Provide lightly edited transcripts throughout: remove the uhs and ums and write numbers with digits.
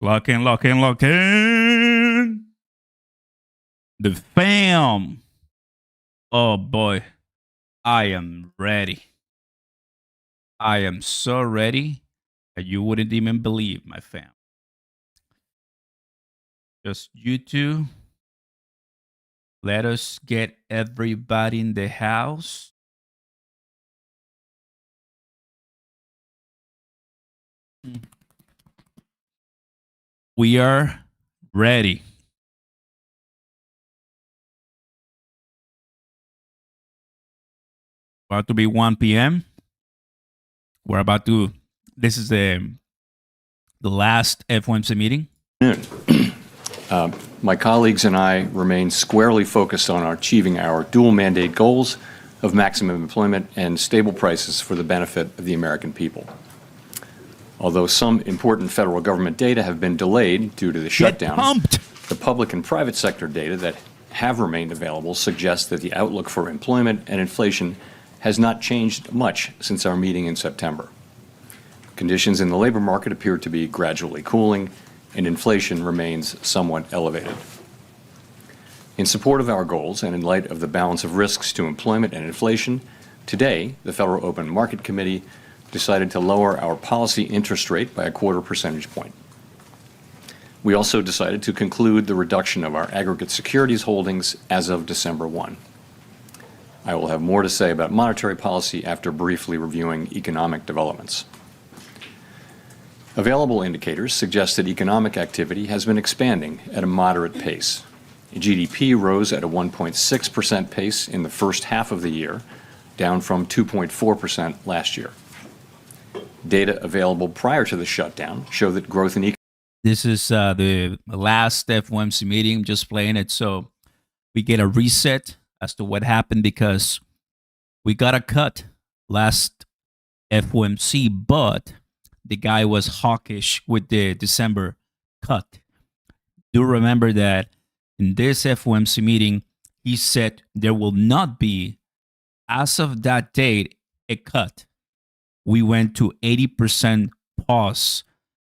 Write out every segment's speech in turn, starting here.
Lock in, lock in, lock in. The fam. Oh boy, I am ready. I am so ready that you wouldn't even believe, my fam. Just you two. Let us get everybody in the house. We are ready. About to be 1 p.m. We're about to. This is the last FOMC meeting. My colleagues and I remain squarely focused on achieving our dual mandate goals of maximum employment and stable prices for the benefit of the American people. Although some important federal government data have been delayed due to the shutdown, the public and private sector data that have remained available suggest that the outlook for employment and inflation has not changed much since our meeting in September. Conditions in the labor market appear to be gradually cooling, and inflation remains somewhat elevated. In support of our goals and in light of the balance of risks to employment and inflation, today the Federal Open Market Committee decided to lower our policy interest rate by a 0.25 percentage point. We also decided to conclude the reduction of our aggregate securities holdings as of December 1. I will have more to say about monetary policy after briefly reviewing economic developments. Available indicators suggest that economic activity has been expanding at a moderate pace. GDP rose at a 1.6% pace in the first half of the year, down from 2.4% last year. Data available prior to the shutdown show that growth in This is the last FOMC meeting, just playing it so we get a reset as to what happened, because we got a cut last FOMC, but the guy was hawkish with the December cut. Do remember that in this FOMC meeting, he said there will not be, as of that date, a cut. We went to 80% pause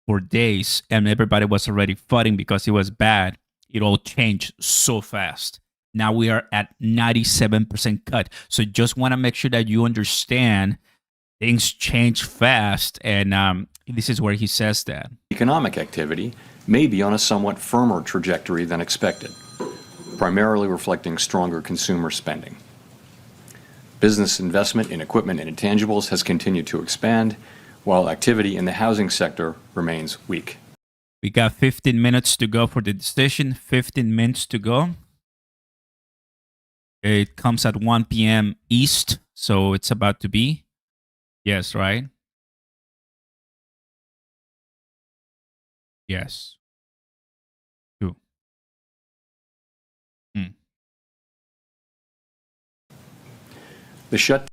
for days, and everybody was already fighting because it was bad. It all changed so fast. Now we are at 97% cut. So just want to make sure that you understand things change fast, and this is where he says that. Economic activity may be on a somewhat firmer trajectory than expected, primarily reflecting stronger consumer spending. Business investment in equipment and intangibles has continued to expand, while activity in the housing sector remains weak. We got 15 minutes to go for the decision, 15 minutes to go. It comes at 1 p.m. East, so it's about to be. Yes, right? Yes. 2. The shutdown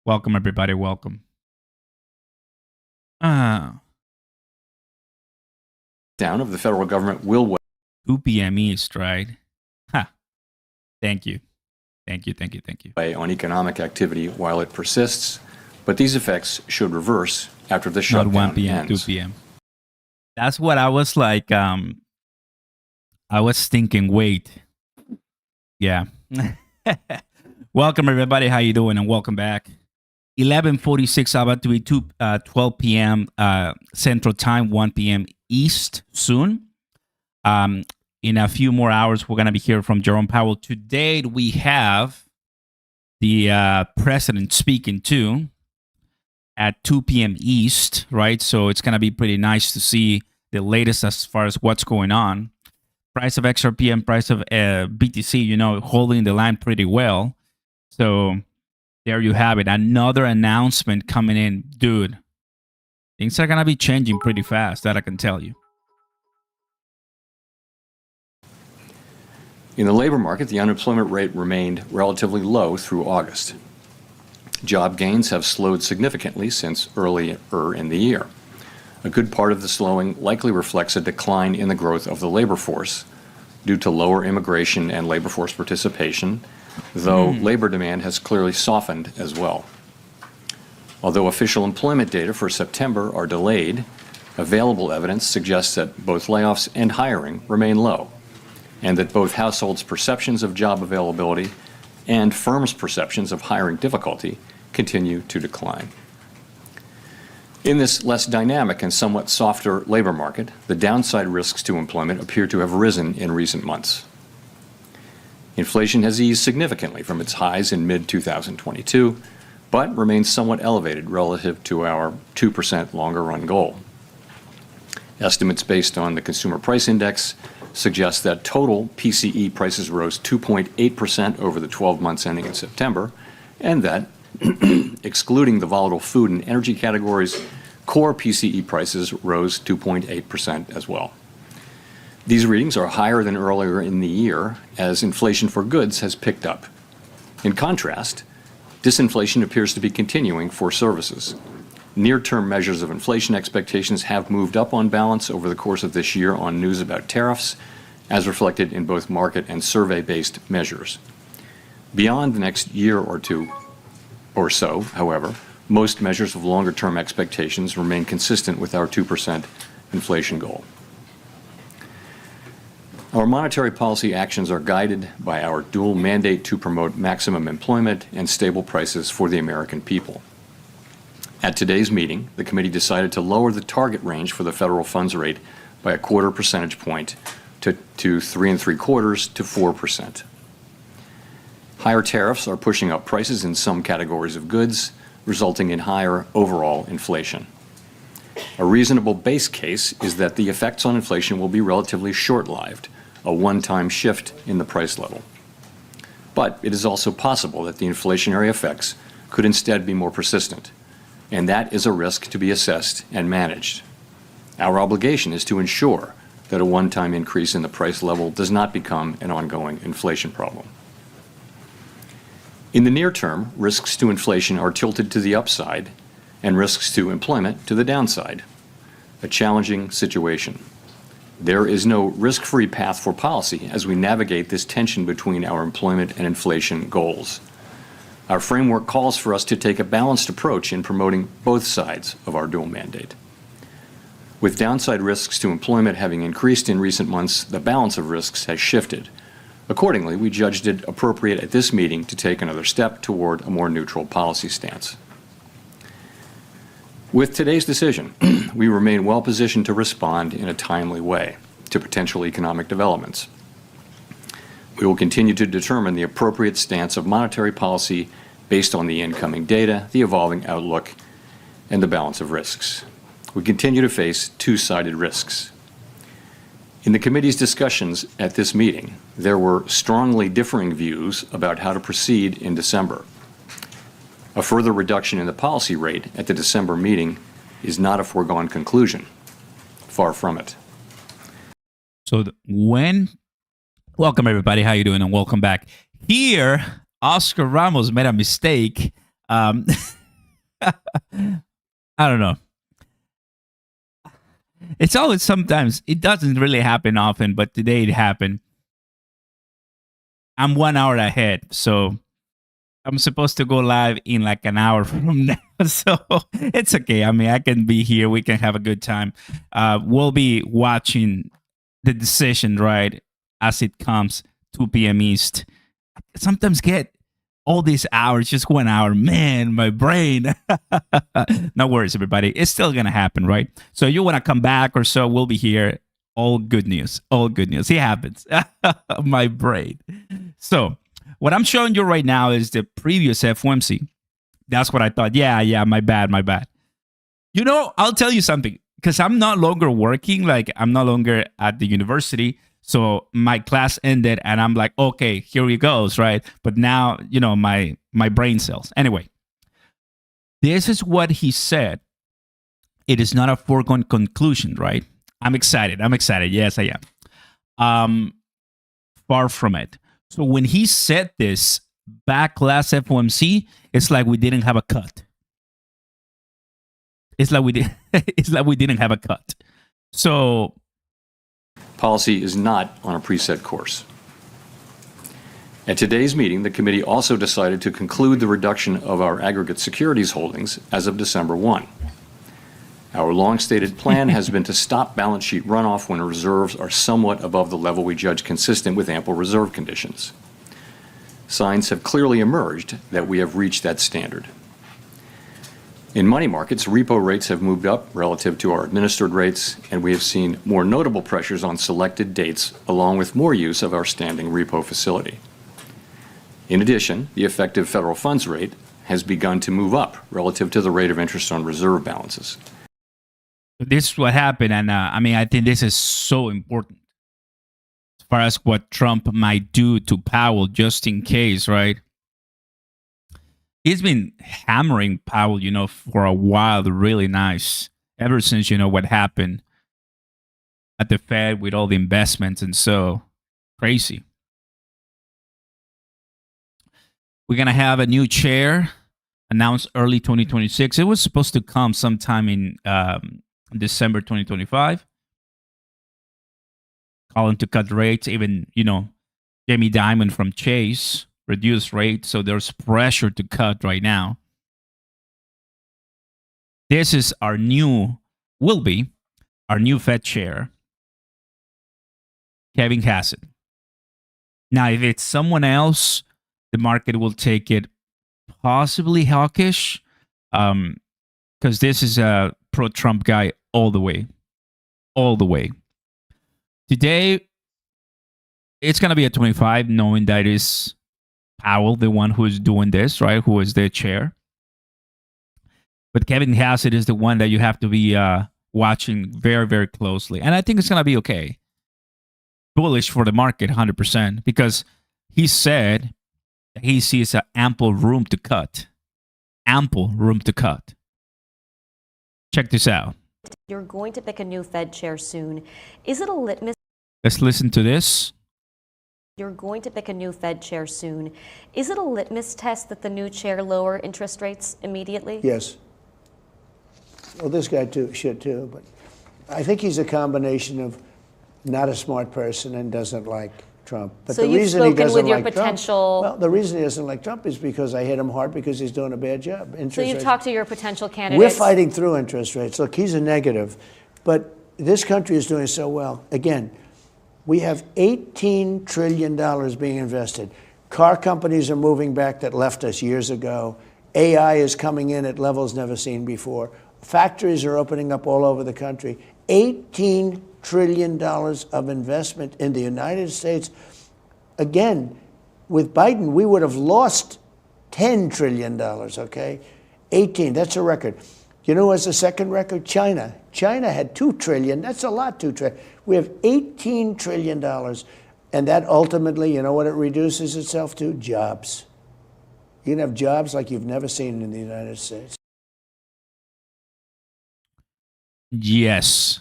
Welcome, everybody. Welcome. Down of the federal government will 2 p.m. East, right? Ha. Thank you. Thank you. weigh on economic activity while it persists, but these effects should reverse after the shutdown Not 1 p.m., ends. 2 p.m. That's what I was like. I was thinking, wait. Yeah. Welcome, everybody. How you doing? And welcome back. 11:46, about to be 12 p.m. Central Time, 1 p.m. East soon. In a few more hours, we're going to be hearing from Jerome Powell. Today, we have the president speaking too at 2 p.m. East, right? So it's going to be pretty nice to see the latest as far as what's going on. Price of XRP and price of BTC, holding the line pretty well. So there you have it. Another announcement coming in. Dude, things are going to be changing pretty fast, that I can tell you. In the labor market, the unemployment rate remained relatively low through August. Job gains have slowed significantly since earlier in the year. A good part of the slowing likely reflects a decline in the growth of the labor force due to lower immigration and labor force participation, though labor demand has clearly softened as well. Although official employment data for September are delayed, available evidence suggests that both layoffs and hiring remain low, and that both households' perceptions of job availability and firms' perceptions of hiring difficulty continue to decline. In this less dynamic and somewhat softer labor market, the downside risks to employment appear to have risen in recent months. Inflation has eased significantly from its highs in mid-2022, but remains somewhat elevated relative to our 2% longer-run goal. Estimates based on the Consumer Price Index suggest that total PCE prices rose 2.8% over the 12 months ending in September, and that, excluding the volatile food and energy categories, core PCE prices rose 2.8% as well. These readings are higher than earlier in the year as inflation for goods has picked up. In contrast, disinflation appears to be continuing for services. Near-term measures of inflation expectations have moved up on balance over the course of this year on news about tariffs, as reflected in both market and survey-based measures. Beyond the next year or two or so, however, most measures of longer-term expectations remain consistent with our 2% inflation goal. Our monetary policy actions are guided by our dual mandate to promote maximum employment and stable prices for the American people. At today's meeting, the committee decided to lower the target range for the federal funds rate by a quarter percentage point to 3.75% to 4%. Higher tariffs are pushing up prices in some categories of goods, resulting in higher overall inflation. A reasonable base case is that the effects on inflation will be relatively short-lived, a one-time shift in the price level. But it is also possible that the inflationary effects could instead be more persistent, and that is a risk to be assessed and managed. Our obligation is to ensure that a one-time increase in the price level does not become an ongoing inflation problem. In the near term, risks to inflation are tilted to the upside and risks to employment to the downside. A challenging situation. There is no risk-free path for policy as we navigate this tension between our employment and inflation goals. Our framework calls for us to take a balanced approach in promoting both sides of our dual mandate. With downside risks to employment having increased in recent months, the balance of risks has shifted. Accordingly, we judged it appropriate at this meeting to take another step toward a more neutral policy stance. With today's decision, we remain well positioned to respond in a timely way to potential economic developments. We will continue to determine the appropriate stance of monetary policy based on the incoming data, the evolving outlook, and the balance of risks. We continue to face two-sided risks. In the committee's discussions at this meeting, there were strongly differing views about how to proceed in December. A further reduction in the policy rate at the December meeting is not a foregone conclusion. Far from it. So welcome everybody, how you doing, and welcome back. Here, Oscar Ramos made a mistake. I don't know. It's always sometimes, it doesn't really happen often, but today it happened. I'm 1 hour ahead, so I'm supposed to go live in like an hour from now. So it's okay. I mean, I can be here. We can have a good time. We'll be watching the decision, right, as it comes, 2 p.m. East. I sometimes get all these hours, just 1 hour. Man, my brain. No worries, everybody. It's still going to happen, right? So you want to come back or so, we'll be here. All good news. All good news. It happens. My brain. So what I'm showing you right now is the previous FOMC. That's what I thought. Yeah, my bad. You know, I'll tell you something. Because I'm no longer working, like I'm no longer at the university. So my class ended and I'm like, okay, here he goes, right? But now, you know, my brain cells. Anyway, this is what he said. It is not a foregone conclusion, right? I'm excited. Yes, I am. Far from it. So when he said this back last FOMC, it's like we didn't have a cut. It's like we didn't have a cut. So policy is not on a preset course. At today's meeting, the committee also decided to conclude the reduction of our aggregate securities holdings as of December 1. Our long-stated plan has been to stop balance sheet runoff when reserves are somewhat above the level we judge consistent with ample reserve conditions. Signs have clearly emerged that we have reached that standard. In money markets, repo rates have moved up relative to our administered rates, and we have seen more notable pressures on selected dates, along with more use of our standing repo facility. In addition, the effective federal funds rate has begun to move up relative to the rate of interest on reserve balances. This is what happened, and I think this is so important as far as what Trump might do to Powell, just in case, right? He's been hammering Powell, for a while, really nice, ever since, what happened at the Fed with all the investments and so crazy. We're going to have a new chair announced early 2026. It was supposed to come sometime in December 2025. Calling to cut rates, even, Jamie Dimon from Chase reduced rates, so there's pressure to cut right now. This is will be our new Fed chair, Kevin Hassett. Now, if it's someone else, the market will take it possibly hawkish, because this is a pro-Trump guy all the way. Today, it's going to be a 25, knowing that is Powell, the one who is doing this, right? Who is the chair. But Kevin Hassett is the one that you have to be watching very, very closely. And I think it's going to be okay. Bullish for the market, 100%, because he said he sees ample room to cut. Ample room to cut. Check this out. You're going to pick a new Fed chair soon. Is it a litmus? Let's listen to this. You're going to pick a new Fed chair soon. Is it a litmus test that the new chair lower interest rates immediately? Yes. Well, this guy should too, but I think he's a combination of not a smart person and doesn't like Trump. But so the you've reason he spoken doesn't with your like potential. Trump, well, the reason he doesn't like Trump is because I hit him hard because he's doing a bad job. So you've talked to your potential candidates. We're fighting through interest rates. Look, he's a negative, but this country is doing so well. Again, we have $18 trillion being invested. Car companies are moving back that left us years ago. AI is coming in at levels never seen before. Factories are opening up all over the country. $18 trillion of investment in the United States. Again, with Biden, we would have lost $10 trillion, okay? 18, that's a record. You know who has the second record? China. China had $2 trillion. That's a lot, $2 trillion. We have $18 trillion. And that ultimately, you know what it reduces itself to? Jobs. You can have jobs like you've never seen in the United States. Yes.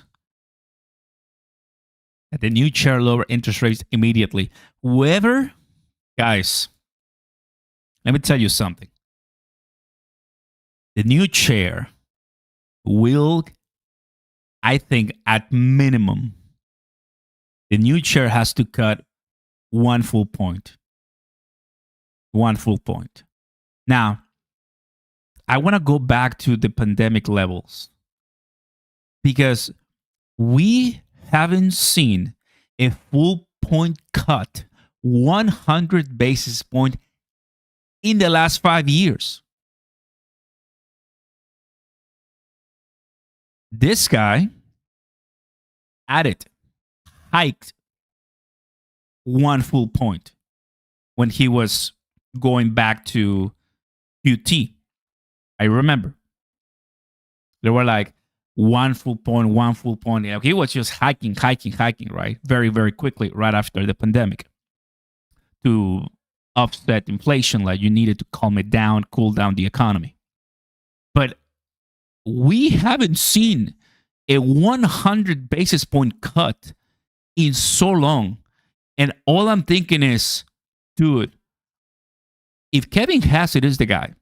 The new chair lower interest rates immediately. Whoever, guys, let me tell you something. The new chair will, I think, at minimum, the new chair has to cut 1 full point. 1 full point. Now, I want to go back to the pandemic levels because we haven't seen a full point cut, 100 basis point in the last 5 years. This guy hiked 1 full point when he was going back to QT. I remember. They were like 1 full point, 1 full point. He was just hiking, right? Very, very quickly right after the pandemic to offset inflation, like you needed to calm it down, cool down the economy. But we haven't seen a 100 basis point cut in so long. And all I'm thinking is, dude, if Kevin Hassett is the guy,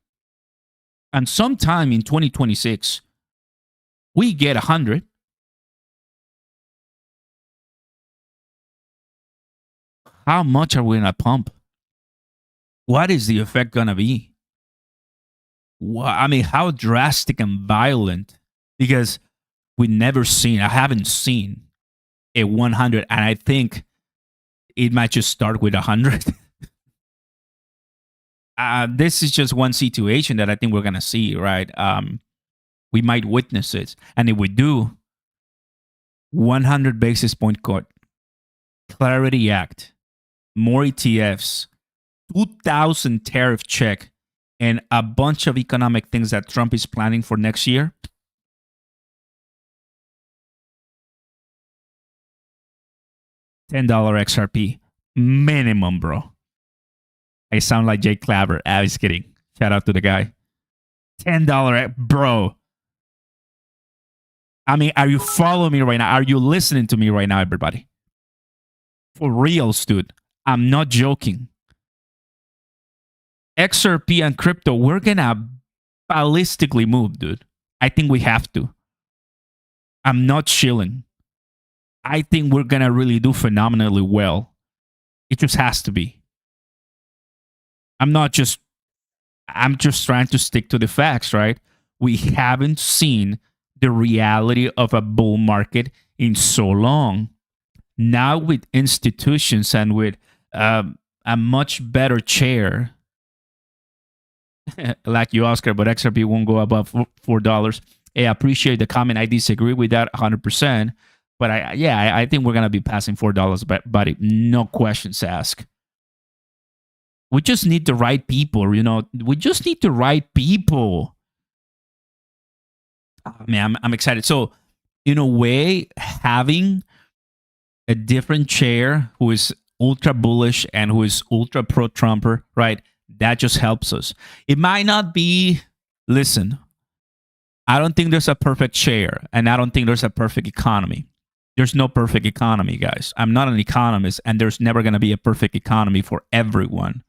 and sometime in 2026, we get 100, how much are we going to pump? what is the effect going to be? I mean, how drastic and violent? Because I haven't seen a 100, and I think it might just start with 100. This is just one situation that I think we're going to see, right? We might witness it. And if we do, 100 basis point cut, Clarity Act, more ETFs, 2,000 tariff check, and a bunch of economic things that Trump is planning for next year. $10 XRP minimum, bro. I sound like Jay Claver. I was kidding. Shout out to the guy. $10, bro. I mean, are you following me right now? Are you listening to me right now, everybody? For reals, dude. I'm not joking. XRP and crypto, we're going to ballistically move, dude. I think we have to. I'm not chilling. I think we're going to really do phenomenally well. It just has to be. I'm just trying to stick to the facts, right? We haven't seen the reality of a bull market in so long. Now with institutions and with a much better chair, like you, Oscar, but XRP won't go above $4. Hey, I appreciate the comment. I disagree with that 100%. But I think we're going to be passing $4, buddy. No questions asked. We just need the right people, you know. We just need the right people. Oh, man, I'm excited. So, in a way, having a different chair who is ultra bullish and who is ultra pro-Trumper, right? That just helps us. It might not be, listen, I don't think there's a perfect chair, and I don't think there's a perfect economy. There's no perfect economy, guys. I'm not an economist, and there's never going to be a perfect economy for everyone.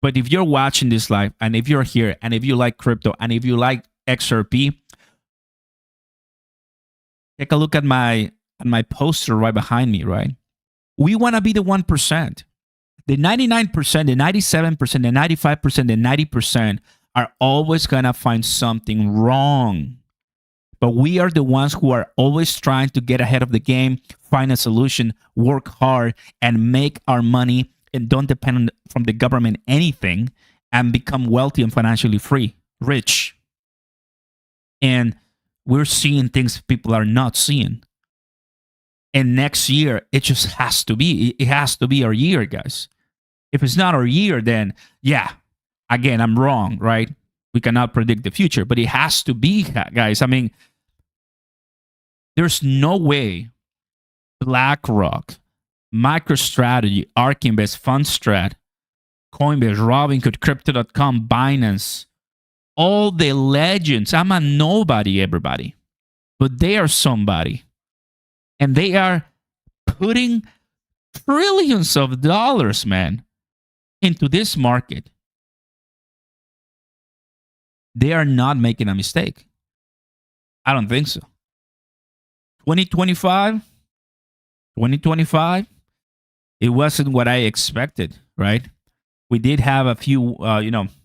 But if you're watching this live, and if you're here, and if you like crypto, and if you like XRP, take a look at my poster right behind me, right? We want to be the 1%. The 99%, the 97%, the 95%, the 90% are always going to find something wrong. But we are the ones who are always trying to get ahead of the game, find a solution, work hard, and make our money and don't depend from the government anything, and become wealthy and financially free, rich. And we're seeing things people are not seeing. And next year, it just has to be. It has to be our year, guys. If it's not our year, then yeah, again, I'm wrong, right? We cannot predict the future, but it has to be, guys. I mean, there's no way BlackRock, MicroStrategy, ARK Invest, Fundstrat, Coinbase, Robinhood, Crypto.com, Binance, all the legends. I'm a nobody, everybody. But they are somebody. And they are putting trillions of dollars, man, into this market. They are not making a mistake. I don't think so. 2025, it wasn't what I expected, right? We did have a few,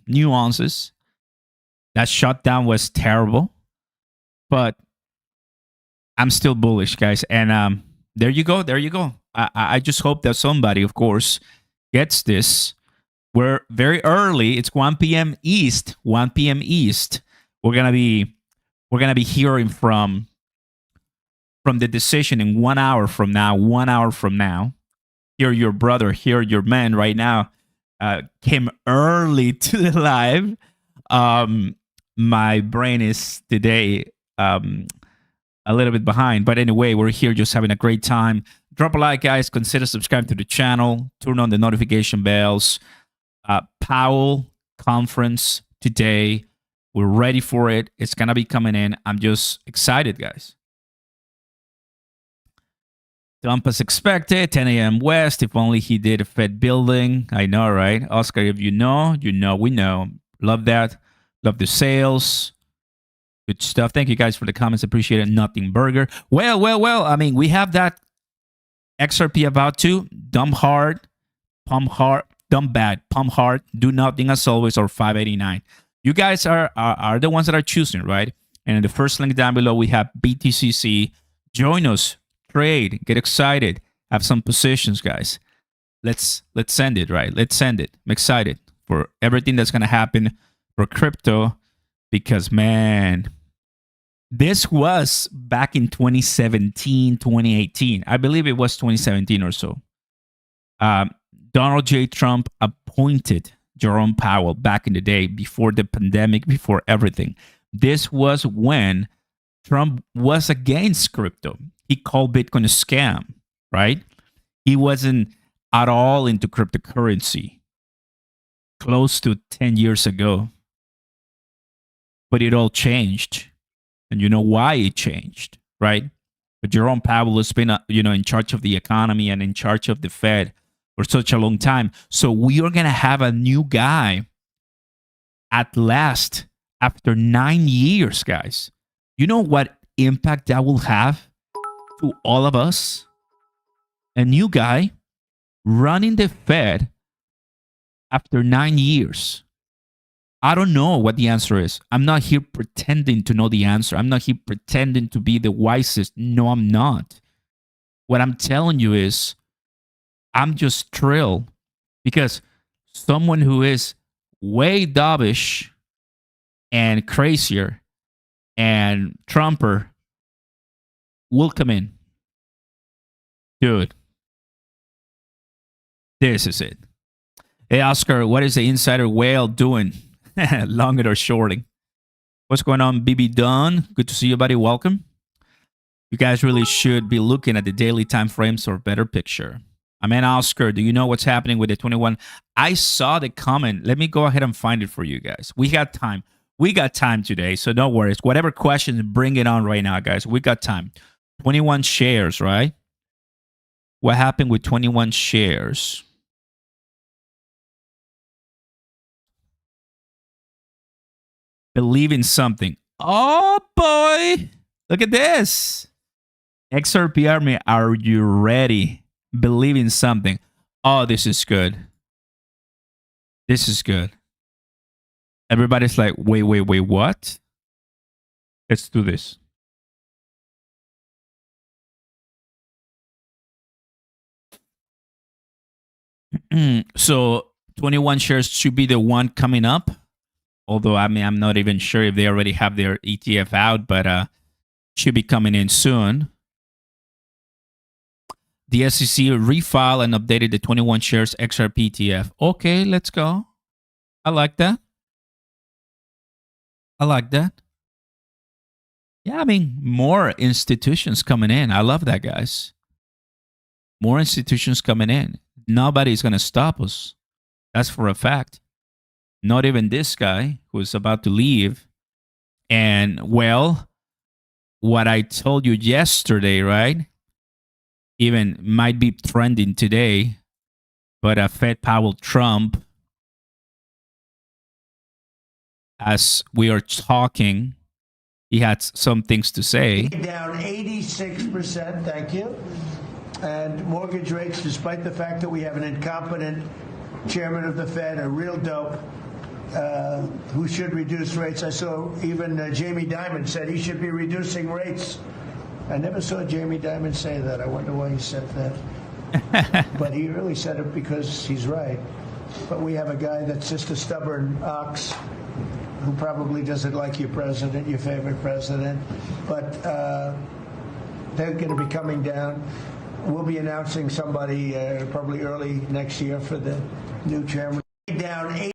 nuances. That shutdown was terrible, but I'm still bullish, guys. And there you go. I just hope that somebody, of course, gets this. We're very early. It's 1 p.m. East. 1 p.m. East. We're gonna be hearing from the decision in 1 hour from now. 1 hour from now. Here, your brother. Here, your man. Right now, came early to the live. My brain is today a little bit behind, but anyway, we're here just having a great time. Drop a like, guys. Consider subscribing to the channel. Turn on the notification bells. Powell conference today. We're ready for it. It's gonna be coming in. I'm just excited, guys. Trump as expected, 10 a.m. West. If only he did a Fed building. I know, right? Oscar, if you know, we know. Love that. Love the sales. Good stuff. Thank you guys for the comments. Appreciate it. Nothing burger. Well. I mean, we have that XRP about to dump hard, pump hard. dump bad, pump hard, do nothing as always, or 589. You guys are the ones that are choosing, right? And in the first link down below, we have BTCC. Join us, trade, get excited, have some positions, guys. Let's send it, right? Let's send it. I'm excited for everything that's going to happen for crypto because, man, this was back in 2017, 2018. I believe it was 2017 or so. Donald J. Trump appointed Jerome Powell back in the day, before the pandemic, before everything. This was when Trump was against crypto. He called Bitcoin a scam, right? He wasn't at all into cryptocurrency close to 10 years ago. But it all changed. And you know why it changed, right? But Jerome Powell has been, in charge of the economy and in charge of the Fed for such a long time. So we are going to have a new guy at last after 9 years, guys. You know what impact that will have to all of us? A new guy running the Fed after 9 years. I don't know what the answer is. I'm not here pretending to know the answer. I'm not here pretending to be the wisest. No, I'm not. What I'm telling you is I'm just thrilled because someone who is way dovish and crazier and Trumper will come in. Dude, this is it. Hey, Oscar, what is the insider whale doing? Longing or shorting? What's going on, BB Dunn? Good to see you, buddy. Welcome. You guys really should be looking at the daily time frames for a better picture. I mean, Oscar, do you know what's happening with the 21? I saw the comment. Let me go ahead and find it for you guys. We got time. We got time today, so no worries. Whatever questions, bring it on right now, guys. We got time. 21 shares, right? What happened with 21 shares? Believe in something. Oh, boy. Look at this. XRP Army, are you ready? Believe in something. Oh, this is good. This is good. Everybody's like, wait, what? Let's do this. So 21 shares should be the one coming up. Although, I mean, I'm not even sure if they already have their ETF out, but should be coming in soon. The SEC refiled and updated the 21 shares XRP ETF. Okay, let's go. I like that. I like that. Yeah, I mean, more institutions coming in. I love that, guys. More institutions coming in. Nobody's going to stop us. That's for a fact. Not even this guy who's about to leave. And, well, what I told you yesterday, right? Even might be trending today. But Fed Powell Trump, as we are talking, he had some things to say. Down 86%, thank you. And mortgage rates, despite the fact that we have an incompetent chairman of the Fed, a real dope, who should reduce rates. I saw even Jamie Dimon said he should be reducing rates. I never saw Jamie Dimon say that. I wonder why he said that. But he really said it because he's right. But we have a guy that's just a stubborn ox who probably doesn't like your president, your favorite president. But they're going to be coming down. We'll be announcing somebody probably early next year for the new chairman. Down 8.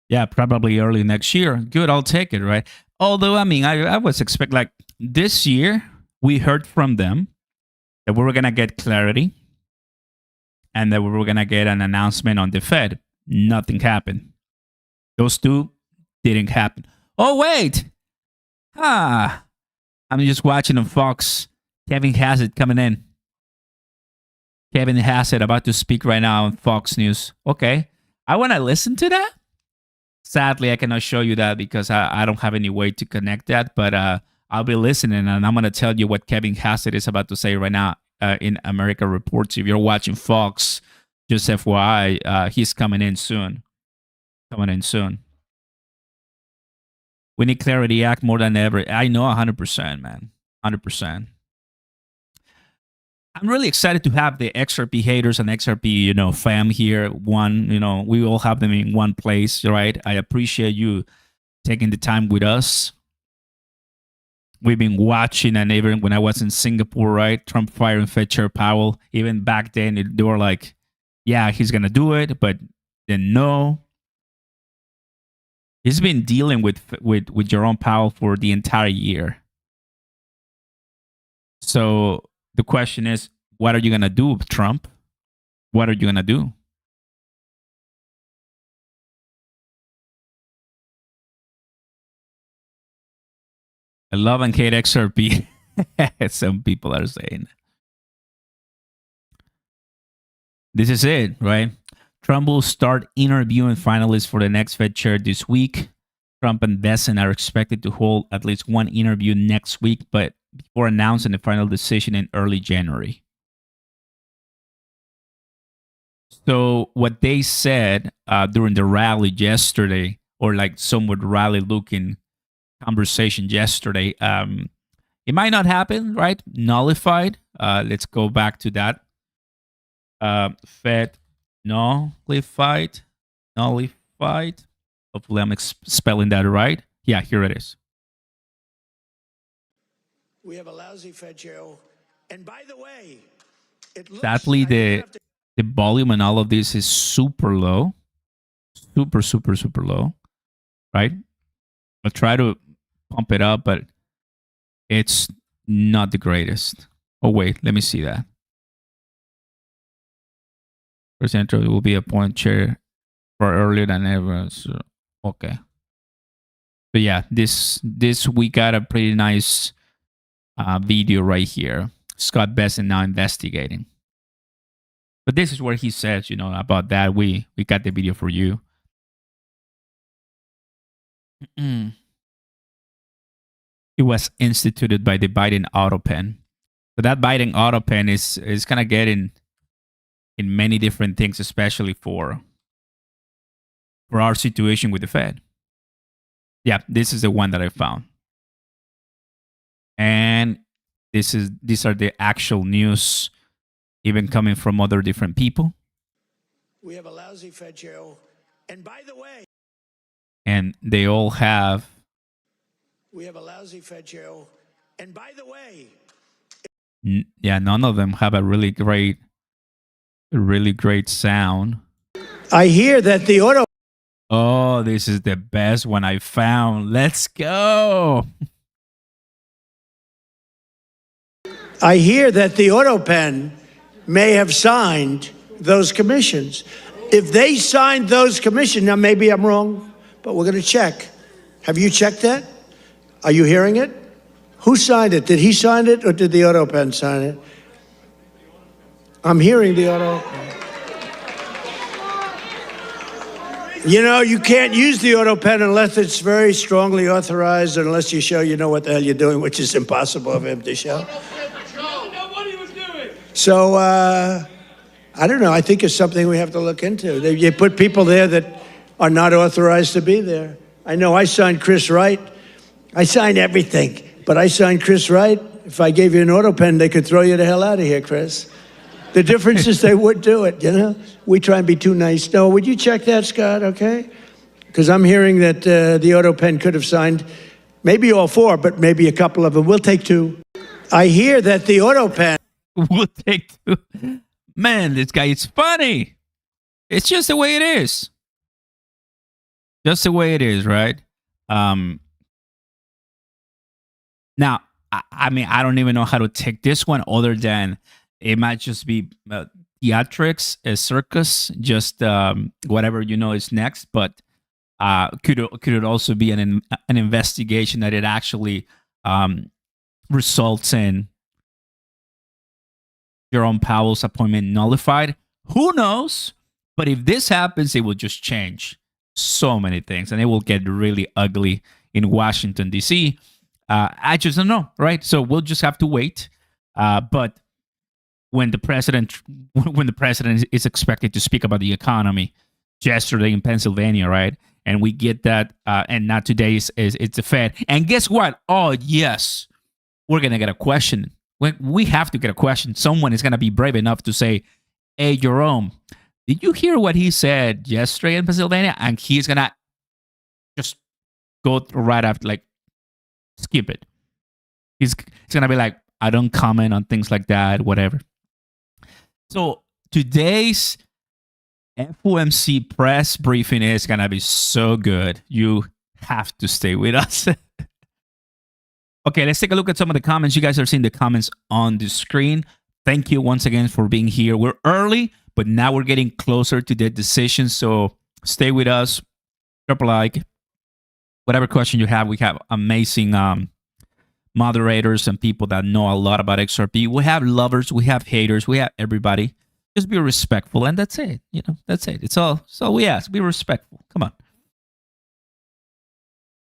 Yeah, probably early next year. Good, I'll take it, right? Although, I mean, I was expecting, like, this year, we heard from them that we were going to get clarity and that we were going to get an announcement on the Fed. Nothing happened. Those two didn't happen. Oh, wait. I'm just watching on Fox. Kevin Hassett coming in. Kevin Hassett about to speak right now on Fox News. Okay. I want to listen to that. Sadly, I cannot show you that because I don't have any way to connect that. But I'll be listening, and I'm going to tell you what Kevin Hassett is about to say right now in America Reports. If you're watching Fox, Just FYI, he's coming in soon. We need Clarity Act more than ever. I know 100%, man. 100%. I'm really excited to have the XRP haters and XRP, fam here. We all have them in one place, right? I appreciate you taking the time with us. We've been watching, and even when I was in Singapore, right? Trump firing Fed Chair Powell. Even back then, they were like, yeah, he's going to do it, but then no. He's been dealing with Jerome Powell for the entire year. So the question is, what are you going to do, Trump? What are you going to do? I love and hate XRP. Some people are saying. This is it, right? Trump will start interviewing finalists for the next Fed chair this week. Trump and Bessent are expected to hold at least one interview next week, but before announcing the final decision in early January. So what they said during the rally yesterday, or like somewhat rally-looking conversation yesterday, it might not happen, right? Nullified. Let's go back to that. Fed nullified. Hopefully I'm spelling that right. Yeah, here it is. We have a lousy Fed chair. And by the way, sadly, the volume and all of this is super low. Super low. Right? I'll try to pump it up, but it's not the greatest. Oh, wait, let me see that. Presenter will be appointed chair for earlier than ever. So, okay. So yeah, this we got a pretty nice video right here. Scott Bessent now investigating. But this is where he says, about that. We got the video for you. It was instituted by the Biden auto pen. So that Biden auto pen is gonna get in many different things, especially for our situation with the Fed. Yeah, this is the one that I found. And these are the actual news, even coming from other different people. We have a lousy Fed chair. And by the way, and they all have. We have a lousy Fed chair. And by the way, yeah, none of them have a really great sound. I hear that the auto. Oh, this is the best one I found. Let's go. I hear that the auto pen may have signed those commissions. If they signed those commissions, now maybe I'm wrong, but we're going to check. Have you checked that? Are you hearing it? Who signed it? Did he sign it or did the auto pen sign it? I'm hearing the auto. You can't use the auto pen unless it's very strongly authorized, unless you show you know what the hell you're doing, which is impossible of him to show. So, I don't know. I think it's something we have to look into. You put people there that are not authorized to be there. I know I signed Chris Wright. I signed everything, but I signed Chris Wright. If I gave you an auto pen, they could throw you the hell out of here, Chris. The difference is they would do it, We try and be too nice. No, would you check that, Scott, okay? Because I'm hearing that the auto pen could have signed maybe all four, but maybe a couple of them. We'll take two. I hear that the auto pen. We'll take two. Man, this guy is funny. It's just the way it is. Just the way it is, right? Now, I mean, I don't even know how to take this one other than it might just be theatrics, a circus, just whatever is next. But could it also be an investigation that it actually results in Jerome Powell's appointment nullified? Who knows? But if this happens, it will just change so many things, and it will get really ugly in Washington, D.C. I just don't know, right? So we'll just have to wait. But when the president is expected to speak about the economy yesterday in Pennsylvania, right? And we get that, and not today is it's the Fed. And guess what? Oh yes, we're gonna get a question. We have to get a question. Someone is gonna be brave enough to say, "Hey, Jerome, did you hear what he said yesterday in Pennsylvania?" And he's gonna just go right after, like, skip it. He's gonna be like, "I don't comment on things like that, whatever." So today's FOMC press briefing is gonna be so good. You have to stay with us. Okay, let's take a look at some of the comments. You guys are seeing the comments on the screen. Thank you once again for being here. We're early, but now we're getting closer to the decision. So stay with us. Drop a like. Whatever question you have, we have amazing moderators and people that know a lot about XRP. We have lovers, we have haters, we have everybody. Just be respectful, and that's it. You know, that's it. It's all we ask. Be respectful. Come on.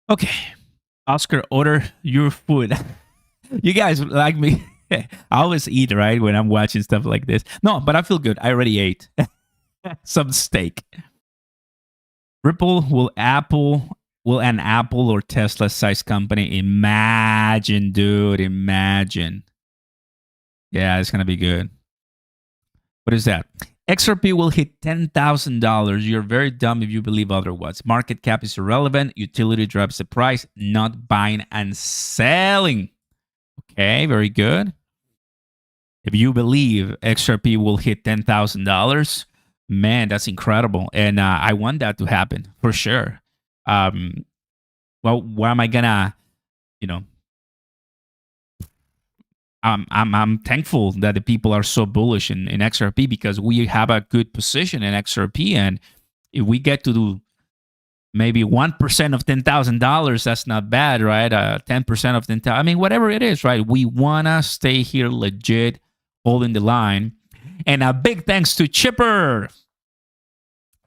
Okay, Oscar, order your food. You guys like me. I always eat, right, when I'm watching stuff like this. No, but I feel good. I already ate some steak. Ripple, will an Apple or Tesla size company? Imagine, dude. Imagine. Yeah, it's going to be good. What is that? XRP will hit $10,000. You're very dumb if you believe otherwise. Market cap is irrelevant. Utility drives the price, not buying and selling. Okay, very good. If you believe XRP will hit $10,000, man, that's incredible. And I want that to happen for sure. Well, why am I gonna, you know, I'm thankful that the people are so bullish in XRP, because we have a good position in XRP, and if we get to do maybe 1% of $10,000, that's not bad, right? 10% of 10,000, I mean, whatever it is, right? We wanna stay here legit, holding the line. And a big thanks to Chipper.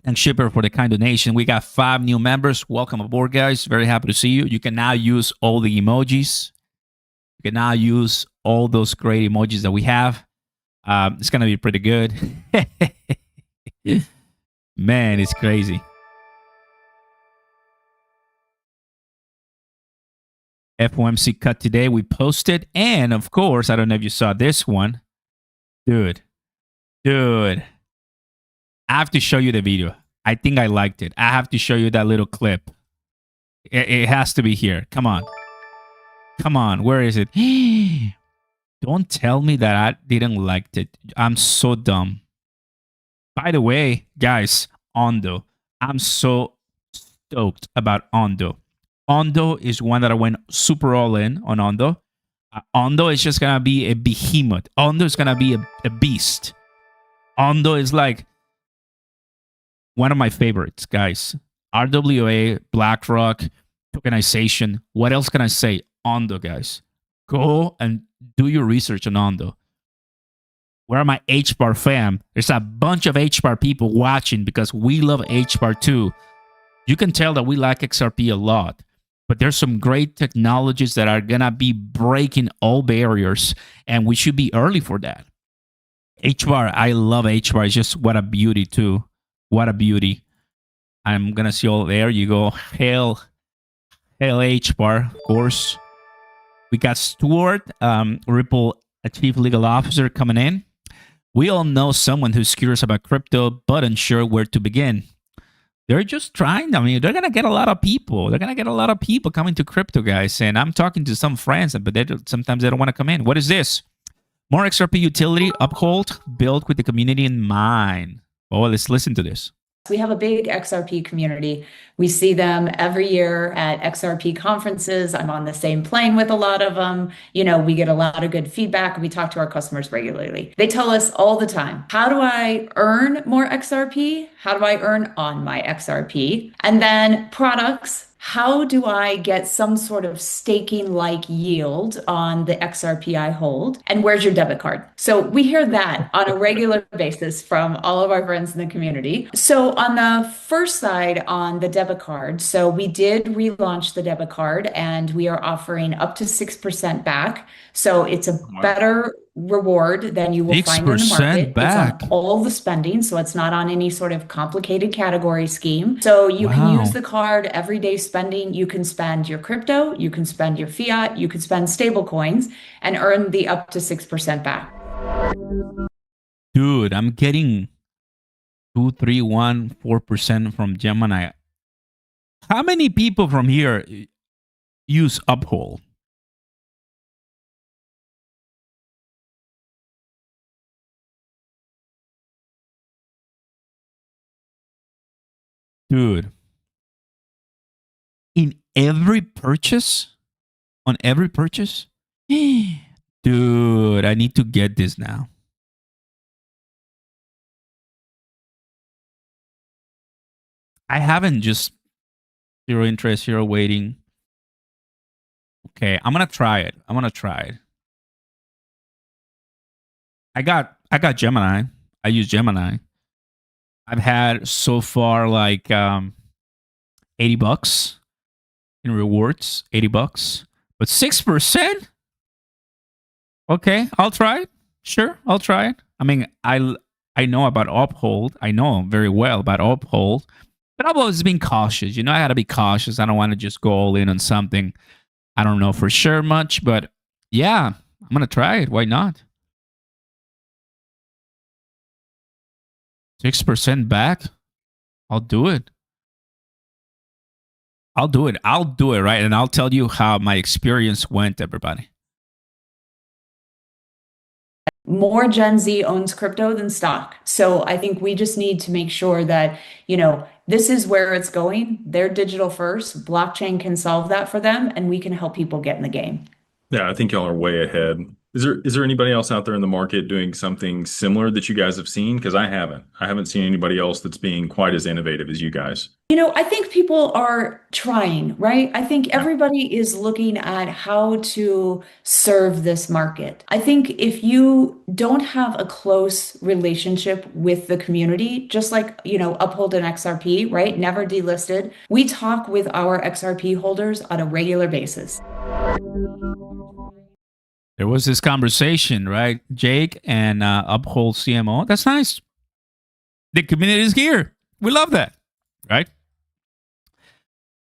Thanks, Chipper, for the kind donation. We got 5 new members. Welcome aboard, guys. Very happy to see you. You can now use all the emojis. You can now use all those great emojis that we have. It's going to be pretty good. Man, it's crazy. FOMC cut today. We posted. And, of course, I don't know if you saw this one. Dude. I have to show you the video. I think I liked it. I have to show you that little clip. It has to be here. Come on. Come on. Where is it? Don't tell me that I didn't like it. I'm so dumb. By the way, guys, Ondo. I'm so stoked about Ondo. Ondo is one that I went super all in on Ondo. Ondo is just going to be a behemoth. Ondo is going to be a beast. Ondo is like one of my favorites, guys. RWA, BlackRock, tokenization. What else can I say? Ondo, guys. Go and do your research on Ondo. Where are my HBAR fam? There's a bunch of HBAR people watching because we love HBAR too. You can tell that we like XRP a lot. But there's some great technologies that are going to be breaking all barriers, and we should be early for that. HBAR, I love HBAR. It's just what a beauty, too. What a beauty. I'm going to see all there you go. Hail HBAR, of course. We got Stuart, Ripple, a chief legal officer, coming in. We all know someone who's curious about crypto, but unsure where to begin. They're just trying. I mean, they're going to get a lot of people. They're going to get a lot of people coming to crypto, guys. And I'm talking to some friends, but sometimes they don't want to come in. What is this? More XRP utility, Uphold, built with the community in mind. Oh, let's listen to this. We have a big XRP community. We see them every year at XRP conferences. I'm on the same plane with a lot of them. You know, we get a lot of good feedback. We talk to our customers regularly. They tell us all the time, how do I earn more XRP? How do I earn on my XRP? And then products. How do I get some sort of staking-like yield on the XRP I hold? And where's your debit card? So we hear that on a regular basis from all of our friends in the community. So on the first side, on the debit card, so we did relaunch the debit card, and we are offering up to 6% back. So it's a better reward than you will find in the 6% market. It's on back. all the spending, so it's not on any sort of complicated category scheme. So you can use Wow. the card everyday spending. You can spend your crypto, you can spend your fiat, you can spend stable coins and earn the up to 6% back. Dude, I'm getting 2, 3, 1, 4% from Gemini. How many people from here use Uphold? Dude, in every purchase? On every purchase? Dude, I need to get this now. I haven't, just zero interest, zero waiting. Okay, I'm gonna try it. I'm gonna try it. I got Gemini. I use Gemini. I've had so far like $80 in rewards, $80. But 6%? Okay, I'll try it. Sure, I'll try it. I mean, I know about Uphold. I know very well about Uphold. But I've always been cautious. You know, I gotta be cautious. I don't want to just go all in on something I don't know for sure much. But yeah, I'm gonna try it. Why not? 6% back? I'll do it. I'll do it. I'll do it, right? And I'll tell you how my experience went, everybody. More Gen Z owns crypto than stock. So I think we just need to make sure that, this is where it's going. They're digital first. Blockchain can solve that for them, and we can help people get in the game. Yeah, I think y'all are way ahead. Is there anybody else out there in the market doing something similar that you guys have seen? Because I haven't. I haven't seen anybody else that's being quite as innovative as you guys. I think people are trying, right? I think Yeah. everybody is looking at how to serve this market. I think if you don't have a close relationship with the community, just like, Uphold an XRP, right? Never delisted. We talk with our XRP holders on a regular basis. There was this conversation, right? Jake and Uphold CMO. That's nice. The community is here. We love that, right?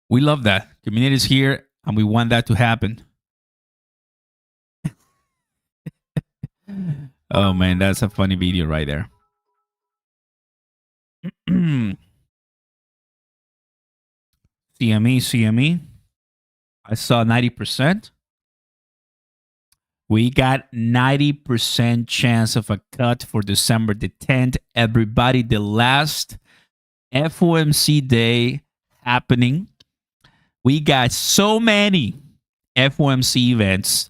We love that. Community is here, and we want that to happen. Oh, man, that's a funny video right there. CME. I saw 90%. We got 90% chance of a cut for December the 10th. Everybody, the last FOMC day happening. We got so many FOMC events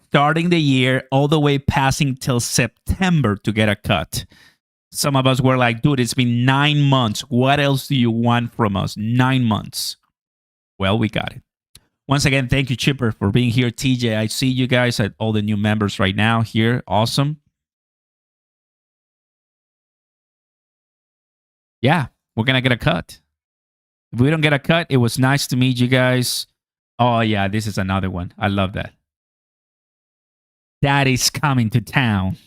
starting the year all the way passing till September to get a cut. Some of us were like, dude, it's been 9 months. What else do you want from us? 9 months. Well, we got it. Once again, thank you, Chipper, for being here. TJ, I see you guys at all the new members right now here. Awesome. Yeah, we're going to get a cut. If we don't get a cut, it was nice to meet you guys. Oh, yeah, this is another one. I love that. Daddy's coming to town.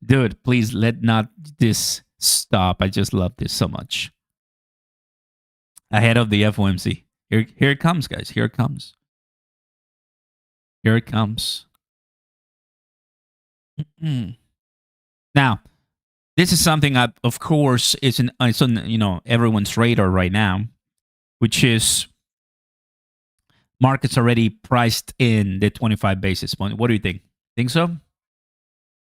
Dude, please let not this stop. I just love this so much. Ahead of the FOMC. Here it comes, guys. Here it comes. Here it comes. Now, this is something that, of course, it's on everyone's radar right now, which is markets already priced in the 25 basis point. What do you think? Think so?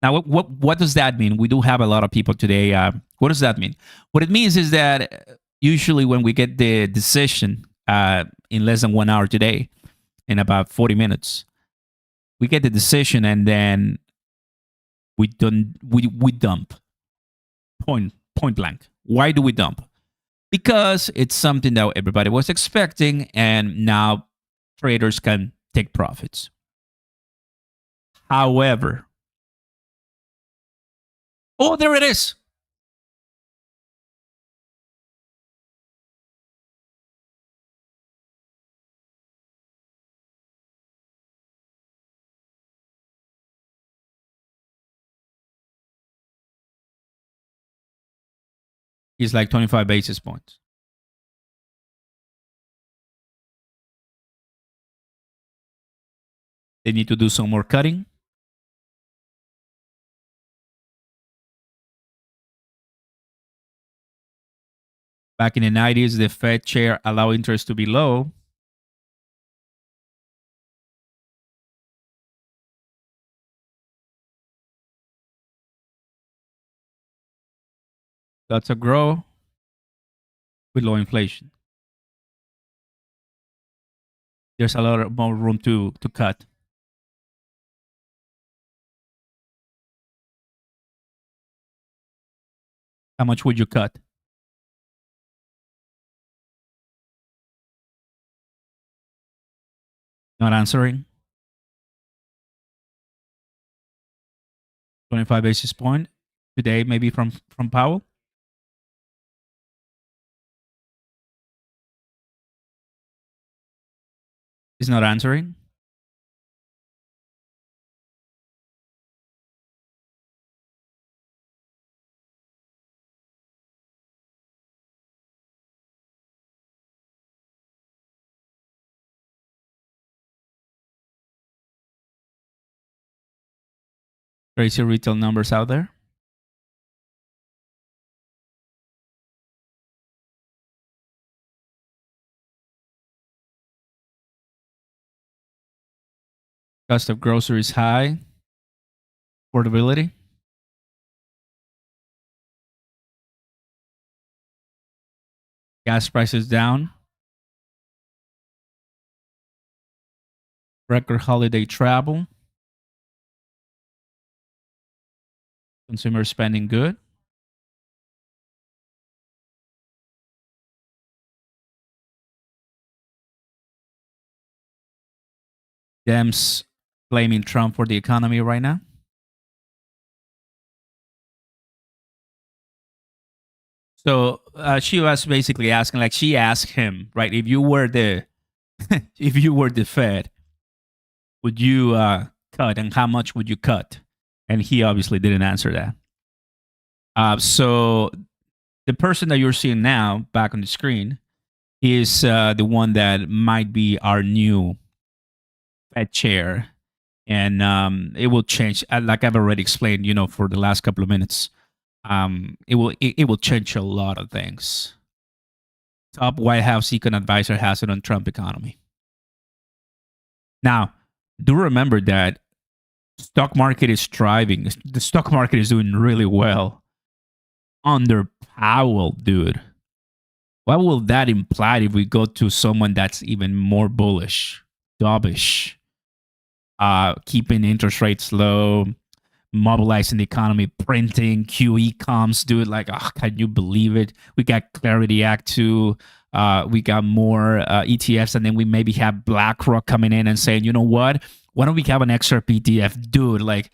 Now, what does that mean? We do have a lot of people today. What does that mean? What it means is that usually when we get the decision in less than 1 hour today, in about 40 minutes, we get the decision and then we dump. Point blank. Why do we dump? Because it's something that everybody was expecting, and now traders can take profits. However, oh, there it is. is like 25 basis points. They need to do some more cutting. Back in the 90s, the Fed chair allowed interest to be low. That's a grow with low inflation. There's a lot more room to cut. How much would you cut? Not answering. 25 basis point today, maybe from Powell. Is not answering. Crazy retail numbers out there. Cost of groceries high. Affordability. Gas prices down. Record holiday travel. Consumer spending good. Dems blaming Trump for the economy right now. So she was basically asking, like she asked him, right? If you were the, if you were the Fed, would you cut, and how much would you cut? And he obviously didn't answer that. So the person that you're seeing now back on the screen is the one that might be our new Fed chair, and it will change. Like I've already explained, for the last couple of minutes, it will change a lot of things. Top White House econ advisor has it on Trump economy. Now, do remember that stock market is thriving. The stock market is doing really well under Powell, dude. What will that imply if we go to someone that's even more bullish, dovish, keeping interest rates low, mobilizing the economy, printing, QE comes, dude? Like, can you believe it? We got Clarity Act 2. We got more ETFs, and then we maybe have BlackRock coming in and saying, you know what? Why don't we have an XRP ETF? Dude, like,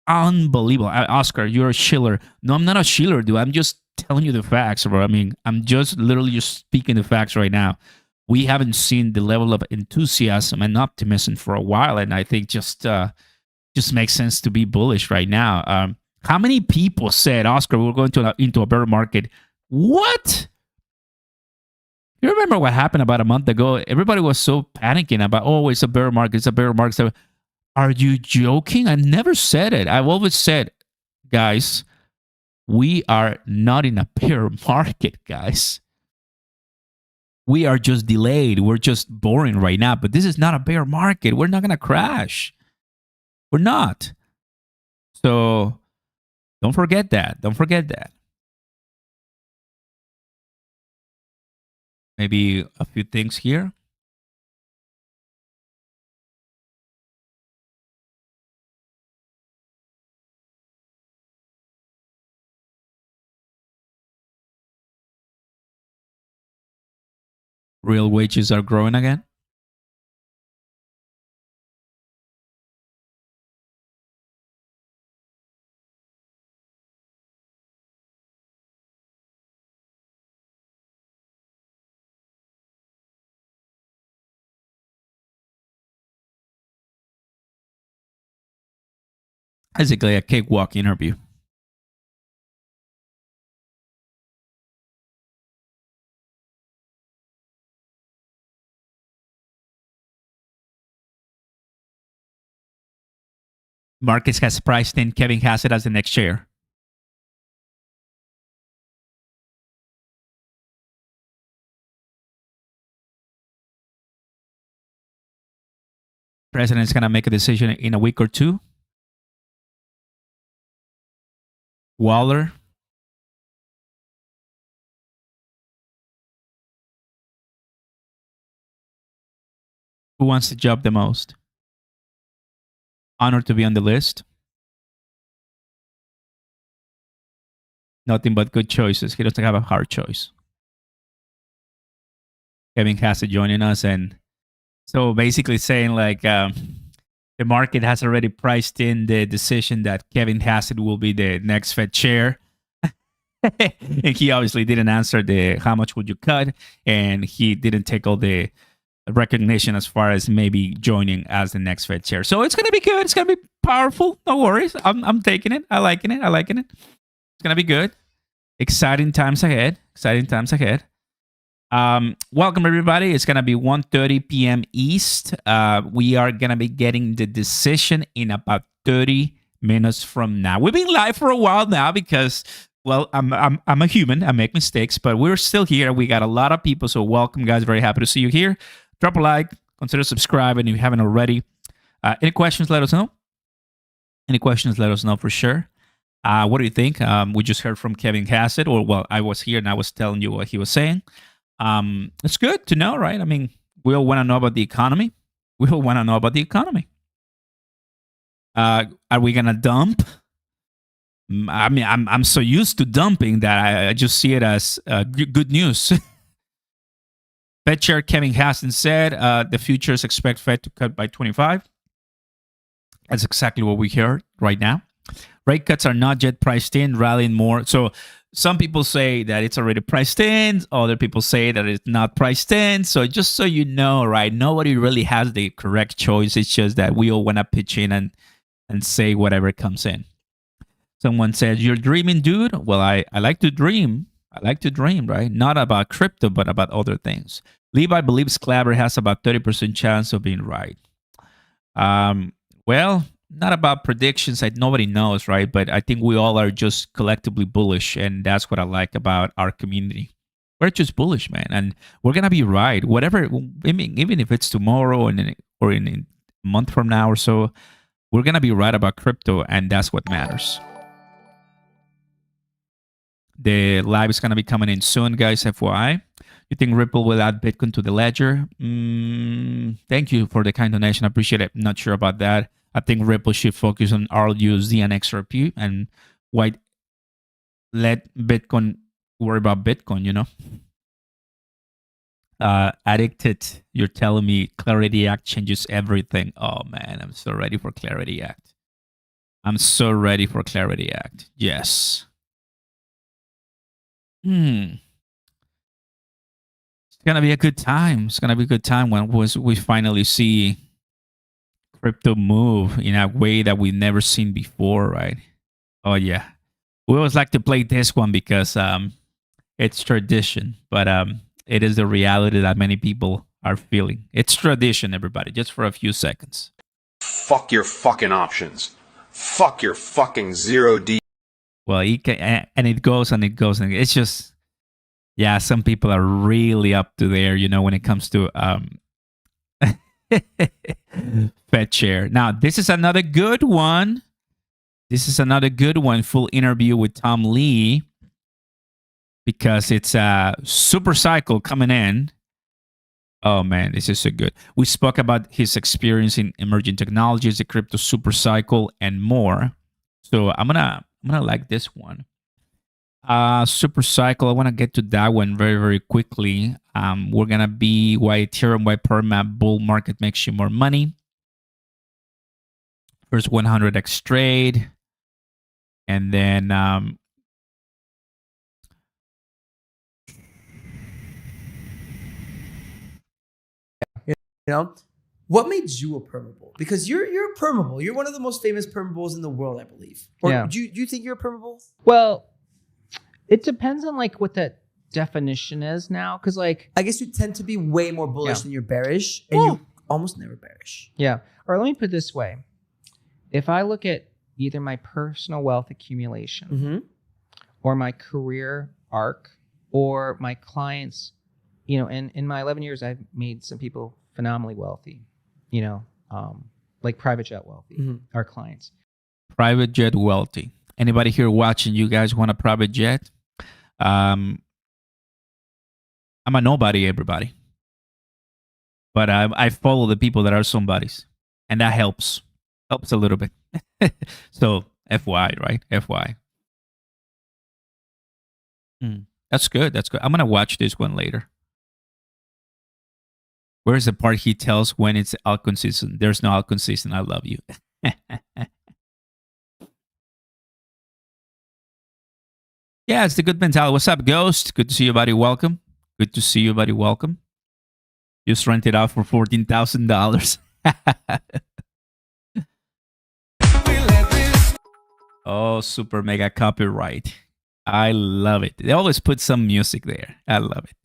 unbelievable. Oscar, you're a shiller. No, I'm not a shiller, dude. I'm just telling you the facts, bro. I mean, I'm just literally just speaking the facts right now. We haven't seen the level of enthusiasm and optimism for a while, and I think just makes sense to be bullish right now. How many people said, Oscar, we're going into a bear market? What? You remember what happened about a month ago? Everybody was so panicking about, oh, it's a bear market, it's a bear market. So, are you joking? I never said it. I've always said, guys, we are not in a bear market, guys. We are just delayed. We're just boring right now. But this is not a bear market. We're not going to crash. We're not. So don't forget that. Don't forget that. Maybe a few things here. Real wages are growing again. Basically, a cakewalk interview. Markets has priced in Kevin Hassett as the next chair. President's going to make a decision in a week or two. Waller. Who wants the job the most? Honored to be on the list. Nothing but good choices. He doesn't have a hard choice. Kevin Hassett joining us, and so basically saying like the market has already priced in the decision that Kevin Hassett will be the next Fed chair. And he obviously didn't answer the how much would you cut, and he didn't take all the recognition as far as maybe joining as the next Fed chair. So it's gonna be good. It's gonna be powerful. No worries. I'm taking it. I liking it. It's gonna be good. Exciting times ahead. Welcome everybody. It's gonna be 1:30 p.m. East. We are gonna be getting the decision in about 30 minutes from now. We've been live for a while now because, well, I'm a human. I make mistakes, but we're still here. We got a lot of people, so welcome, guys. Very happy to see you here. Drop a like, consider subscribing if you haven't already. Any questions? Let us know. For sure. What do you think? We just heard from Kevin Hassett, or well, I was here and I was telling you what he was saying. It's good to know, right? I mean, we all want to know about the economy. Are we gonna dump? I mean, I'm so used to dumping that I just see it as good news. Fed Chair Kevin Hassett said the futures expect Fed to cut by 25. That's exactly what we heard right now. Rate cuts are not yet priced in, rallying more. So some people say that it's already priced in. Other people say that it's not priced in. So just so you know, right, nobody really has the correct choice. It's just that we all want to pitch in and say whatever comes in. Someone says, you're dreaming, dude. Well, I like to dream. Right? Not about crypto, but about other things. Levi believes Clabber has about 30% chance of being right. Well, not about predictions. Nobody knows, right? But I think we all are just collectively bullish, and that's what I like about our community. We're just bullish, man, and we're gonna be right. Whatever, I mean, even if it's tomorrow or in a month from now or so, we're gonna be right about crypto, and that's what matters. The live is going to be coming in soon, guys, FYI. You think Ripple will add Bitcoin to the ledger? Thank you for the kind donation. I appreciate it. I'm not sure about that. I think Ripple should focus on RUSD and XRP and let Bitcoin worry about Bitcoin, you know? Addicted, you're telling me Clarity Act changes everything. Oh, man, I'm so ready for Clarity Act. Yes. It's gonna be a good time. When we finally see crypto move in a way that we've never seen before, right? Oh yeah. We always like to play this one because it's tradition, but it is the reality that many people are feeling. It's tradition, everybody, just for a few seconds. Fuck your fucking options. Fuck your fucking 0D. Well, and it goes. It's just, yeah, some people are really up to there, you know, when it comes to Fed chair. Now, this is another good one. Full interview with Tom Lee, because it's a super cycle coming in. Oh man, this is so good. We spoke about his experience in emerging technologies, the crypto super cycle, and more. So I'm gonna like this one. Super cycle. I want to get to that one very, very quickly. We're gonna be why Ethereum, why perma bull market makes you more money. First 100x trade, and then you know, what made you a permabull? Because you're a permabull. You're one of the most famous permabulls in the world, I believe. Or Yeah. do you think you're a permabull? Well, it depends on like what that definition is now, because like I guess you tend to be way more bullish Yeah. than you're bearish, and Well- you almost never bearish. yeah. Or let me put it this way: if I look at either my personal wealth accumulation Mm-hmm. or my career arc or my clients, you know, and in my 11 years, I've made some people phenomenally wealthy, you know, like private jet wealthy, Mhm. our clients. Private jet wealthy. Anybody here watching? You guys want a private jet? I'm a nobody, everybody. But I follow the people that are somebodies, and that helps a little bit. So FY, right? FY. That's good. That's good. I'm gonna watch this one later. Where's the part he tells when it's alcohol season? There's no alcohol season. I love you. Yeah, it's the good mentality. What's up, Ghost? Good to see you, buddy. Welcome. Good to see you, buddy. Welcome. Just rent it out for $14,000. Oh, super mega copyright. I love it. They always put some music there. I love it.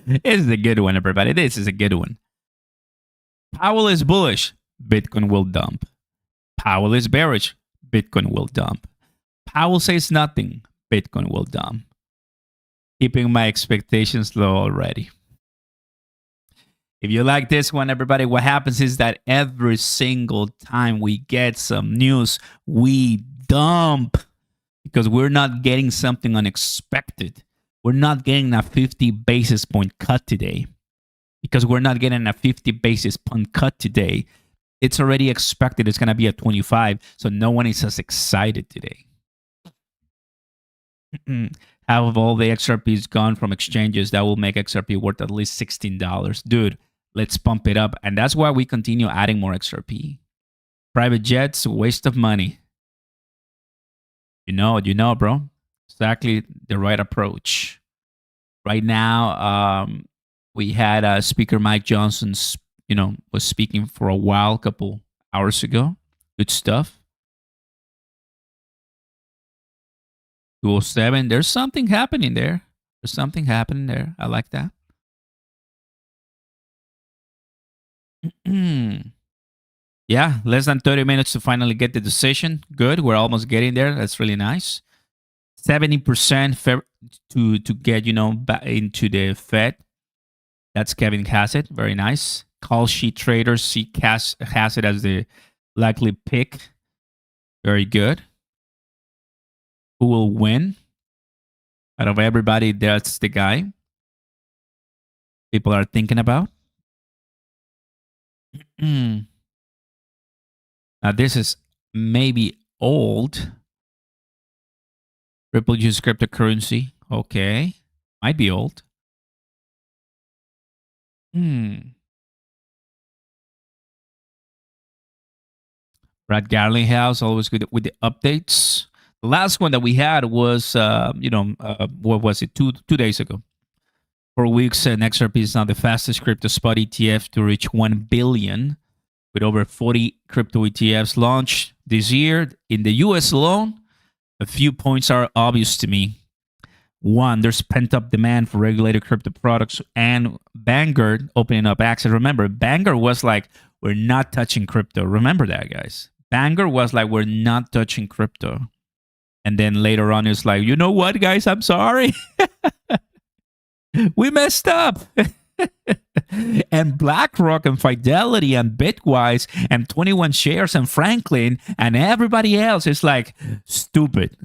This is a good one, everybody. This is a good one. Powell is bullish. Bitcoin will dump. Powell is bearish. Bitcoin will dump. Powell says nothing. Bitcoin will dump. Keeping my expectations low already. If you like this one, everybody, what happens is that every single time we get some news, we dump because we're not getting something unexpected. We're not getting a 50 basis point cut today. Because we're not getting a 50 basis point cut today, it's already expected it's going to be at 25. So no one is as excited today. Half of all the XRPs gone from exchanges. That will make XRP worth at least $16. Dude, let's pump it up. And that's why we continue adding more XRP. Private jets, waste of money. You know, bro. Exactly the right approach. Right now, we had Speaker Mike Johnson's, was speaking for a while, a couple hours ago. Good stuff. 207. There's something happening there. I like that. Yeah, less than 30 minutes to finally get the decision. Good. We're almost getting there. That's really nice. 70% to get, back into the Fed. That's Kevin Hassett. Very nice. Call sheet traders see Hassett as the likely pick. Very good. Who will win? Out of everybody, that's the guy people are thinking about. Now, this is maybe old. Ripple use cryptocurrency. Okay. Might be old. Brad Garlinghouse, always good with the updates. The last one that we had was, what was it? Two days ago. For weeks, XRP is now the fastest crypto spot ETF to reach 1 billion, with over 40 crypto ETFs launched this year. In the US alone, a few points are obvious to me. One, there's pent-up demand for regulated crypto products, and Vanguard opening up access. Remember, Vanguard was like, we're not touching crypto. Remember that, guys. Vanguard was like, we're not touching crypto. And then later on, it's like, you know what, guys? I'm sorry. We messed up. And BlackRock and Fidelity and Bitwise and 21 Shares and Franklin and everybody else is like, stupid.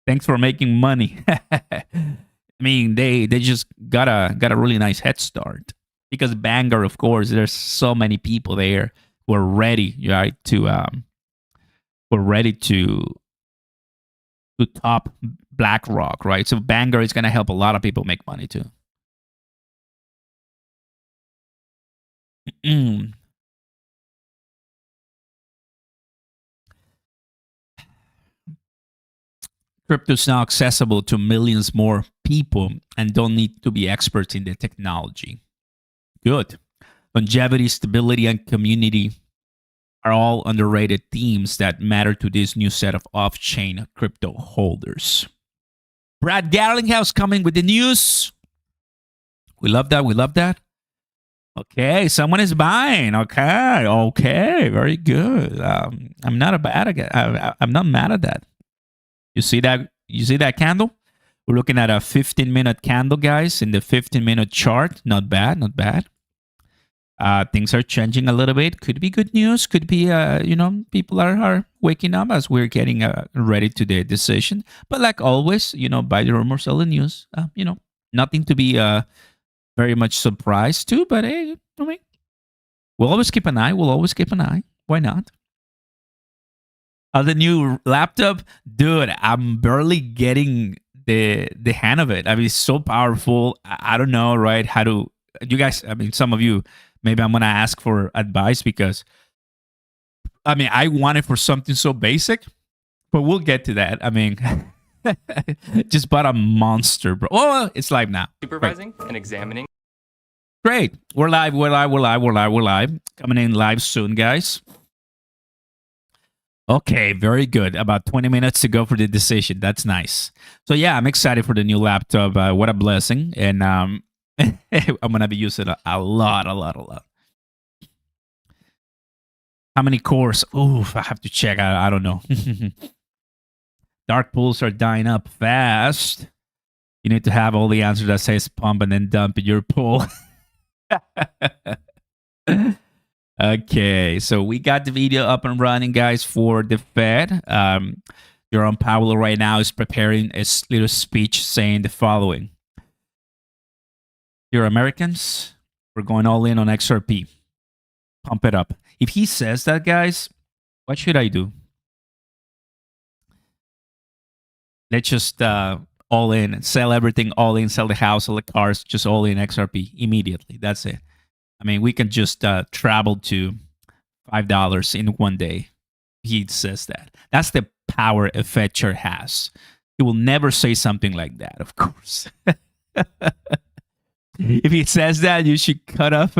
Thanks for making money. I mean, they just got a really nice head start. Because Vanguard, of course, there's so many people there who are ready, right, to top BlackRock, right? So Vanguard is going to help a lot of people make money too. Crypto is now accessible to millions more people and don't need to be experts in the technology. Good. Longevity, stability, and community are all underrated themes that matter to this new set of off-chain crypto holders. Brad Garlinghouse coming with the news. We love that. We love that. Okay, someone is buying. Okay, very good. I'm not I'm not mad at that. You see that? You see that candle? We're looking at a 15-minute candle, guys, in the 15-minute chart. Not bad, not bad. Things are changing a little bit. Could be good news. Could be, people are waking up as we're getting ready to the decision. But like always, buy the rumor, sell the news. Nothing to be very much surprised to. But hey, we'll always keep an eye. We'll always keep an eye. Why not? The new laptop, dude. I'm barely getting the hang of it. I mean, it's so powerful. I don't know, right? How to you guys? I mean, some of you. Maybe I'm gonna ask for advice because, I want it for something so basic, but we'll get to that. I mean, just bought a monster, bro. Oh, it's live now. Supervising and examining. Great. We're live. Coming in live soon, guys. Okay, very good. About 20 minutes to go for the decision. That's nice. So yeah, I'm excited for the new laptop. What a blessing. And I'm gonna be using it a lot. How many cores? Oof, I have to check. I don't know. Dark pools are dying up fast. You need to have all the answers that says pump and then dump in your pool. Okay, so we got the video up and running, guys, for the Fed. Jerome Powell right now is preparing a little speech saying the following. Dear Americans, we're going all in on XRP. Pump it up. If he says that, guys, what should I do? Let's just all in, sell everything, all in, sell the house, sell the cars, just all in XRP immediately. That's it. I mean, we can just travel to $5 in one day. He says that. That's the power a Fetcher has. He will never say something like that, of course. If he says that, you should cut off.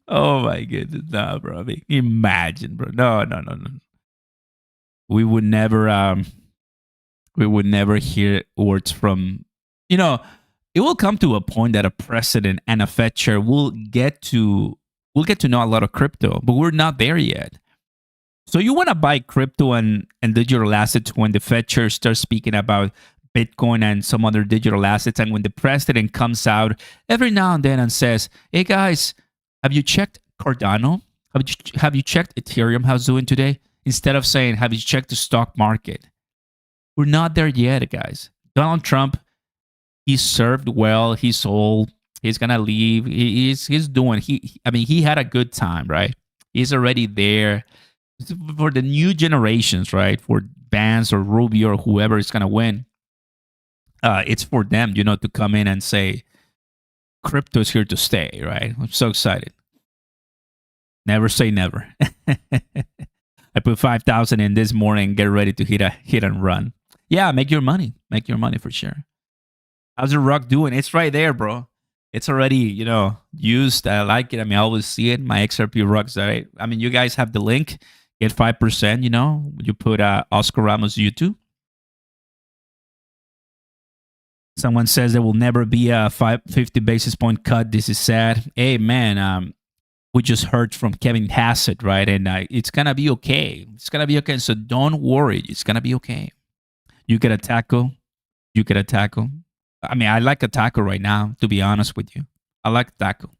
Oh my goodness, no, bro. I mean, imagine, bro. No. We would never hear words from. It will come to a point that a president and a Fetcher will get to know a lot of crypto, but we're not there yet. So you want to buy crypto and digital assets when the Fetcher starts speaking about Bitcoin and some other digital assets, and when the president comes out every now and then and says, "Hey guys, have you checked Cardano? Have you checked Ethereum? How's it doing today?" Instead of saying, "Have you checked the stock market?" We're not there yet, guys. Donald Trump, he served well. He's old. He's gonna leave. He's doing. He had a good time, right? He's already there. For the new generations, right? For Vance or Rubio or whoever is gonna win. It's for them, to come in and say, crypto is here to stay, right? I'm so excited. Never say never. I put 5,000 in this morning. Get ready to hit and run. Yeah, make your money. Make your money for sure. How's the rug doing? It's right there, bro. It's already, used. I like it. I always see it. My XRP rugs, right? You guys have the link. Get 5%, You put Oscar Ramos YouTube. Someone says there will never be a 50 basis point cut. This is sad. Hey, man, we just heard from Kevin Hassett, right? And it's going to be okay. It's going to be okay. So don't worry. It's going to be okay. You get a taco. I like a taco right now, to be honest with you. I like taco.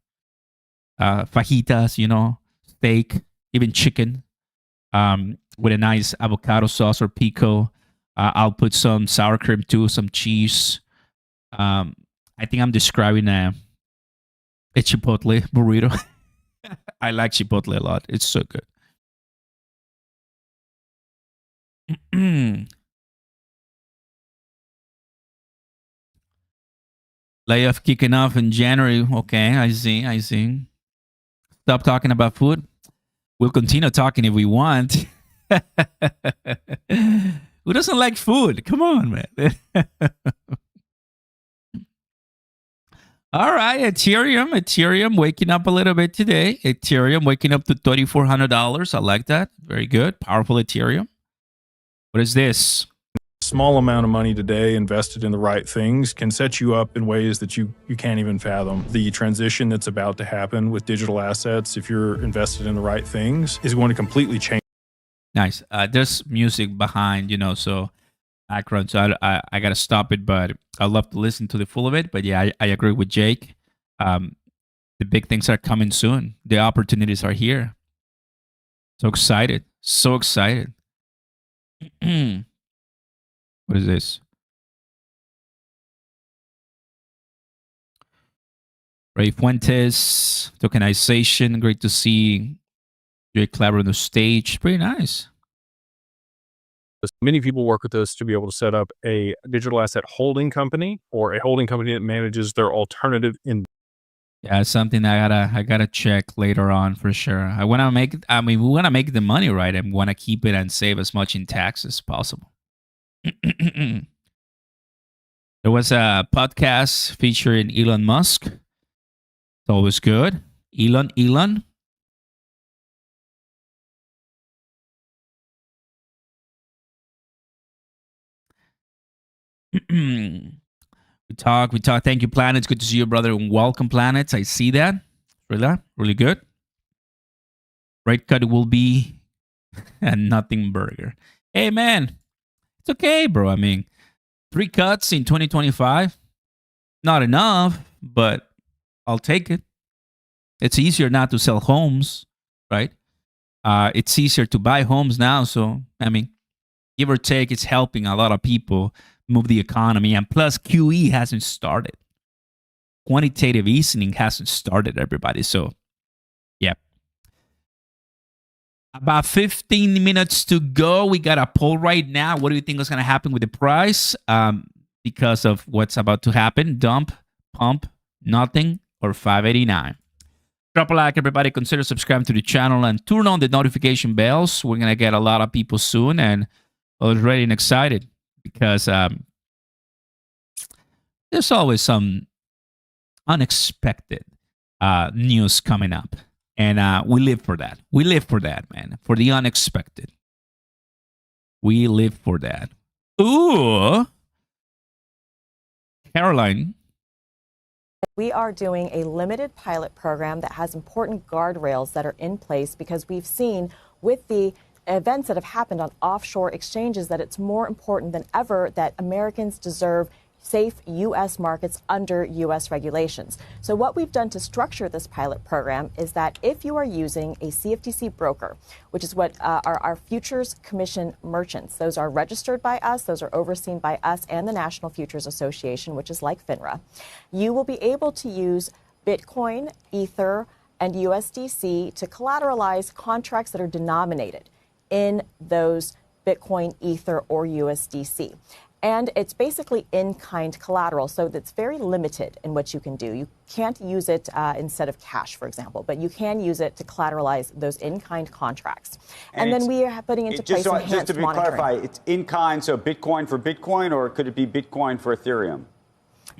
Fajitas, steak, even chicken with a nice avocado sauce or pico. I'll put some sour cream too, some cheese. I think I'm describing a Chipotle burrito. I like Chipotle a lot. It's so good. Layoff kicking off in January. Okay, I see. Stop talking about food. We'll continue talking if we want. Who doesn't like food? Come on, man. All right, Ethereum waking up a little bit today. Ethereum waking up to $3,400. I like that. Very good. Powerful Ethereum. What is this? Small amount of money today invested in the right things can set you up in ways that you can't even fathom. The transition that's about to happen with digital assets, if you're invested in the right things, is going to completely change. Nice. There's music behind, so background. So I got to stop it, but I love to listen to the full of it. But yeah, I agree with Jake. The big things are coming soon. The opportunities are here. So excited. So excited. What is this? Ray Fuentes, tokenization. Great to see Jake Claver on the stage. Pretty nice. Many people work with us to be able to set up a digital asset holding company or a holding company that manages their alternative in. Yeah, it's something I gotta check later on for sure. We wanna make the money right and wanna keep it and save as much in tax as possible. There was a podcast featuring Elon Musk. It's always good. Elon. We talk. Thank you, Planets. Good to see you, brother. And welcome, Planets. I see that. Really good. Right cut will be a nothing burger. Hey, man. It's okay, bro. I mean, 3 cuts in 2025. Not enough, but I'll take it. It's easier not to sell homes, right? It's easier to buy homes now. So, I mean, give or take, it's helping a lot of people move the economy. And plus, QE hasn't started. Quantitative easing hasn't started, everybody. So, yeah. About 15 minutes to go. We got a poll right now. What do you think is going to happen with the price? Because of what's about to happen. Dump, pump, nothing, or 589. Drop a like, everybody. Consider subscribing to the channel and turn on the notification bells. We're going to get a lot of people soon. And I was ready and excited because there's always some unexpected news coming up. And we live for that. We live for that, man. For the unexpected. We live for that. Ooh. Caroline. We are doing a limited pilot program that has important guardrails that are in place because we've seen with the events that have happened on offshore exchanges that it's more important than ever that Americans deserve safe U.S. markets under U.S. regulations. So what we've done to structure this pilot program is that if you are using a CFTC broker, which is what are our Futures Commission merchants, those are registered by us, those are overseen by us and the National Futures Association, which is like FINRA, you will be able to use Bitcoin, Ether, and USDC to collateralize contracts that are denominated in those Bitcoin, Ether, or USDC. And it's basically in-kind collateral, so that's very limited in what you can do. You can't use it instead of cash, for example, but you can use it to collateralize those in-kind contracts. And then we are putting into place enhanced just to be monitoring. clarified, it's in-kind, so Bitcoin for Bitcoin, or could it be Bitcoin for Ethereum?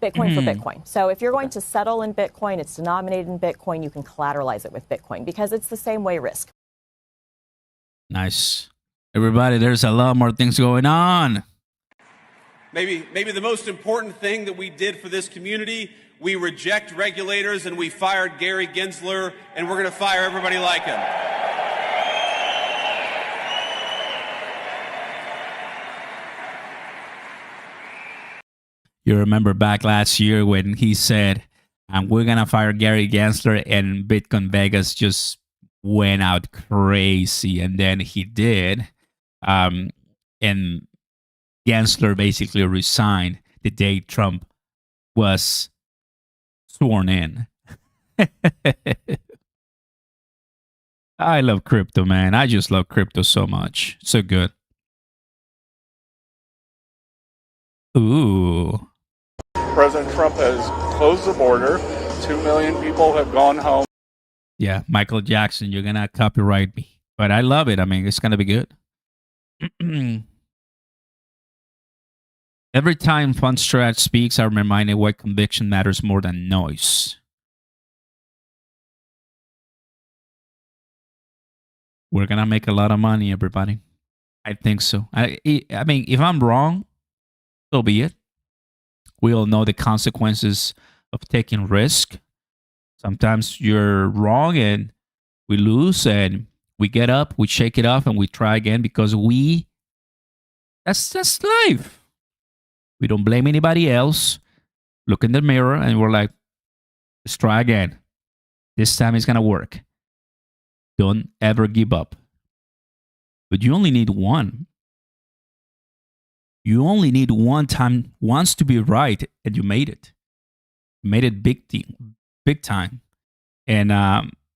Bitcoin for Bitcoin. So if you're going to settle in Bitcoin, it's denominated in Bitcoin, you can collateralize it with Bitcoin because it's the same way risk. Nice. Everybody, there's a lot more things going on. Maybe the most important thing that we did for this community, we reject regulators and we fired Gary Gensler, and we're going to fire everybody like him. You remember back last year when he said, we're going to fire Gary Gensler, and Bitcoin Vegas just went out crazy. And then he did. And Gensler basically resigned the day Trump was sworn in. I love crypto, man. I just love crypto so much. So good. Ooh. President Trump has closed the border. 2 million people have gone home. Yeah, Michael Jackson, you're going to copyright me. But I love it. I mean, it's going to be good. Every time Fundstrat speaks, I'm reminded why conviction matters more than noise. We're going to make a lot of money, everybody. I think so. I mean, if I'm wrong, so be it. We all know the consequences of taking risk. Sometimes you're wrong and we lose, and we get up, we shake it off, and we try again because that's life. We don't blame anybody else. Look in the mirror and we're like, let's try again. This time it's going to work. Don't ever give up. But you only need one. You only need one time once to be right, and you made it. You made it big time. And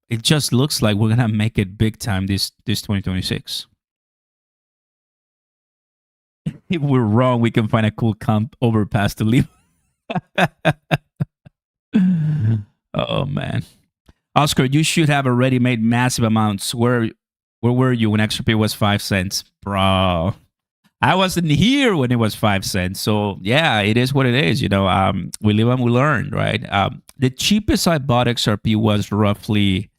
it just looks like we're gonna make it big time this 2026. If we're wrong, we can find a cool comp overpass to leave. Oh man, Oscar, you should have already made massive amounts. Where were you when XRP was 5 cents, bro? I wasn't here when it was 5 cents. So yeah, it is what it is. You know, we live and we learn, right? The cheapest I bought XRP was roughly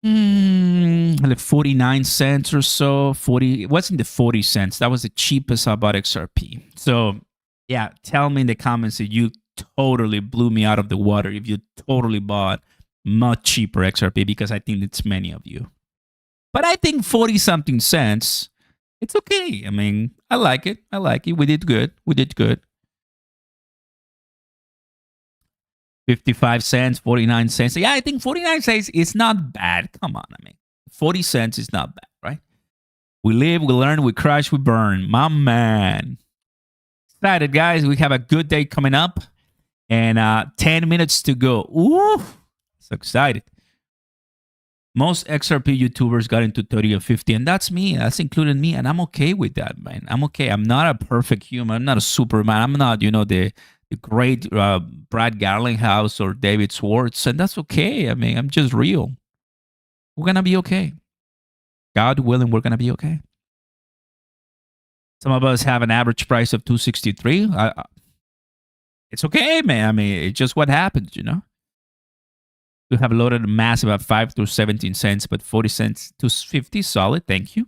like 49 cents or so. 40. It wasn't the 40 cents. That was the cheapest I bought XRP. So yeah, tell me in the comments if you totally blew me out of the water, if you totally bought much cheaper XRP, because I think it's many of you. But I think 40 something cents, it's okay. I mean, I like it. I like it. We did good. We did good. 55 cents, 49 cents. Yeah, I think 49 cents is not bad. Come on. I mean, 40 cents is not bad, right? We live, we learn, we crash, we burn. My man. Excited, guys. We have a good day coming up. And 10 minutes to go. Ooh, so excited. Most XRP YouTubers got into 30 or 50, and that's me. That's including me, and I'm okay with that, man. I'm okay. I'm not a perfect human. I'm not a Superman. I'm not, the great Brad Garlinghouse or David Schwartz, and that's okay. I mean, I'm just real. We're going to be okay. God willing, we're going to be okay. Some of us have an average price of 263. It's okay, man. I mean, it's just what happens, We have loaded a massive at 5 to 17 cents, but 40 cents to 50, solid. Thank you.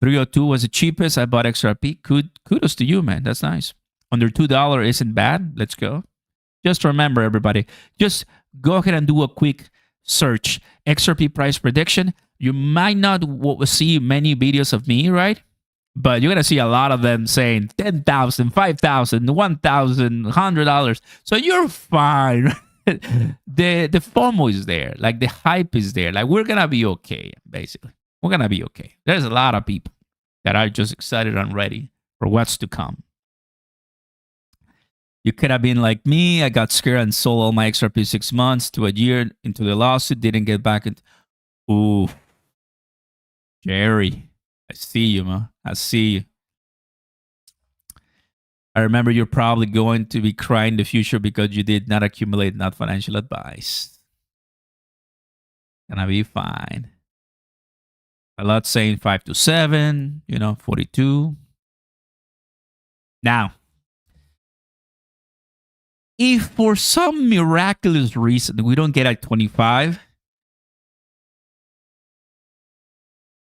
302 was the cheapest. I bought XRP. Kudos to you, man. That's nice. Under $2 isn't bad. Let's go. Just remember, everybody, just go ahead and do a quick search. XRP price prediction. You might not see many videos of me, right? But you're going to see a lot of them saying $10,000, $5,000, $1,000, $100. So you're fine. The FOMO is there. Like the hype is there. Like we're going to be okay, basically. We're going to be okay. There's a lot of people that are just excited and ready for what's to come. You could have been like me. I got scared and sold all my XRP 6 months to a year into the lawsuit. Didn't get back. Ooh. Jerry. I see you, man. I see you. I remember you're probably going to be crying in the future because you did not accumulate enough financial advice. Gonna be fine. A lot saying 5 to 7, 42. Now, if for some miraculous reason we don't get at 25,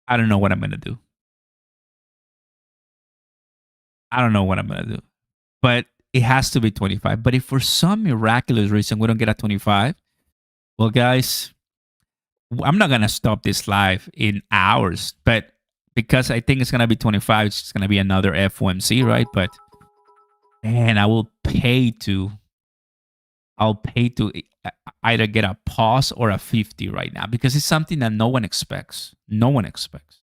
I don't know what I'm going to do. I don't know what I'm going to do. But it has to be 25. But if for some miraculous reason we don't get at 25, well, guys, I'm not going to stop this live in hours. But because I think it's going to be 25, it's going to be another FOMC, right? But, man, I'll pay to either get a pause or a 50 right now because it's something that no one expects. No one expects.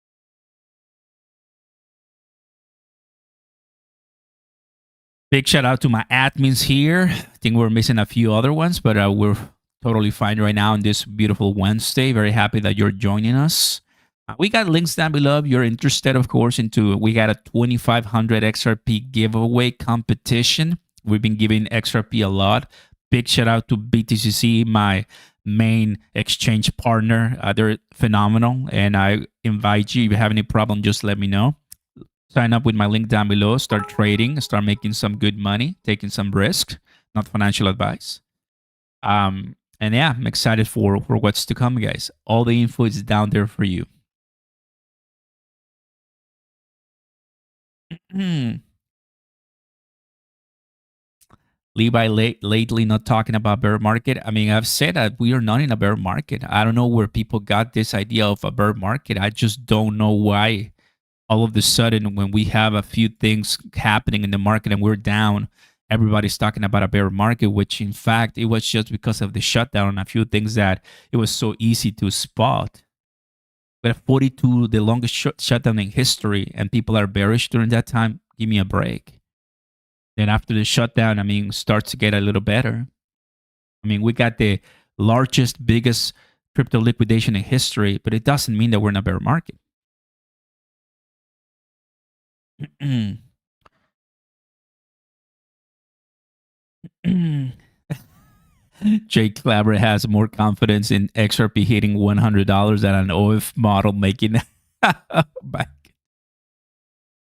Big shout out to my admins here. I think we're missing a few other ones, but we're totally fine right now on this beautiful Wednesday. Very happy that you're joining us. We got links down below if you're interested, of course, we got a 2,500 XRP giveaway competition. We've been giving XRP a lot. Big shout out to BTCC, my main exchange partner. They're phenomenal, and I invite you, if you have any problem, just let me know. Sign up with my link down below, start trading, start making some good money, taking some risk, not financial advice. And yeah, I'm excited for what's to come, guys. All the info is down there for you. Levi lately not talking about bear market. I mean, I've said that we are not in a bear market. I don't know where people got this idea of a bear market. I just don't know why all of a sudden when we have a few things happening in the market and we're down, everybody's talking about a bear market, which in fact, it was just because of the shutdown and a few things that it was so easy to spot. But 42, the longest shutdown in history, and people are bearish during that time, give me a break. Then after the shutdown, I mean, starts to get a little better. I mean, we got the largest, biggest crypto liquidation in history, but it doesn't mean that we're in a bear market. Jay Clabber has more confidence in XRP hitting $100 than an OF model making back.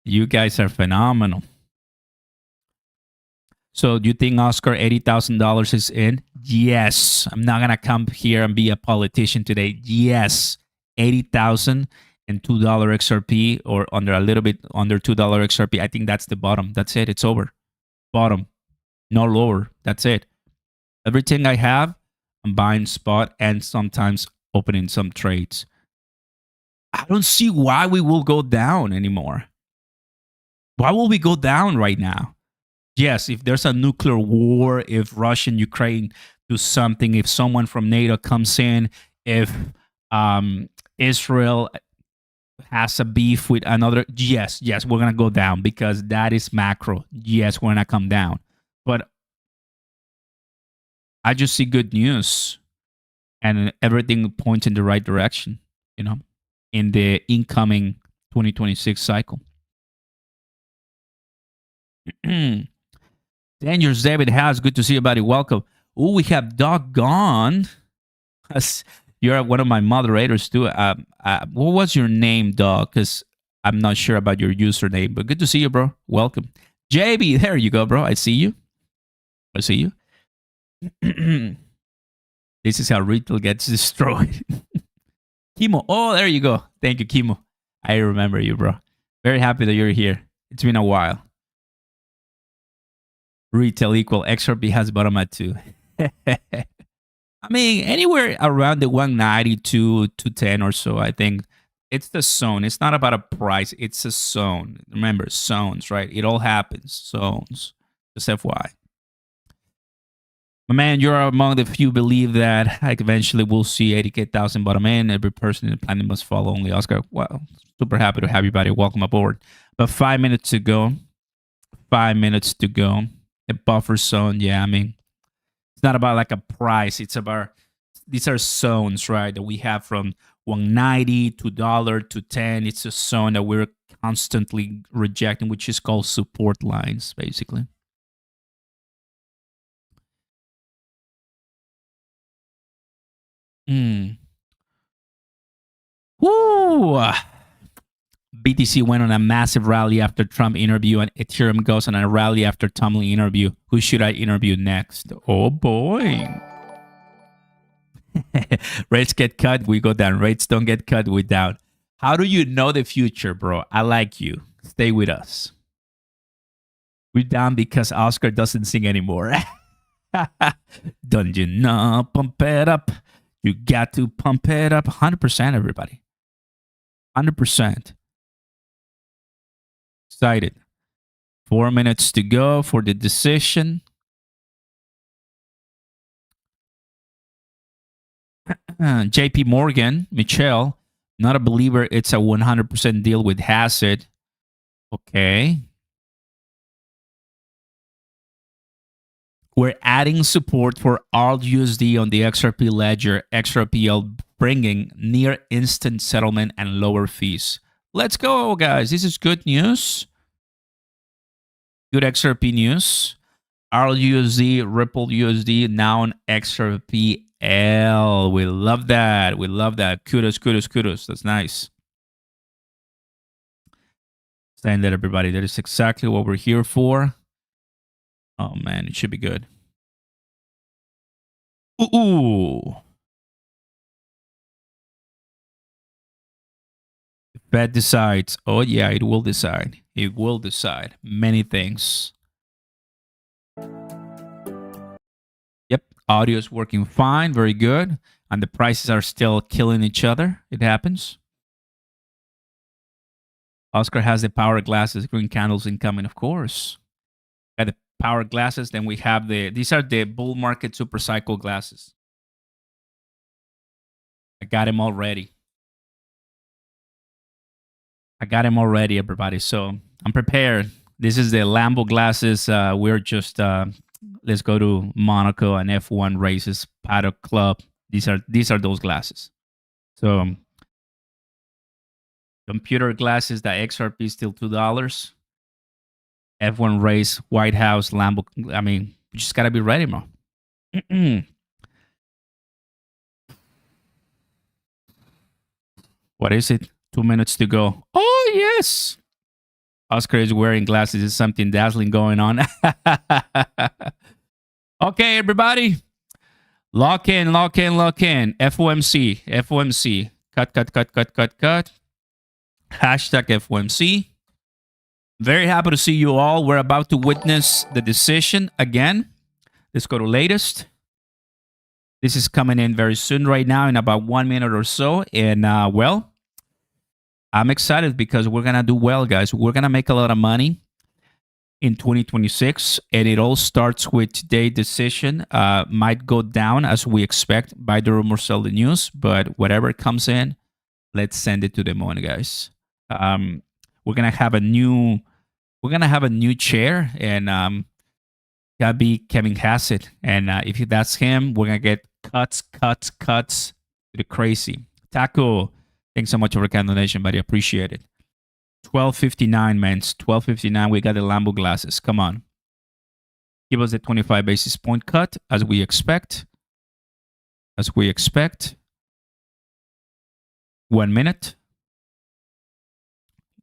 You guys are phenomenal. So do you think Oscar $80,000 is in? Yes. I'm not gonna come here and be a politician today. Yes, 80,000 and $2 XRP, or under a little bit under $2 XRP. I think that's the bottom. That's it. It's over. Bottom, no lower. That's it. Everything I have, I'm buying spot and sometimes opening some trades. I don't see why we will go down anymore. Why will we go down right now? Yes, if there's a nuclear war, if Russia and Ukraine do something, if someone from NATO comes in, if Israel has a beef with another, yes, we're going to go down because that is macro. Yes, we're going to come down. But I just see good news and everything points in the right direction, in the incoming 2026 cycle. Daniels David House, good to see you, buddy. Welcome. Oh, we have Doggone. You're one of my moderators too. What was your name, Dog? Because I'm not sure about your username, but good to see you, bro. Welcome. JB, there you go, bro. I see you. This is how retail gets destroyed. Kimo. Oh, there you go. Thank you, Kimo. I remember you, bro. Very happy that you're here. It's been a while. Retail equal XRP has bottom at 2. I mean, anywhere around the 192 to 10 or so, I think it's the zone. It's not about a price. It's a zone. Remember, zones, right? It all happens. Zones. Just FYI. My man, you're among the few believe that eventually we'll see 88,000 bottom end. Every person in the planet must follow only Oscar. Well, super happy to have you, buddy. Welcome aboard. But 5 minutes to go. 5 minutes to go. A buffer zone, yeah, I mean, it's not about like a price. It's about, these are zones, right, that we have from 190 to $2 to 10. It's a zone that we're constantly rejecting, which is called support lines, basically. Woo! BTC went on a massive rally after Trump interview, and Ethereum goes on a rally after Tomlin interview. Who should I interview next? Oh boy. Rates get cut, we go down. Rates don't get cut, we down. How do you know the future, bro? I like you. Stay with us. We're down because Oscar doesn't sing anymore. Don't you know? Pump it up. You got to pump it up. 100%, everybody. 100%. Excited. 4 minutes to go for the decision. JP Morgan, Michelle, not a believer. It's a 100% deal with Hazard. Okay. We're adding support for ALT-USD on the XRP ledger, XRPL bringing near instant settlement and lower fees. Let's go, guys. This is good news. Good XRP news. ALT-USD, Ripple USD, now on XRPL. We love that. We love that. Kudos, kudos, kudos. That's nice. Saying that, everybody. That is exactly what we're here for. Oh, man. It should be good. Ooh. Fed decides. Oh, yeah, it will decide. It will decide many things. Yep, audio is working fine. Very good. And the prices are still killing each other. It happens. Oscar has the power glasses, green candles incoming, of course. Got the power glasses. Then we have these are the bull market super cycle glasses. I got them already. Everybody. So I'm prepared. This is the Lambo glasses. We're just, let's go to Monaco and F1 races, paddock club. These are those glasses. So computer glasses, the XRP is still $2. F1 race, White House, Lambo. I mean, you just got to be ready, bro. What is it? 2 minutes to go. Oh, yes. Oscar is wearing glasses. There's something dazzling going on. Okay, everybody. Lock in. FOMC. Cut. Hashtag FOMC. Very happy to see you all. We're about to witness the decision again. Let's go to latest. This is coming in very soon right now in about 1 minute or so. And, well, I'm excited because we're going to do well, guys. We're going to make a lot of money in 2026. And it all starts with today's decision. Might go down as we expect. Buy the rumor, sell the news. But whatever comes in, let's send it to the moon, guys. We're going to have a new chair. And gotta be Kevin Hassett. And if that's him, we're going to get cuts to the crazy. Taco, thanks so much for the donation, buddy. Appreciate it. 12.59, man. 12.59. We got the Lambo glasses. Come on. Give us a 25 basis point cut as we expect. 1 minute.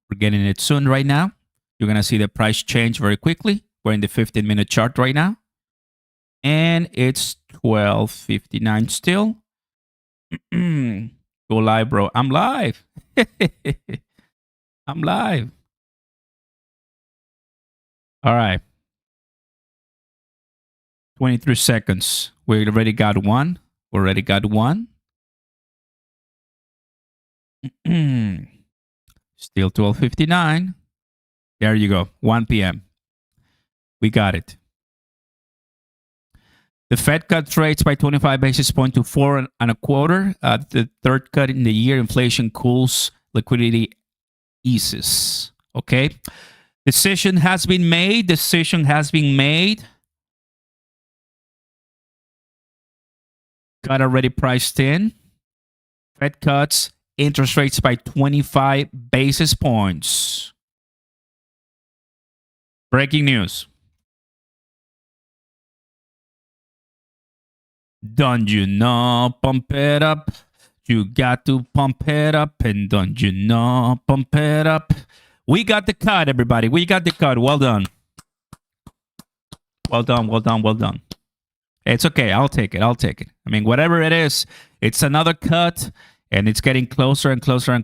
We're getting it soon right now. You're going to see the price change very quickly. We're in the 15-minute chart right now. And it's 12.59 still. Go live, bro. I'm live. I'm live. All right. 23 seconds. We already got one. Still 12.59. There you go. 1 p.m. We got it. The Fed cut rates by 25 basis points to 4.25. The third cut in the year. Inflation cools. Liquidity eases. Okay. Decision has been made. Cut already priced in. Fed cuts interest rates by 25 basis points. Breaking news. Don't you know, pump it up. You got to pump it up. And don't you know, pump it up. We got the cut, everybody. We got the cut. Well done. Well done. It's okay. I'll take it. I mean, whatever it is, it's another cut. And it's getting closer and closer.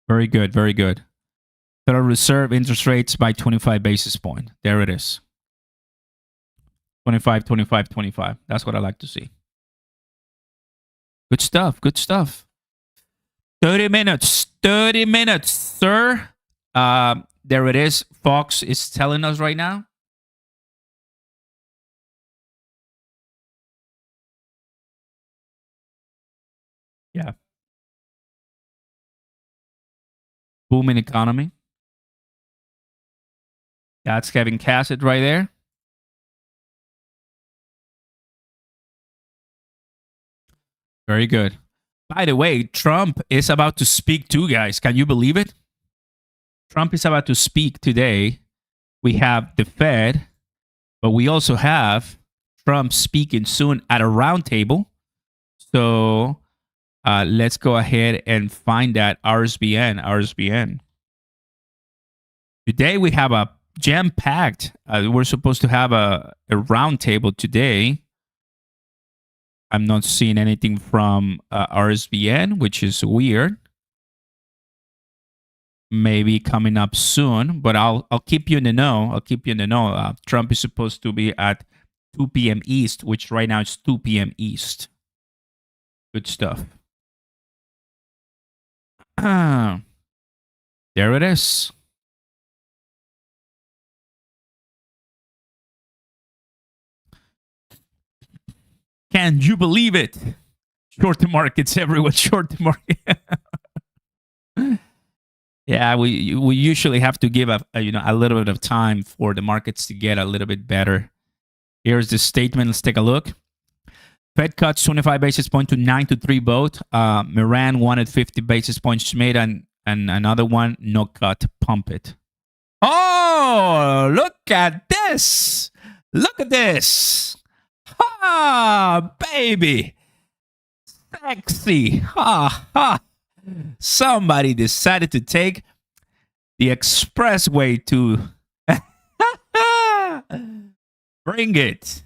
Very good. Federal Reserve interest rates by 25 basis points. There it is. 25. That's what I like to see. Good stuff. 30 minutes, sir. There it is. Fox is telling us right now. Yeah. Booming economy. That's Kevin Hassett right there. Very good. By the way, Trump is about to speak too, guys. Can you believe it? Trump is about to speak today. We have the Fed, but we also have Trump speaking soon at a roundtable. So let's go ahead and find that RSBN. Today we have a jam-packed. We're supposed to have a roundtable today. I'm not seeing anything from RSBN, which is weird. Maybe coming up soon, but I'll keep you in the know. I'll keep you in the know. Trump is supposed to be at 2 p.m. East, which right now is 2 p.m. East. Good stuff. There it is. Can you believe it? Short the markets everywhere. Short the market. Yeah, we usually have to give a little bit of time for the markets to get a little bit better. Here's the statement. Let's take a look. Fed cuts 25 basis points to 9-3 both. Moran wanted 50 basis points. Schmidt and another one, no cut, pump it. Oh, look at this. Look at this. Ha, baby. Sexy. Ha, ha. Somebody decided to take the expressway to bring it.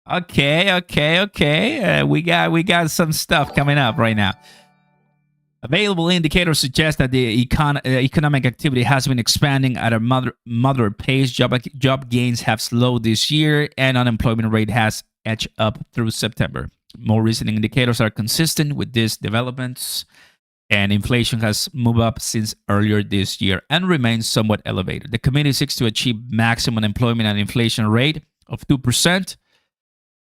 Okay. We got some stuff coming up right now. Available indicators suggest that the economic activity has been expanding at a moderate pace. Job gains have slowed this year, and unemployment rate has edged up through September. More recent indicators are consistent with these developments, and inflation has moved up since earlier this year and remains somewhat elevated. The committee seeks to achieve maximum employment and inflation rate of 2%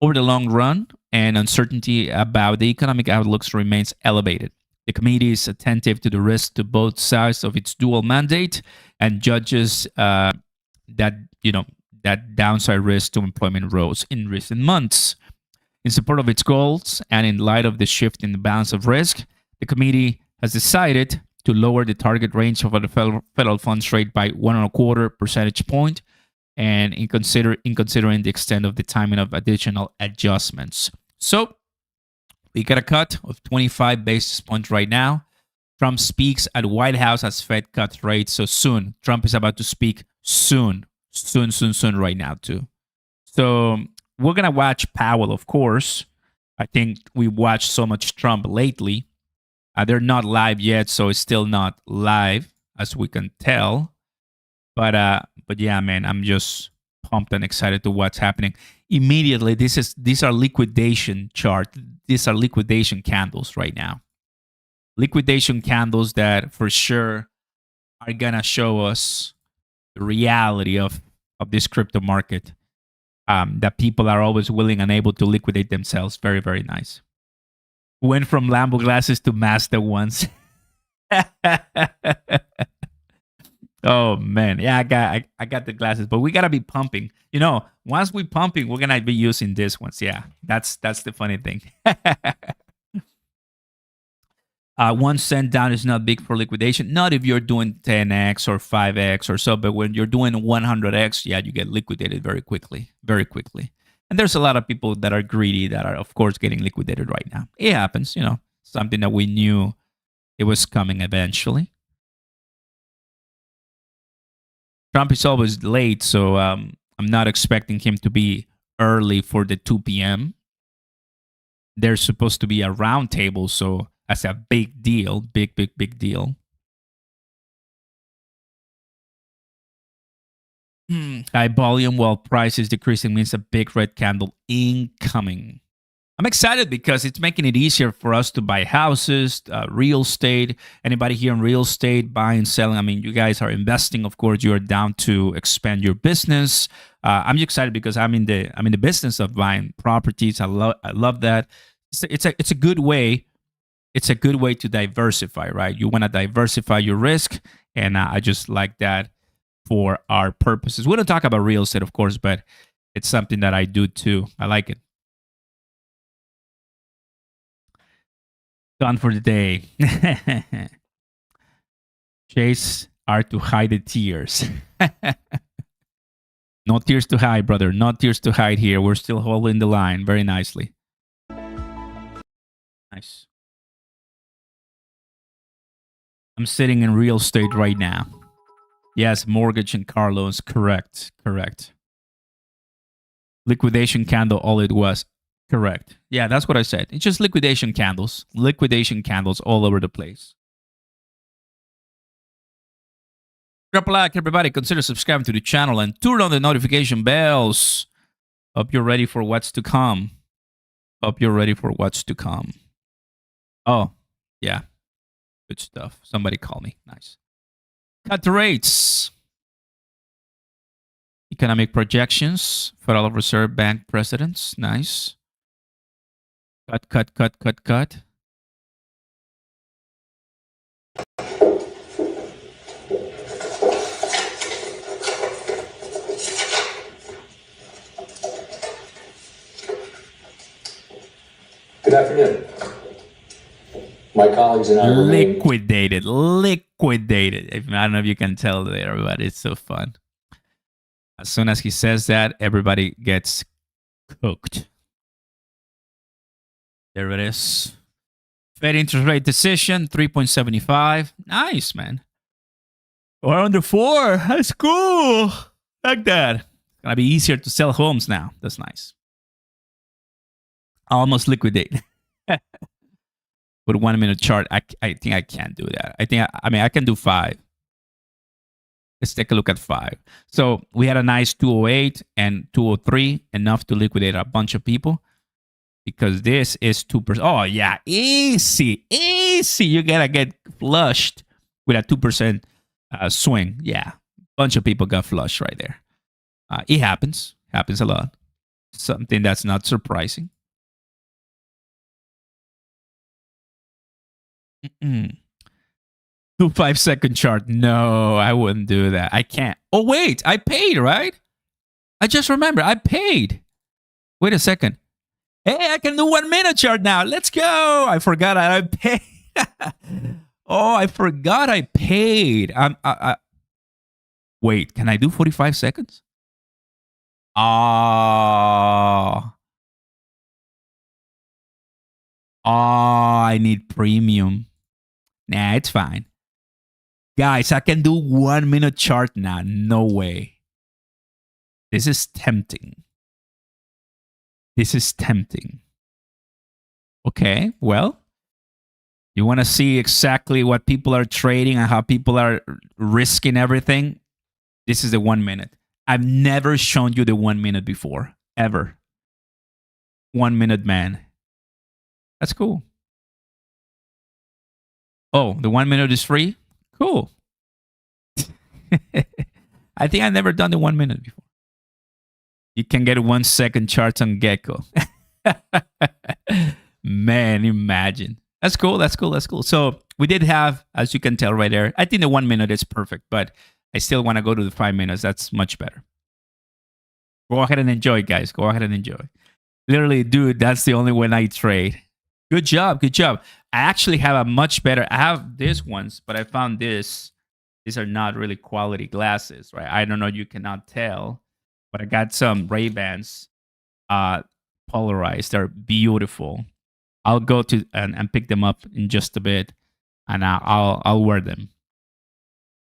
over the long run, and uncertainty about the economic outlooks remains elevated. The committee is attentive to the risk to both sides of its dual mandate and judges that downside risk to employment rose in recent months. In support of its goals and in light of the shift in the balance of risk, the committee has decided to lower the target range of the federal funds rate by 1.25 percentage point, and in considering the extent of the timing of additional adjustments. So we got a cut of 25 basis points right now. Trump speaks at White House as Fed cuts rates so soon. Trump is about to speak soon right now too. So we're going to watch Powell, of course. I think we watched so much Trump lately. They're not live yet, so it's still not live, as we can tell. But yeah, man, I'm just pumped and excited to what's happening. Immediately, these are liquidation chart. These are liquidation candles right now. Liquidation candles that for sure are going to show us the reality of this crypto market. That people are always willing and able to liquidate themselves. Very, very nice. Went from Lambo glasses to Mazda ones. Oh man, yeah, I got the glasses, but we gotta be pumping. Once we pumping, we're gonna be using these ones. Yeah, that's the funny thing. 1 cent down is not big for liquidation. Not if you're doing 10x or 5x or so, but when you're doing 100x, yeah, you get liquidated very quickly. And there's a lot of people that are greedy that are, of course, getting liquidated right now. It happens, something that we knew it was coming eventually. Trump is always late, so I'm not expecting him to be early for the 2 p.m. There's supposed to be a round table, so that's a big deal. Big deal. High volume while price is decreasing means a big red candle incoming. I'm excited because it's making it easier for us to buy houses, real estate. Anybody here in real estate, buying, selling? I mean, you guys are investing. Of course, you are down to expand your business. I'm excited because I'm in the business of buying properties. I love that. It's a good way. It's a good way to diversify, right? You want to diversify your risk, and I just like that for our purposes. We don't talk about real estate, of course, but it's something that I do too. I like it. Done for the day. Chase are to hide the tears. No tears to hide, brother. No tears to hide here. We're still holding the line very nicely. Nice. I'm sitting in real estate right now. Yes, mortgage and car loans. Correct. Liquidation candle, all it was. Correct. Yeah, that's what I said. It's just liquidation candles. Liquidation candles all over the place. Drop a like, everybody. Consider subscribing to the channel and turn on the notification bells. Hope you're ready for what's to come. Hope you're ready for what's to come. Oh, yeah. Good stuff. Somebody call me. Nice. Cut the rates. Economic projections. Federal Reserve Bank presidents. Nice. Cut, cut, cut, cut, cut. Good afternoon. My colleagues and I remain Liquidated. Liquidated. I don't know if you can tell there, but it's so fun. As soon as he says that, everybody gets cooked. There it is. Fed interest rate decision, 3.75. Nice, man. We're under 4. That's cool. Like that. It's going to be easier to sell homes now. That's nice. Almost liquidate. With 1 minute chart, I think I can't do that. I mean, I can do 5. Let's take a look at 5. So we had a nice 208 and 203, enough to liquidate a bunch of people. Because this is 2%. Oh, yeah. Easy. Easy. You got to get flushed with a 2% swing. Yeah. Bunch of people got flushed right there. It happens. Happens a lot. Something that's not surprising. 2 5-second chart. No, I wouldn't do that. I can't. Oh, wait. I paid, right? I just remember. I paid. Wait a second. Hey, I can do 1 minute chart now. Let's go. I forgot I paid. Oh, I forgot I paid. Wait, can I do 45 seconds? Oh, I need premium. Nah, it's fine. Guys, I can do 1 minute chart now. No way. This is tempting. This is tempting. Okay, well, you want to see exactly what people are trading and how people are risking everything? This is the 1 minute. I've never shown you the 1 minute before, ever. 1 minute, man. That's cool. Oh, the 1 minute is free? Cool. I think I've never done the 1 minute before. You can get 1 second charts on Gecko. Man, imagine. That's cool. That's cool. That's cool. So we did have, as you can tell right there, I think the 1 minute is perfect, but I still want to go to the 5 minutes. That's much better. Go ahead and enjoy, guys. Go ahead and enjoy. Literally, dude, that's the only way I trade. Good job. Good job. I actually have a much better, I have these ones, but I found this. These are not really quality glasses, right? I don't know. You cannot tell. But I got some Ray-Bans polarized. They're beautiful. I'll go to and pick them up in just a bit, and I'll wear them.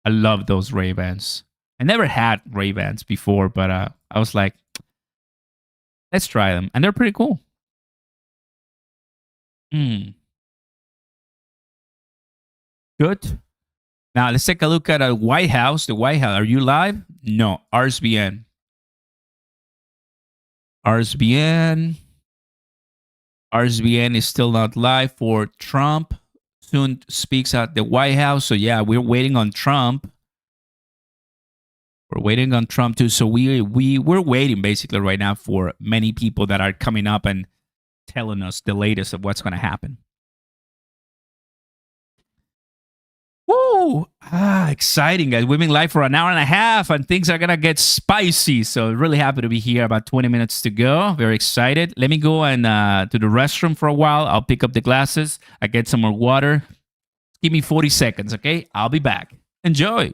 I love those Ray-Bans. I never had Ray-Bans before, but I was like, let's try them, and they're pretty cool. Good. Now let's take a look at the White House. The White House. Are you live? No. RSBN. RSBN is still not live for Trump. Soon speaks at the White House. So yeah, we're waiting on Trump. We're waiting on Trump too. So we're waiting basically right now for many people that are coming up and telling us the latest of what's going to happen. Woo! Exciting, guys. We've been live for an hour and a half, and things are going to get spicy. So really happy to be here. About 20 minutes to go. Very excited. Let me go and to the restroom for a while. I'll pick up the glasses. I get some more water. Give me 40 seconds, okay? I'll be back. Enjoy.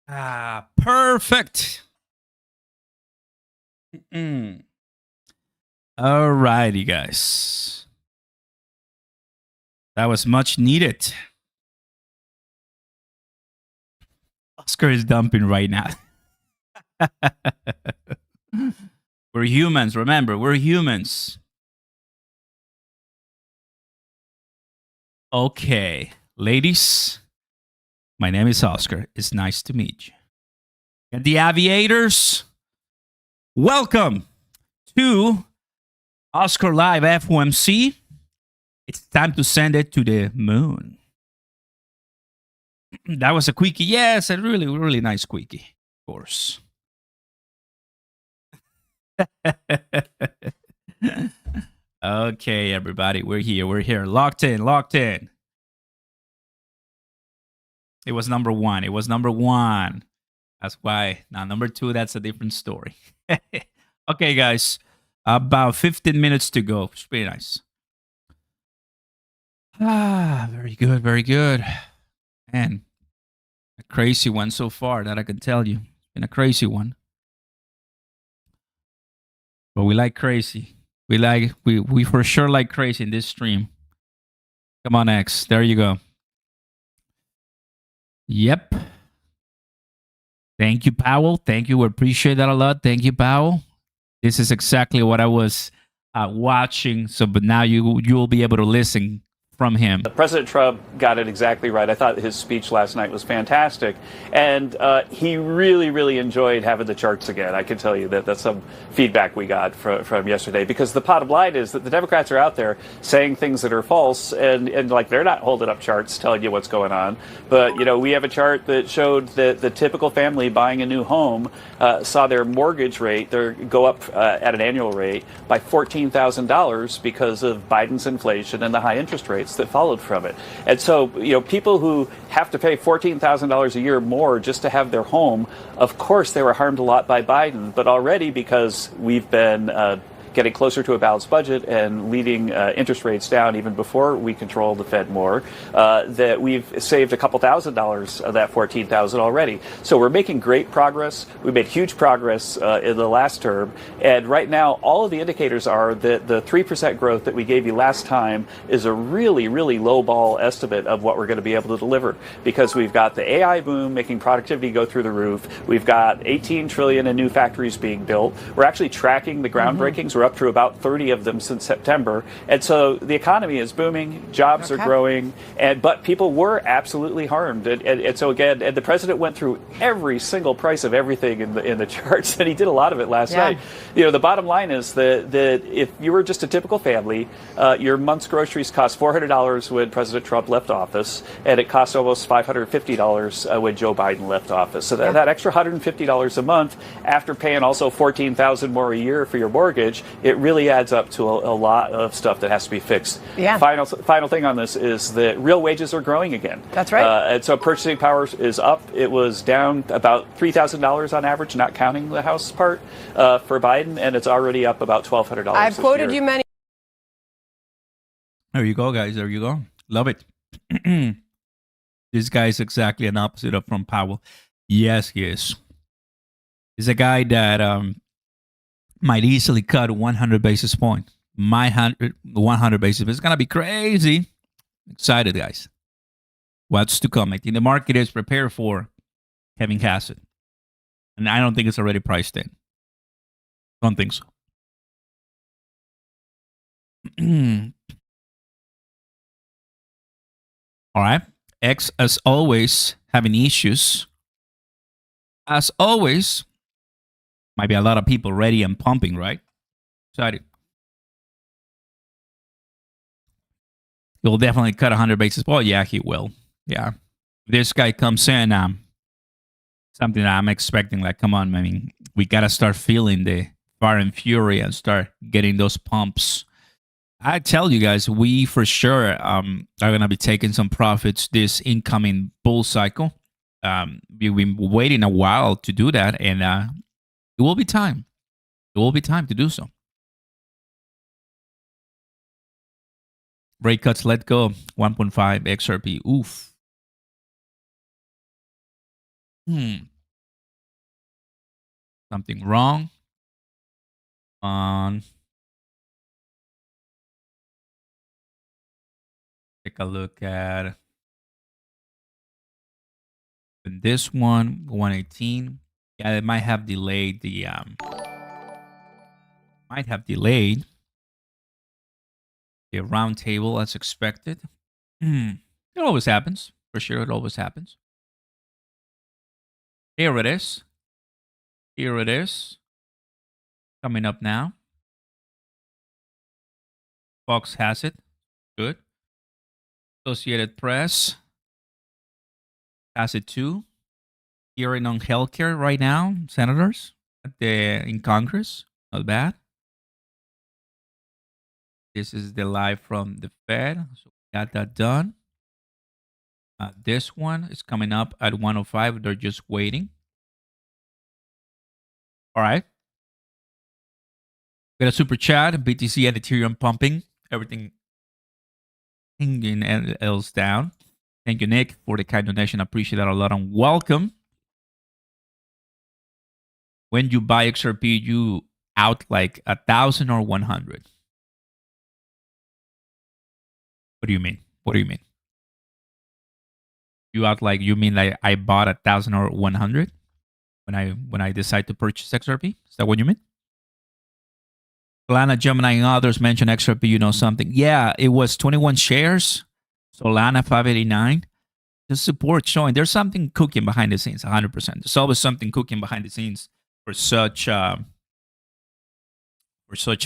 Perfect. All righty, guys. That was much needed. Oscar is dumping right now. We're humans, remember, we're humans. Okay, ladies, my name is Oscar. It's nice to meet you. And the aviators, welcome to Oscar Live FOMC. It's time to send it to the moon. That was a quickie. Yes, a really, really nice quickie, of course. Okay, everybody, we're here. Locked in. It was number one. That's why. Now, number two, that's a different story. Okay, guys, about 15 minutes to go. It's pretty nice. Very good. Man, a crazy one so far, that I can tell you. It's been a crazy one. But we like crazy. We for sure like crazy in this stream. Come on, X. There you go. Yep. Thank you, Powell. Thank you. We appreciate that a lot. Thank you, Powell. This is exactly what I was watching. So, but now you will be able to listen from him. President Trump got it exactly right. I thought his speech last night was fantastic. And he really, really enjoyed having the charts again. I can tell you that that's some feedback we got from yesterday. Because the bottom line is that the Democrats are out there saying things that are false. And like, they're not holding up charts telling you what's going on. But, you know, we have a chart that showed that the typical family buying a new home saw their mortgage rate go up at an annual rate by $14,000 because of Biden's inflation and the high interest rates that followed from it. And so, you know, people who have to pay $14,000 a year more just to have their home, of course they were harmed a lot by Biden, but already because we've been getting closer to a balanced budget and leading interest rates down even before we control the Fed more, that we've saved a couple $1,000s of that $14,000 already. So we're making great progress. We made huge progress in the last term. And right now, all of the indicators are that the 3% growth that we gave you last time is a really, really low ball estimate of what we're going to be able to deliver, because we've got the AI boom making productivity go through the roof. We've got 18 trillion in new factories being built. We're actually tracking the groundbreakings. We're up to about 30 of them since September. And so the economy is booming, jobs are growing, but people were absolutely harmed. And so again, and the president went through every single price of everything in the charts, and he did a lot of it last night. You know, the bottom line is that if you were just a typical family, your month's groceries cost $400 when President Trump left office, and it cost almost $550 when Joe Biden left office. So that extra $150 a month, after paying also $14,000 more a year for your mortgage, it really adds up to a lot of stuff that has to be fixed. Final thing on this is that real wages are growing again. That's right. And so purchasing power is up. It was down about $3,000 on average, not counting the House part, for Biden, and it's already up about $1,200. I've quoted you many. There you go, guys. There you go. Love it. This guy is exactly an opposite of from Powell. Yes, he is. He's a guy that might easily cut 100 basis points. 100 basis points. It's going to be crazy. Excited, guys. What's to come? I think the market is prepared for Kevin Hassett. And I don't think it's already priced in. Don't think so. All right. X, as always, having issues. As always, might be a lot of people ready and pumping, right? Excited. He'll definitely cut 100 basis points. Yeah, he will. Yeah. This guy comes in, something that I'm expecting, like, come on, I mean, we got to start feeling the fire and fury and start getting those pumps. I tell you guys, we for sure are going to be taking some profits this incoming bull cycle. We've been waiting a while to do that, and it will be time. It will be time to do so. Rate cuts, let go. 1.5 XRP. Oof. Something wrong on. Take a look at this one, 118. Yeah, it might have delayed the round table as expected. It always happens. For sure, it always happens. Here it is. Here it is. Coming up now. Fox has it. Good. Associated Press has it too. Hearing on healthcare right now, senators in Congress. Not bad. This is the live from the Fed. So we got that done. This one is coming up at 105. They're just waiting. All right. Got a super chat. BTC and Ethereum pumping. Everything hanging else down. Thank you, Nick, for the kind donation. I appreciate that a lot. And welcome. When you buy XRP, you out like 1,000 or 100. What do you mean? What do you mean? You out like, you mean like I bought 1,000 or 100 when I decide to purchase XRP? Is that what you mean? Solana, Gemini, and others mention XRP. You know something? Yeah, it was 21 shares. Solana 589. The support showing there's something cooking behind the scenes. 100%. There's always something cooking behind the scenes for such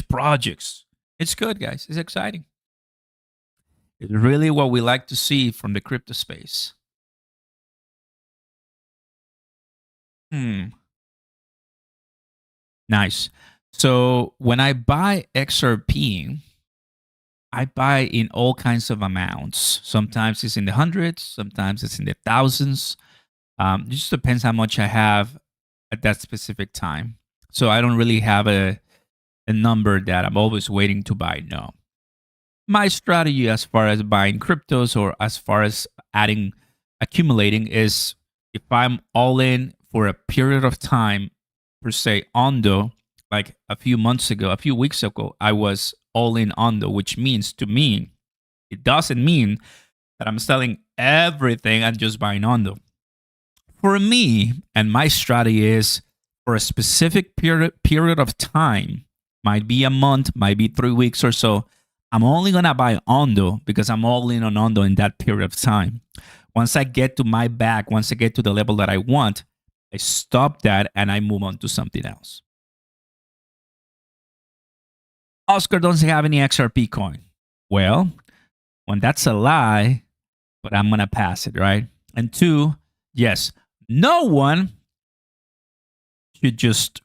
projects. It's good, guys. It's exciting. It's really what we like to see from the crypto space. Nice. So when I buy XRP, I buy in all kinds of amounts. Sometimes it's in the hundreds, sometimes it's in the thousands. It just depends how much I have at that specific time. So I don't really have a number that I'm always waiting to buy. No. My strategy as far as buying cryptos or as far as accumulating is if I'm all in for a period of time, per se, Ondo, like a few weeks ago, I was all in Ondo, which means to me, it doesn't mean that I'm selling everything and just buying Ondo. For me, and my strategy is for a specific period of time, might be a month, might be 3 weeks or so, I'm only going to buy Ondo because I'm all in on Ondo in that period of time. Once I get to my back, once I get to the level that I want, I stop that and I move on to something else. Oscar doesn't have any XRP coin. Well, one, that's a lie, but I'm going to pass it, right? And two, yes, no one should just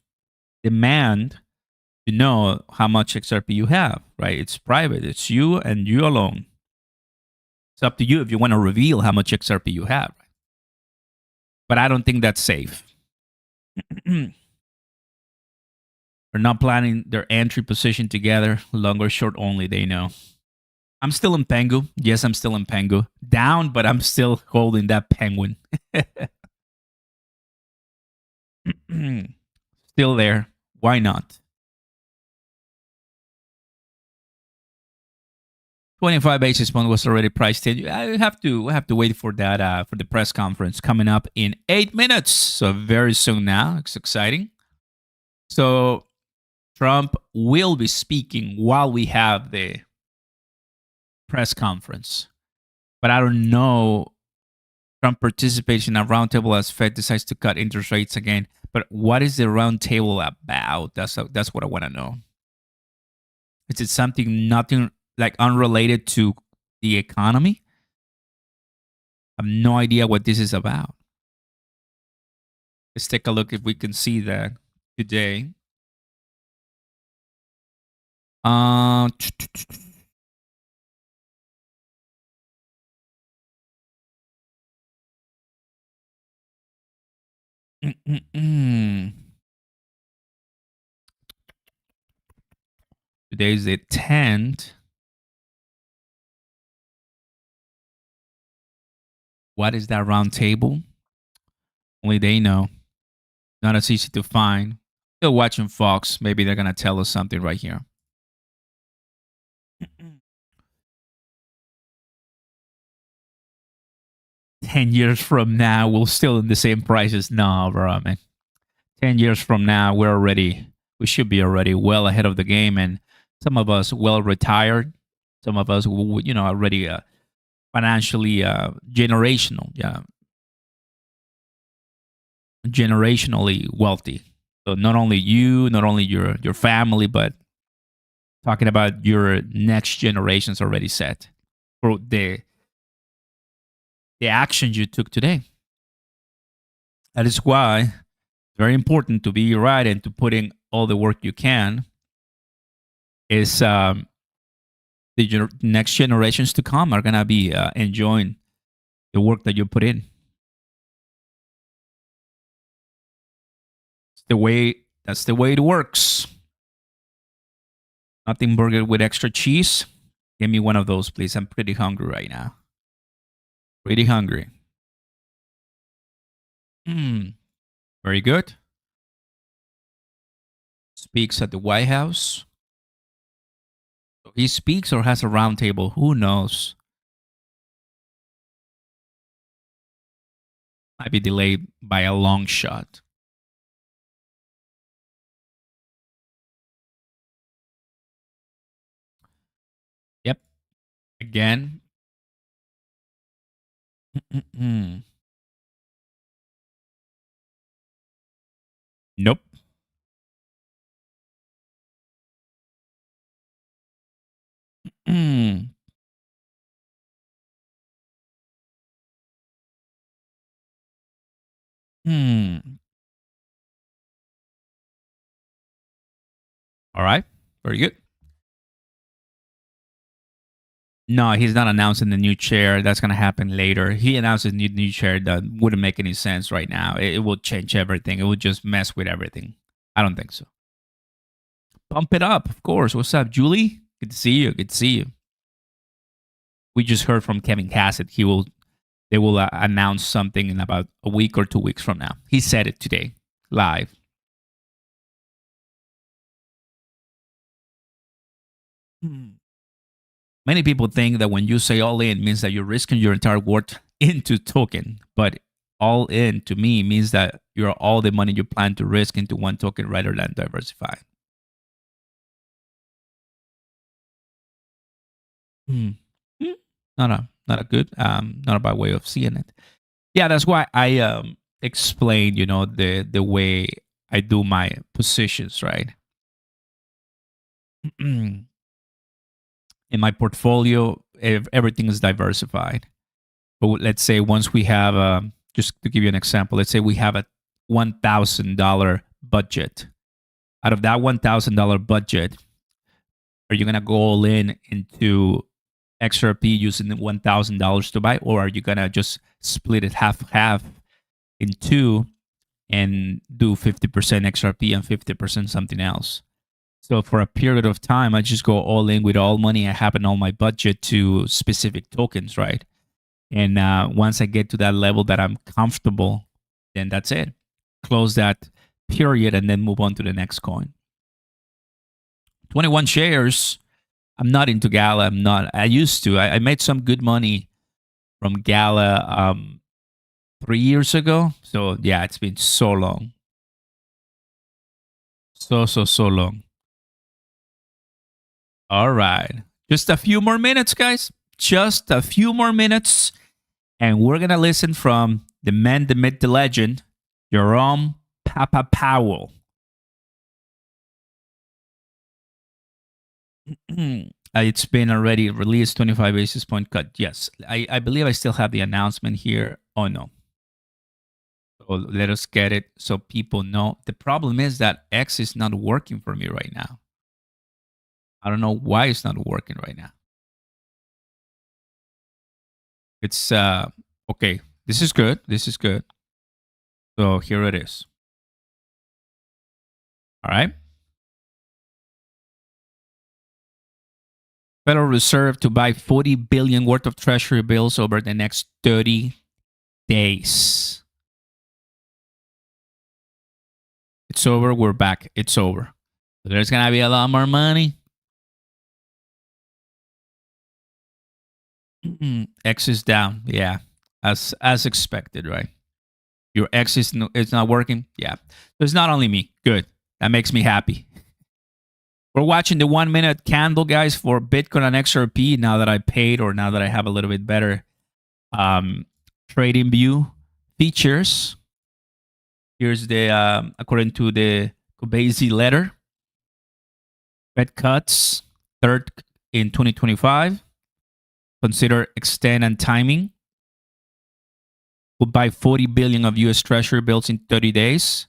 demand to know how much XRP you have, right? It's private. It's you and you alone. It's up to you if you want to reveal how much XRP you have. But I don't think that's safe. They're not planning their entry position together, long or short only, they know. I'm still in Pengu. Yes, I'm still in Pengu. Down, but I'm still holding that penguin. Still there. Why not? 25 basis point was already priced in. I have to wait for that for the press conference coming up in 8 minutes. So very soon now. It's exciting. So Trump will be speaking while we have the press conference. But I don't know. Trump participates in a roundtable as Fed decides to cut interest rates again. But what is the roundtable about? That's what I want to know. Is it nothing like unrelated to the economy? I have no idea what this is about. Let's take a look if we can see that today. Today is the 10th. What is that round table? Only they know. Not as easy to find. Still watching Fox. Maybe they're going to tell us something right here. 10 years from now, we're still in the same prices. No, bro, man. 10 years from now, we should be already well ahead of the game. And some of us well retired. Some of us, already financially generational. Yeah. Generationally wealthy. So not only you, not only your family, but talking about your next generations already set for the actions you took today. That is why it's very important to be right and to put in all the work you can. Is the next generations to come are gonna be enjoying the work that you put in. That's the way it works. Nothing burger with extra cheese. Give me one of those, please. I'm pretty hungry right now. Pretty hungry. Very good. Speaks at the White House. So he speaks or has a round table. Who knows? Might be delayed by a long shot. Yep. Again. Nope. All right. Very good. No, he's not announcing the new chair. That's going to happen later. He announced a new chair that wouldn't make any sense right now. It will change everything. It will just mess with everything. I don't think so. Pump it up, of course. What's up, Julie? Good to see you. Good to see you. We just heard from Kevin Cassett. They will announce something in about a week or 2 weeks from now. He said it today, live. Many people think that when you say all in means that you're risking your entire worth into token, but all in to me means that you're all the money you plan to risk into one token rather than diversify. Not a good, not a bad way of seeing it. Yeah, that's why I explained, the way I do my positions, right? In my portfolio, everything is diversified. But let's say once we have, just to give you an example, let's say we have a $1,000 budget. Out of that $1,000 budget, are you going to go all in into XRP using the $1,000 to buy, or are you going to just split it half in two and do 50% XRP and 50% something else? So for a period of time, I just go all in with all money I have in all my budget to specific tokens, right? And once I get to that level that I'm comfortable, then that's it. Close that period and then move on to the next coin. 21 shares. I'm not into Gala. I used to. I made some good money from Gala 3 years ago. So yeah, it's been so long. So long. All right. Just a few more minutes, guys. Just a few more minutes. And we're going to listen from the man, the myth, the legend, Jerome Papa Powell. It's been already released, 25 basis point cut. Yes, I believe I still have the announcement here. Oh, no. So let us get it so people know. The problem is that X is not working for me right now. I don't know why it's not working right now. It's, okay, this is good. This is good. So here it is. All right. Federal Reserve to buy 40 billion worth of treasury bills over the next 30 days. It's over. We're back. It's over. So there's going to be a lot more money. X is down. Yeah. As expected, right? Your X is it's not working. Yeah. So it's not only me. Good. That makes me happy. We're watching the 1 minute candle, guys, for Bitcoin and XRP now that I paid or now that I have a little bit better trading view features. Here's the, according to the Kubezi letter, Fed cuts, third in 2025. Consider extent and timing. Will buy 40 billion of U.S. Treasury bills in 30 days.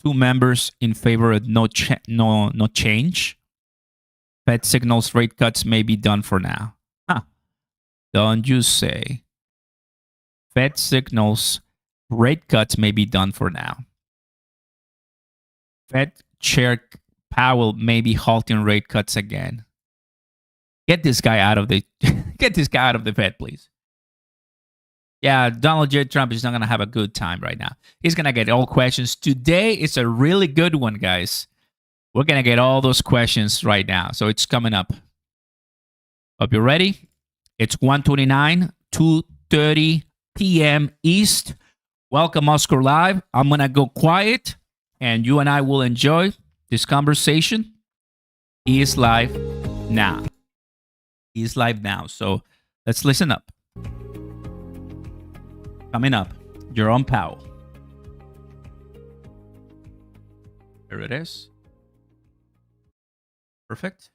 2 members in favor of no change. Fed signals rate cuts may be done for now. Huh. Don't you say. Fed signals rate cuts may be done for now. Fed Chair Powell may be halting rate cuts again. Get this guy out of the Fed, please. Yeah, Donald J. Trump is not going to have a good time right now. He's going to get all questions. Today is a really good one, guys. We're going to get all those questions right now. So it's coming up. Hope you're ready. It's 1:29, 2:30 p.m. East. Welcome, Oscar Live. I'm going to go quiet, and you and I will enjoy this conversation. He is live now. He is live now. So let's listen up. Coming up, Jerome Powell. There it is. Perfect.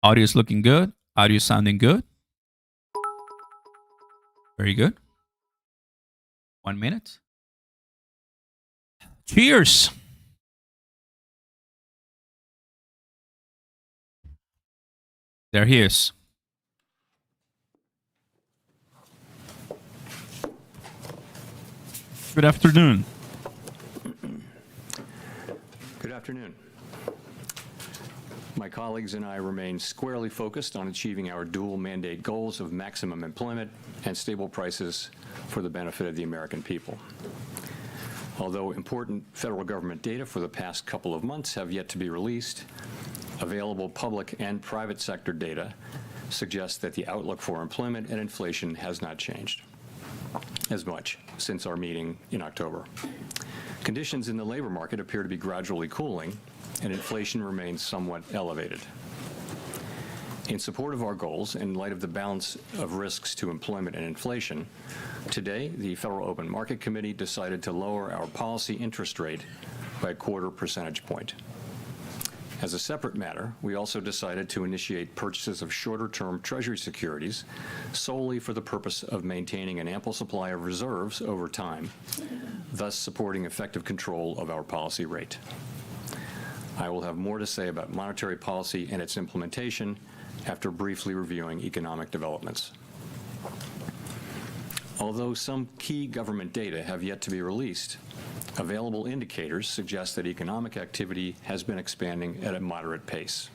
Audio is looking good. Audio sounding good. Very good. 1 minute. Cheers. There he is. Good afternoon. Good afternoon. My colleagues and I remain squarely focused on achieving our dual mandate goals of maximum employment and stable prices for the benefit of the American people. Although important federal government data for the past couple of months have yet to be released, available public and private sector data suggests that the outlook for employment and inflation has not changed as much since our meeting in October. Conditions in the labor market appear to be gradually cooling, and inflation remains somewhat elevated. In support of our goals, in light of the balance of risks to employment and inflation, today the Federal Open Market Committee decided to lower our policy interest rate by a 1/4 percentage point. As a separate matter, we also decided to initiate purchases of shorter-term Treasury securities solely for the purpose of maintaining an ample supply of reserves over time, thus supporting effective control of our policy rate. I will have more to say about monetary policy and its implementation after briefly reviewing economic developments. Although some key government data have yet to be released, available indicators suggest that economic activity has been expanding at a moderate pace.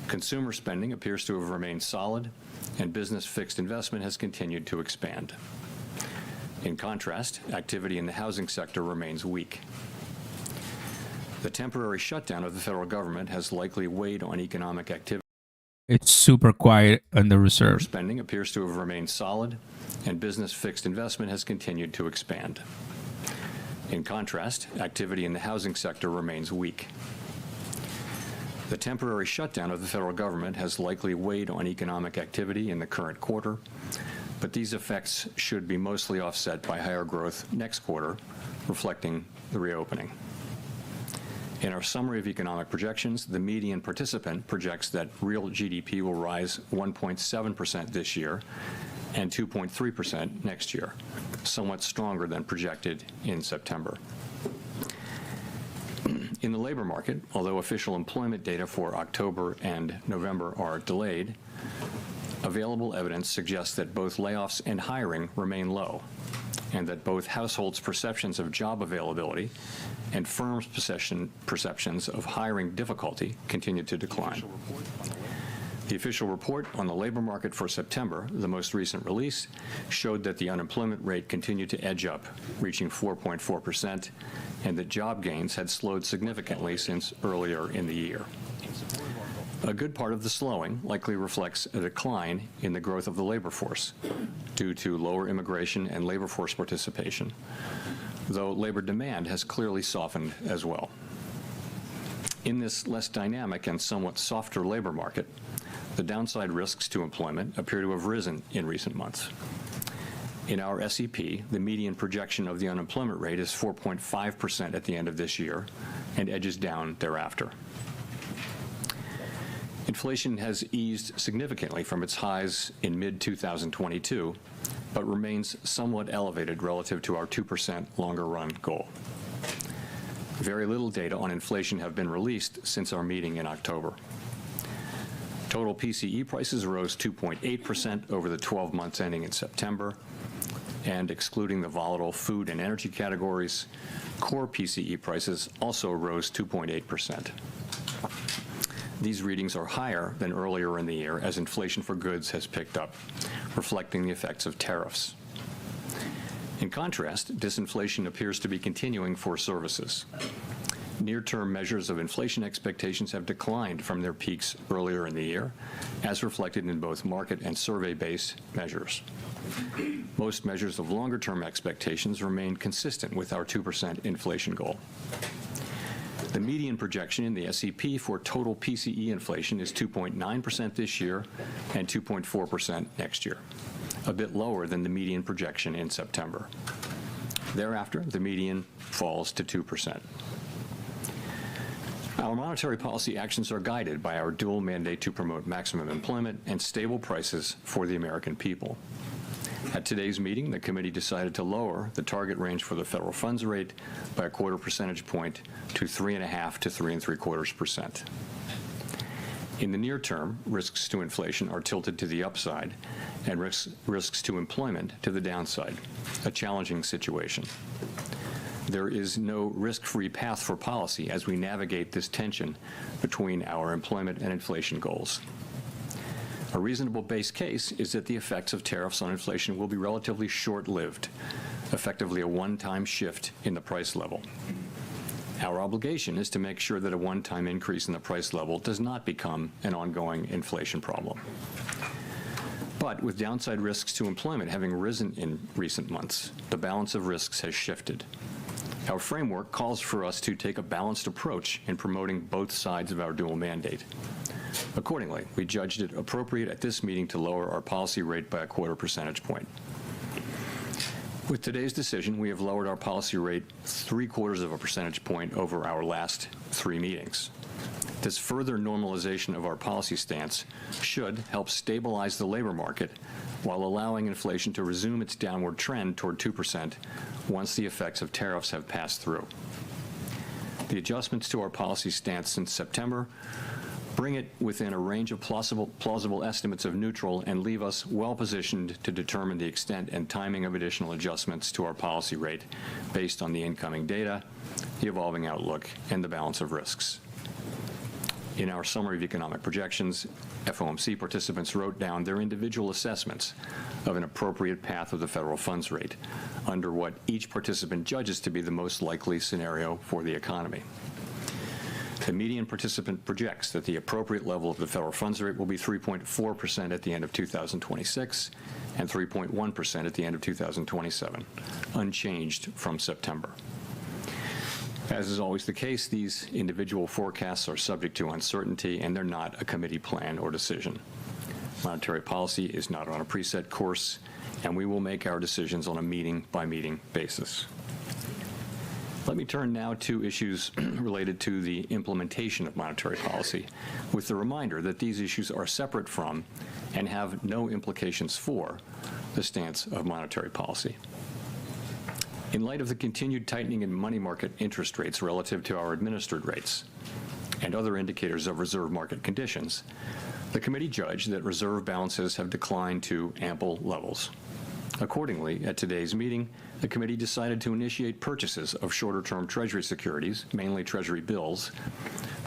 Consumer spending appears to have remained solid, and business fixed investment has continued to expand. In contrast, activity in the housing sector remains weak. The temporary shutdown of the federal government has likely weighed on economic activity. It's super quiet on the reserve. Spending appears to have remained solid, and business fixed investment has continued to expand. In contrast, activity in the housing sector remains weak. The temporary shutdown of the federal government has likely weighed on economic activity in the current quarter, but these effects should be mostly offset by higher growth next quarter, reflecting the reopening. In our summary of economic projections, the median participant projects that real GDP will rise 1.7% this year and 2.3% next year, somewhat stronger than projected in September. In the labor market, although official employment data for October and November are delayed, available evidence suggests that both layoffs and hiring remain low, and that both households' perceptions of job availability and firms' perceptions of hiring difficulty continue to decline. The official report on the labor market for September, the most recent release, showed that the unemployment rate continued to edge up, reaching 4.4%, and that job gains had slowed significantly since earlier in the year. A good part of the slowing likely reflects a decline in the growth of the labor force due to lower immigration and labor force participation, though labor demand has clearly softened as well. In this less dynamic and somewhat softer labor market, the downside risks to employment appear to have risen in recent months. In our SEP, the median projection of the unemployment rate is 4.5% at the end of this year and edges down thereafter. Inflation has eased significantly from its highs in mid-2022, but remains somewhat elevated relative to our 2% longer-run goal. Very little data on inflation have been released since our meeting in October. Total PCE prices rose 2.8% over the 12 months ending in September, and excluding the volatile food and energy categories, core PCE prices also rose 2.8%. These readings are higher than earlier in the year as inflation for goods has picked up, reflecting the effects of tariffs. In contrast, disinflation appears to be continuing for services. Near-term measures of inflation expectations have declined from their peaks earlier in the year, as reflected in both market and survey-based measures. Most measures of longer-term expectations remain consistent with our 2% inflation goal. The median projection in the SEP for total PCE inflation is 2.9% this year and 2.4% next year, a bit lower than the median projection in September. Thereafter, the median falls to 2%. Our monetary policy actions are guided by our dual mandate to promote maximum employment and stable prices for the American people. At today's meeting, the committee decided to lower the target range for the federal funds rate by a quarter percentage point to 3.5 to 3.75%. In the near term, risks to inflation are tilted to the upside and risks to employment to the downside, a challenging situation. There is no risk-free path for policy as we navigate this tension between our employment and inflation goals. A reasonable base case is that the effects of tariffs on inflation will be relatively short-lived, effectively a one-time shift in the price level. Our obligation is to make sure that a one-time increase in the price level does not become an ongoing inflation problem. But with downside risks to employment having risen in recent months, the balance of risks has shifted. Our framework calls for us to take a balanced approach in promoting both sides of our dual mandate. Accordingly, we judged it appropriate at this meeting to lower our policy rate by a quarter percentage point. With today's decision, we have lowered our policy rate 3/4 of a percentage point over our last 3 meetings. This further normalization of our policy stance should help stabilize the labor market while allowing inflation to resume its downward trend toward 2% once the effects of tariffs have passed through. The adjustments to our policy stance since September bring it within a range of plausible estimates of neutral and leave us well positioned to determine the extent and timing of additional adjustments to our policy rate based on the incoming data, the evolving outlook, and the balance of risks. In our summary of economic projections, FOMC participants wrote down their individual assessments of an appropriate path of the federal funds rate under what each participant judges to be the most likely scenario for the economy. The median participant projects that the appropriate level of the federal funds rate will be 3.4% at the end of 2026 and 3.1% at the end of 2027, unchanged from September. As is always the case, these individual forecasts are subject to uncertainty, and they're not a committee plan or decision. Monetary policy is not on a preset course, and we will make our decisions on a meeting-by-meeting basis. Let me turn now to issues related to the implementation of monetary policy, with the reminder that these issues are separate from and have no implications for the stance of monetary policy. In light of the continued tightening in money market interest rates relative to our administered rates and other indicators of reserve market conditions, the committee judged that reserve balances have declined to ample levels. Accordingly, at today's meeting, the committee decided to initiate purchases of shorter-term Treasury securities, mainly Treasury bills,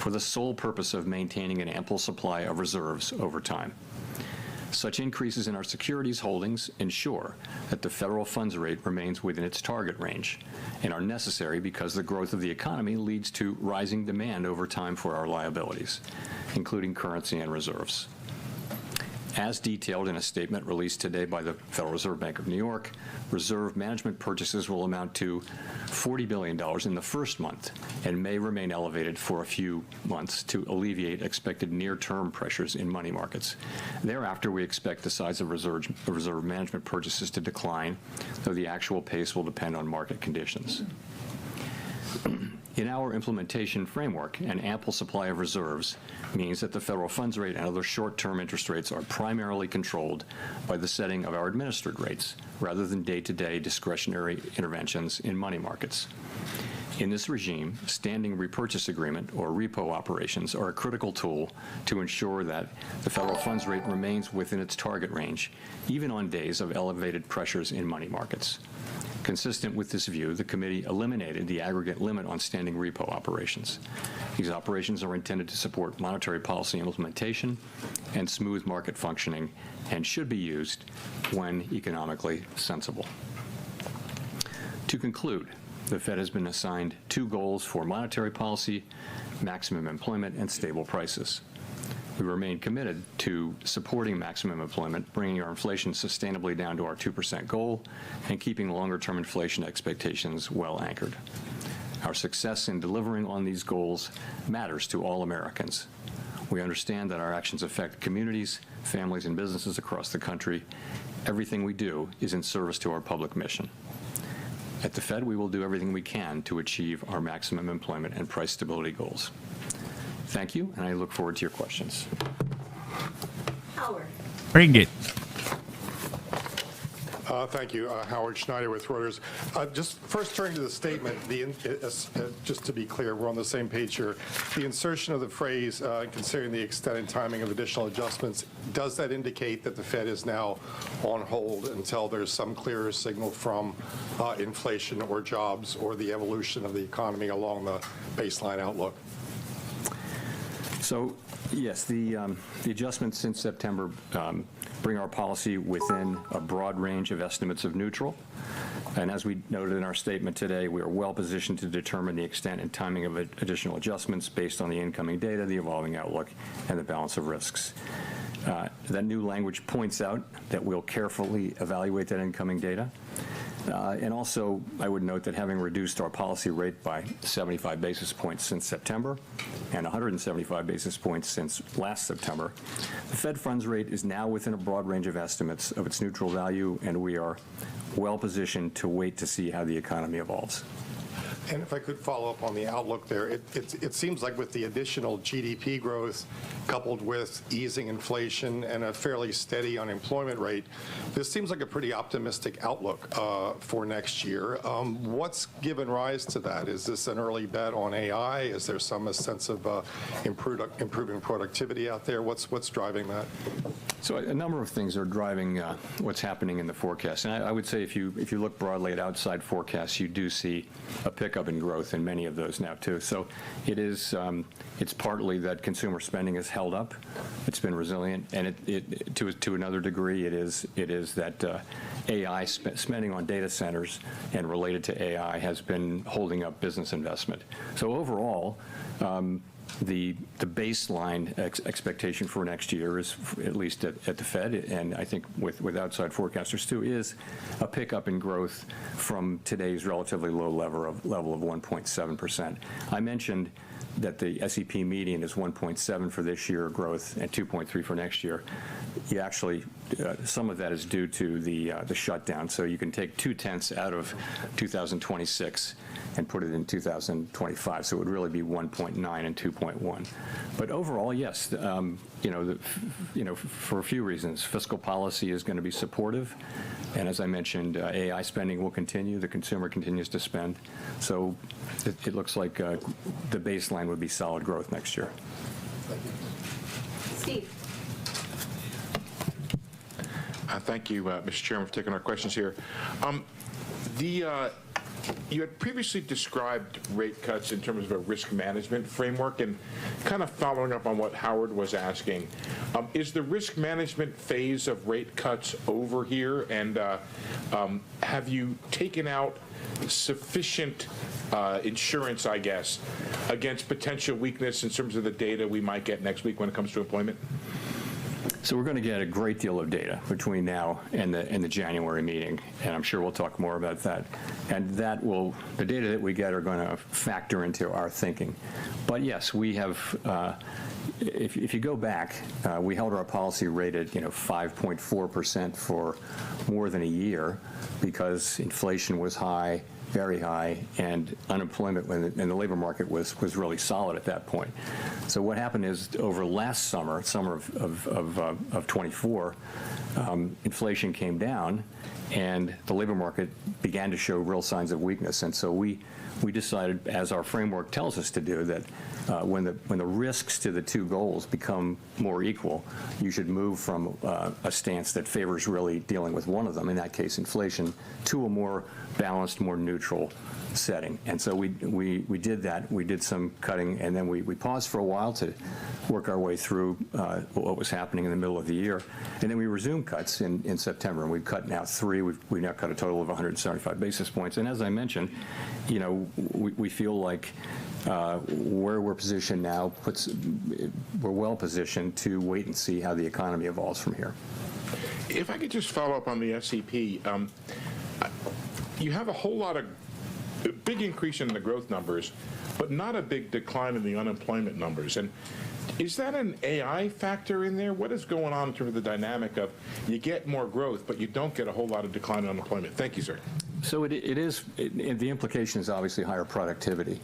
for the sole purpose of maintaining an ample supply of reserves over time. Such increases in our securities holdings ensure that the federal funds rate remains within its target range and are necessary because the growth of the economy leads to rising demand over time for our liabilities, including currency and reserves. As detailed in a statement released today by the Federal Reserve Bank of New York, reserve management purchases will amount to $40 billion in the first month and may remain elevated for a few months to alleviate expected near-term pressures in money markets. Thereafter, we expect the size of reserve management purchases to decline, though the actual pace will depend on market conditions. In our implementation framework, an ample supply of reserves means that the federal funds rate and other short-term interest rates are primarily controlled by the setting of our administered rates, rather than day-to-day discretionary interventions in money markets. In this regime, standing repurchase agreement, or repo operations, are a critical tool to ensure that the federal funds rate remains within its target range, even on days of elevated pressures in money markets. Consistent with this view, the committee eliminated the aggregate limit on standing repo operations. These operations are intended to support monetary policy implementation and smooth market functioning and should be used when economically sensible. To conclude, the Fed has been assigned 2 goals for monetary policy: maximum employment and stable prices. We remain committed to supporting maximum employment, bringing our inflation sustainably down to our 2% goal, and keeping longer-term inflation expectations well anchored. Our success in delivering on these goals matters to all Americans. We understand that our actions affect communities, families, and businesses across the country. Everything we do is in service to our public mission. At the Fed, we will do everything we can to achieve our maximum employment and price stability goals. Thank you, and I look forward to your questions. Howard. Bring it. Thank you. Howard Schneider with Reuters. Just first turning to the statement, just to be clear, we're on the same page here. The insertion of the phrase, considering the extent and timing of additional adjustments, does that indicate that the Fed is now on hold until there's some clearer signal from inflation or jobs or the evolution of the economy along the baseline outlook? So, yes, the adjustments since September bring our policy within a broad range of estimates of neutral. And as we noted in our statement today, we are well positioned to determine the extent and timing of additional adjustments based on the incoming data, the evolving outlook, and the balance of risks. That new language points out that we'll carefully evaluate that incoming data. And also, I would note that having reduced our policy rate by 75 basis points since September and 175 basis points since last September, the Fed funds rate is now within a broad range of estimates of its neutral value, and we are well positioned to wait to see how the economy evolves. And if I could follow up on the outlook there, it seems like with the additional GDP growth coupled with easing inflation and a fairly steady unemployment rate, this seems like a pretty optimistic outlook for next year. What's given rise to that? Is this an early bet on AI? Is there some sense of improving productivity out there? What's driving that? So a number of things are driving what's happening in the forecast. And I would say if you look broadly at outside forecasts, you do see a pickup in growth in many of those now too. So it is it's partly that consumer spending has held up. It's been resilient, and it to another degree it is that AI spending on data centers and related to AI has been holding up business investment. So overall, the baseline expectation for next year is, at least at the Fed, and I think with outside forecasters too, is a pickup in growth from today's relatively low level of 1.7%. I mentioned that the SEP median is 1.7 for this year growth and 2.3 for next year. You actually, some of that is due to the shutdown. So you can take 0.2 out of 2026 and put it in 2025. So it would really be 1.9 and 2.1. But overall, yes, for a few reasons, fiscal policy is going to be supportive, and as I mentioned, AI spending will continue. The consumer continues to spend, so it looks like the baseline would be solid growth next year. Steve. Thank you, Mr. Chairman, for taking our questions here. You had previously described rate cuts in terms of a risk management framework, and kind of following up on what Howard was asking, is the risk management phase of rate cuts over here, and have you taken out sufficient insurance, I guess, against potential weakness in terms of the data we might get next week when it comes to employment? So we're going to get a great deal of data between now and the January meeting, and I'm sure we'll talk more about that. And the data that we get are going to factor into our thinking. But yes, we have, if you go back, we held our policy rate at 5.4% for more than a year because inflation was high, very high, and unemployment and the labor market was really solid at that point. So what happened is over last summer of 24, inflation came down and the labor market began to show real signs of weakness. And so we decided, as our framework tells us to do, that when the risks to the two goals become more equal, you should move from a stance that favors really dealing with one of them, in that case inflation, to a more balanced, more neutral setting. And so we did that. We did some cutting, and then we paused for a while to work our way through what was happening in the middle of the year. And then we resumed cuts in September, and we've cut now 3. We've now cut a total of 175 basis points. And as I mentioned, we feel like where we're positioned now we're well positioned to wait and see how the economy evolves from here. If I could just follow up on the SEP, you have a whole lot of big increase in the growth numbers, but not a big decline in the unemployment numbers. And is that an AI factor in there? What is going on in terms of the dynamic of you get more growth, but you don't get a whole lot of decline in unemployment? Thank you, sir. So the implication is obviously higher productivity.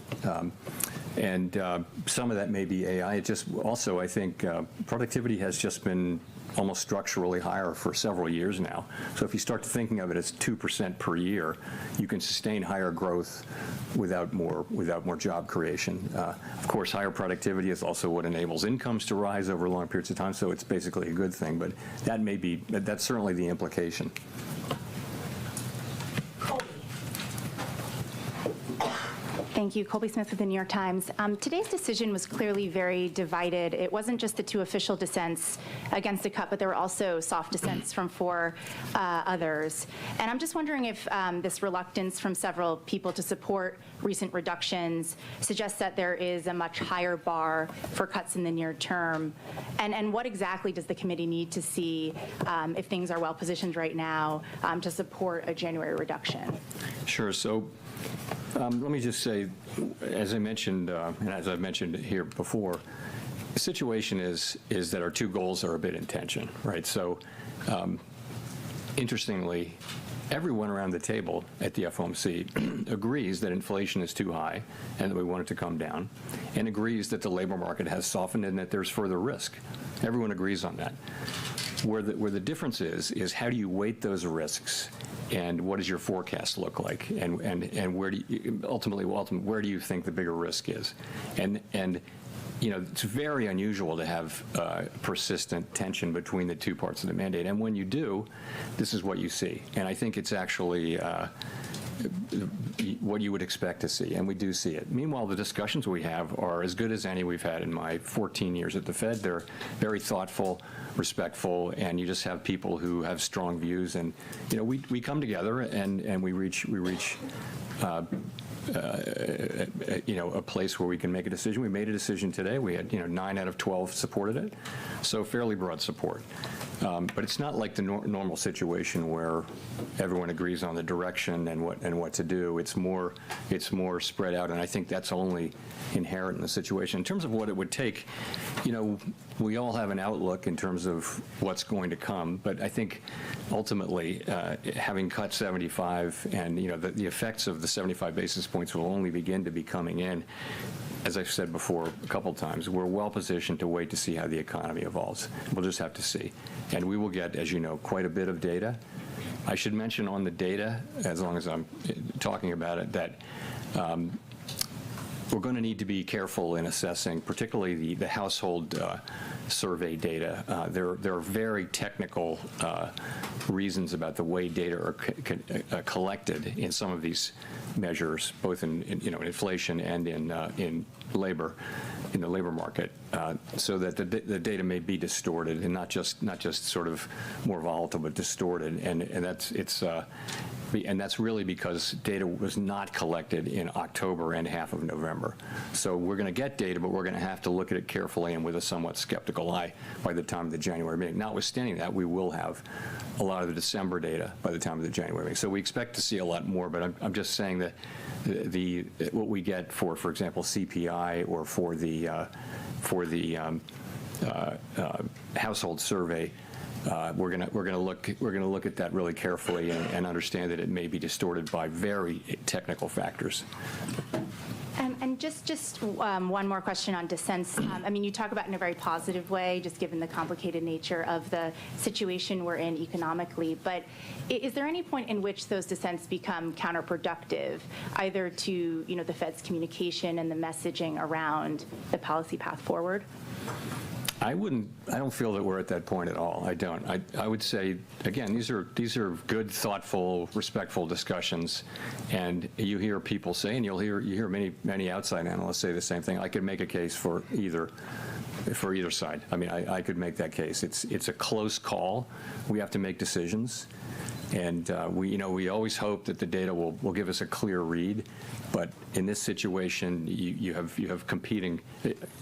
And some of that may be AI. It just also, I think, productivity has just been almost structurally higher for several years now. So if you start thinking of it as 2% per year, you can sustain higher growth without more job creation. Of course, higher productivity is also what enables incomes to rise over long periods of time. So it's basically a good thing. But that's certainly the implication. Thank you. Colby Smith with the New York Times. Today's decision was clearly very divided. It wasn't just the 2 official dissents against a cut, but there were also soft dissents from 4 others. And I'm just wondering if this reluctance from several people to support recent reductions suggests that there is a much higher bar for cuts in the near term. And what exactly does the committee need to see if things are well positioned right now to support a January reduction? Sure. So let me just say, as I mentioned, and as I've mentioned here before, the situation is that our 2 goals are a bit in tension, right? So interestingly, everyone around the table at the FOMC agrees that inflation is too high and that we want it to come down, and agrees that the labor market has softened and that there's further risk. Everyone agrees on that. Where the difference is how do you weight those risks, and what does your forecast look like, and where do you, ultimately where do you think the bigger risk is, and it's very unusual to have persistent tension between the 2 parts of the mandate, and when you do, this is what you see, and I think it's actually what you would expect to see, and we do see it. Meanwhile, the discussions we have are as good as any we've had in my 14 years at the Fed. They're very thoughtful, respectful, and you just have people who have strong views, and we come together and we reach a place where we can make a decision. We made a decision today. We had 9 out of 12 supported it, so fairly broad support. But it's not like the normal situation where everyone agrees on the direction and what to do. It's more spread out, and I think that's only inherent in the situation. In terms of what it would take, we all have an outlook in terms of what's going to come, but I think ultimately having cut 75 and the effects of the 75 basis points will only begin to be coming in. As I've said before a couple times, we're well positioned to wait to see how the economy evolves. We'll just have to see. And we will get, as you know, quite a bit of data. I should mention on the data, as long as I'm talking about it, that we're going to need to be careful in assessing, particularly the household survey data. There are very technical reasons about the way data are collected in some of these measures, both in inflation and in labor, in the labor market, so that the data may be distorted and not just sort of more volatile, but distorted, and that's really because data was not collected in October and half of November. So we're going to get data, but we're going to have to look at it carefully and with a somewhat skeptical eye by the time of the January meeting. Notwithstanding that, we will have a lot of the December data by the time of the January meeting. So we expect to see a lot more, but I'm just saying that what we get for example, CPI or for the household survey, we're going to look at that really carefully and understand that it may be distorted by very technical factors. And just one more question on dissents. I mean, you talk about it in a very positive way, just given the complicated nature of the situation we're in economically. But is there any point in which those dissents become counterproductive, either to the Fed's communication and the messaging around the policy path forward? I don't feel that we're at that point at all. I don't. I would say, again, these are good, thoughtful, respectful discussions, and you hear people say, and you hear many outside analysts say the same thing. I could make a case for either side. I mean, I could make that case. It's a close call. We have to make decisions, and we always hope that the data will give us a clear read. But in this situation, you have competing.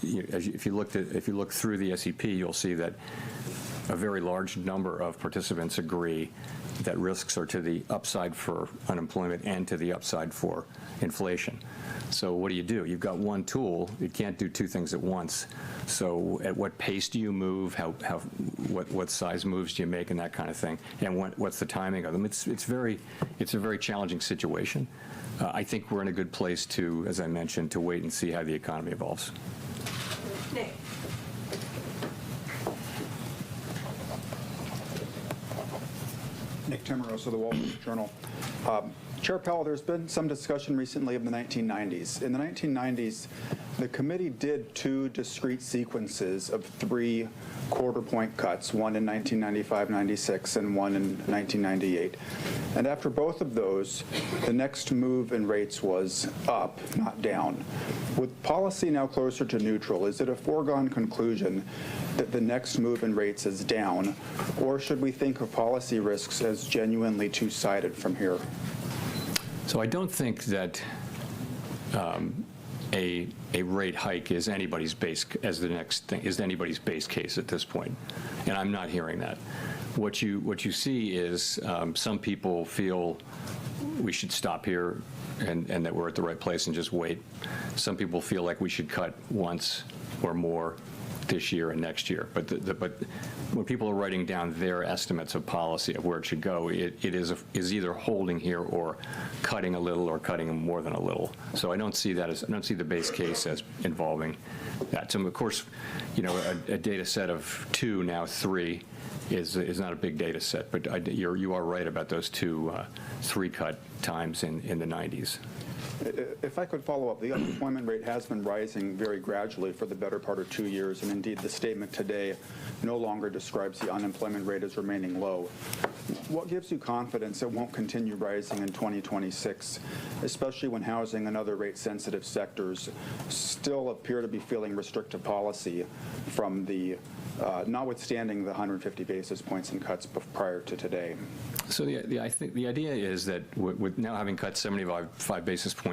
If you look through the SEP, you'll see that a very large number of participants agree that risks are to the upside for unemployment and to the upside for inflation. So what do? You've got one tool. You can't do two things at once. So at what pace do you move? What size moves do you make, and that kind of thing? And what's the timing of them? It's a very challenging situation. I think we're in a good place to, as I mentioned, to wait and see how the economy evolves. Nick. Nick Timmerosa, The Wall Street Journal. Chair Powell, there's been some discussion recently of the 1990s. In the 1990s, the committee did two discrete sequences of 3 quarter-point cuts, one in 1995-96 and one in 1998. And after both of those, the next move in rates was up, not down. With policy now closer to neutral, is it a foregone conclusion that the next move in rates is down, or should we think of policy risks as genuinely two-sided from here? So I don't think that a rate hike is anybody's base case at this point, and I'm not hearing that. What you see is some people feel we should stop here and that we're at the right place and just wait. Some people feel like we should cut once or more this year and next year. But when people are writing down their estimates of policy of where it should go, it is either holding here or cutting a little or cutting more than a little. So I don't see the base case as involving that. So of course, a data set of 2, now 3, is not a big data set. But you are right about those 2 3-cut times in the 90s. If I could follow up, the unemployment rate has been rising very gradually for the better part of 2 years, and indeed the statement today no longer describes the unemployment rate as remaining low. What gives you confidence it won't continue rising in 2026, especially when housing and other rate-sensitive sectors still appear to be feeling restrictive policy from notwithstanding the 150 basis points in cuts prior to today? So I think the idea is that with now having cut 75 basis points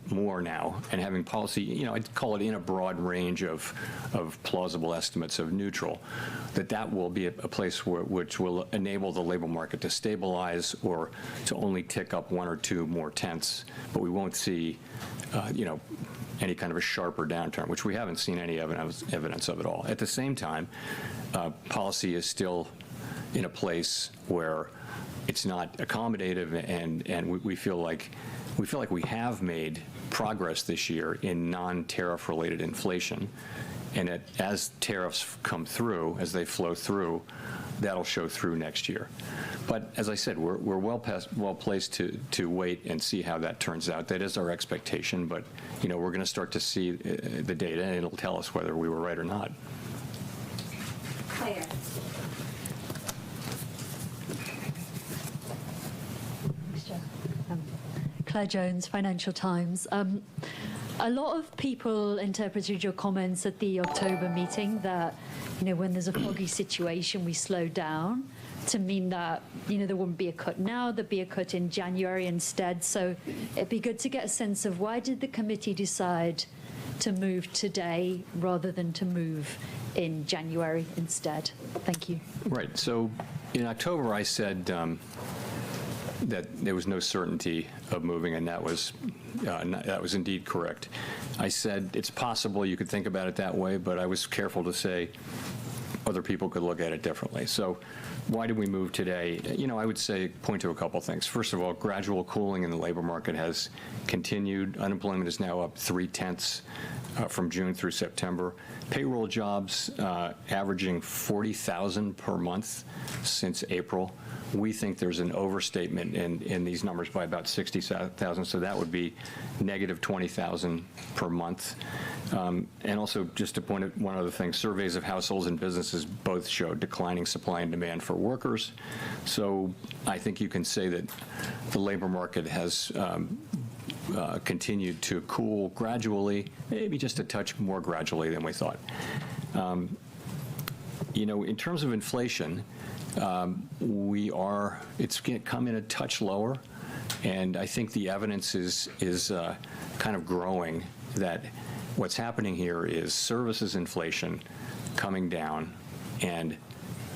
more now and having policy, I'd call it in a broad range of plausible estimates of neutral, that will be a place which will enable the labor market to stabilize or to only tick up 1 or 2 more tenths, but we won't see, any kind of a sharper downturn, which we haven't seen any evidence of at all. At the same time, policy is still in a place where it's not accommodative, and we feel like we have made progress this year in non-tariff related inflation, and as tariffs come through, as they flow through, that'll show through next year. But as I said, we're well placed to wait and see how that turns out. That is our expectation, but we're going to start to see the data, and it'll tell us whether we were right or not. Claire. Claire Jones, Financial Times. A lot of people interpreted your comments at the October meeting that, when there's a foggy situation, we slow down, to mean that, there wouldn't be a cut now, there'd be a cut in January instead. So it'd be good to get a sense of why did the committee decide to move today rather than to move in January instead? Thank you. Right. So in October, I said that there was no certainty of moving, and that was indeed correct. I said it's possible you could think about it that way, but I was careful to say other people could look at it differently. So why did we move today? I would say point to a couple things. First of all, gradual cooling in the labor market has continued. Unemployment is now up 0.3 from June through September. Payroll jobs averaging 40,000 per month since April. We think there's an overstatement in these numbers by about 60,000, so that would be negative 20,000 per month. And also, just to point out one other thing, surveys of households and businesses both show declining supply and demand for workers. So I think you can say that the labor market has continued to cool gradually, maybe just a touch more gradually than we thought. In terms of inflation, it's going to come in a touch lower, and I think the evidence is kind of growing that what's happening here is services inflation coming down, and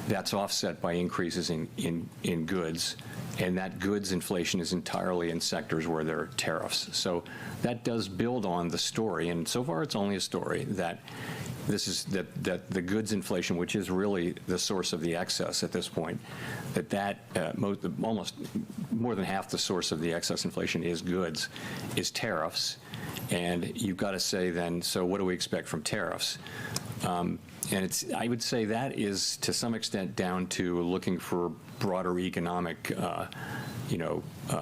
that's offset by increases in goods, and that goods inflation is entirely in sectors where there are tariffs. So that does build on the story, and so far it's only a story, that that the goods inflation, which is really the source of the excess at this point, almost more than half the source of the excess inflation is goods, is tariffs. And you've got to say then, so what do we expect from tariffs? And I would say that is to some extent down to looking for broader economic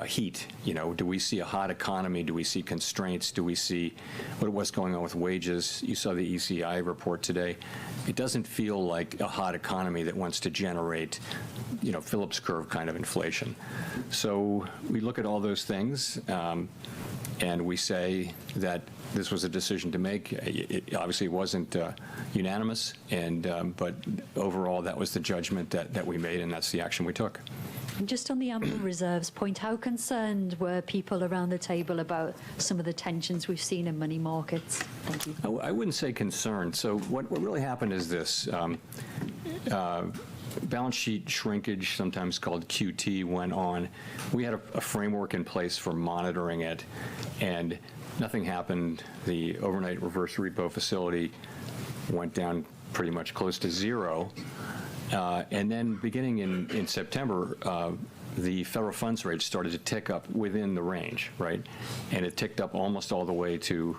heat. Do we see a hot economy? Do we see constraints? Do we see what's going on with wages? You saw the ECI report today. It doesn't feel like a hot economy that wants to generate, Phillips curve kind of inflation. So we look at all those things, and we say that this was a decision to make. It obviously wasn't unanimous, but overall that was the judgment that we made, and that's the action we took. And just on the ample reserves point, how concerned were people around the table about some of the tensions we've seen in money markets? Thank you. I wouldn't say concerned. So what really happened is this. Balance sheet shrinkage, sometimes called QT, went on. We had a framework in place for monitoring it, and nothing happened. The overnight reverse repo facility went down pretty much close to zero. And then beginning in September, the federal funds rate started to tick up within the range, right? And it ticked up almost all the way to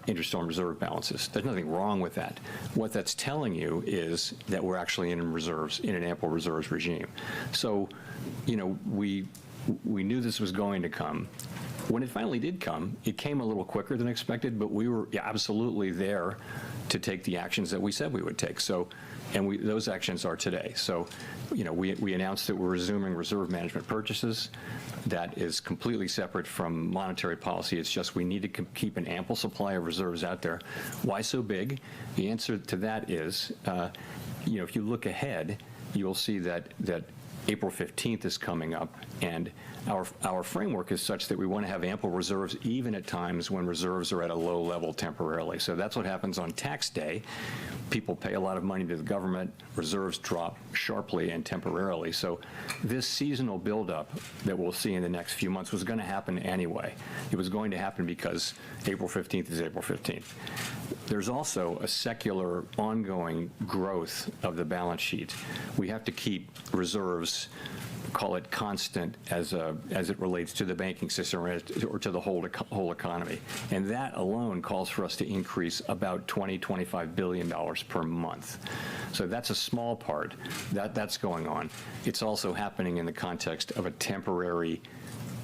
interest-on reserve balances. There's nothing wrong with that. What that's telling you is that we're actually in an ample reserves regime. So, we knew this was going to come. When it finally did come, it came a little quicker than expected, but we were absolutely there to take the actions that we said we would take. So, and those actions are today. So, we announced that we're resuming reserve management purchases. That is completely separate from monetary policy. It's just we need to keep an ample supply of reserves out there. Why so big? The answer to that is, if you look ahead, you'll see that April 15th is coming up, and our framework is such that we want to have ample reserves even at times when reserves are at a low level temporarily. So that's what happens on tax day. People pay a lot of money to the government, reserves drop sharply and temporarily. So this seasonal buildup that we'll see in the next few months was going to happen anyway. It was going to happen because April 15th is April 15th. There's also a secular ongoing growth of the balance sheet. We have to keep reserves, call it constant, as it relates to the banking system or to the whole economy. And that alone calls for us to increase about $20–25 billion per month. So that's a small part. That's going on. It's also happening in the context of a temporary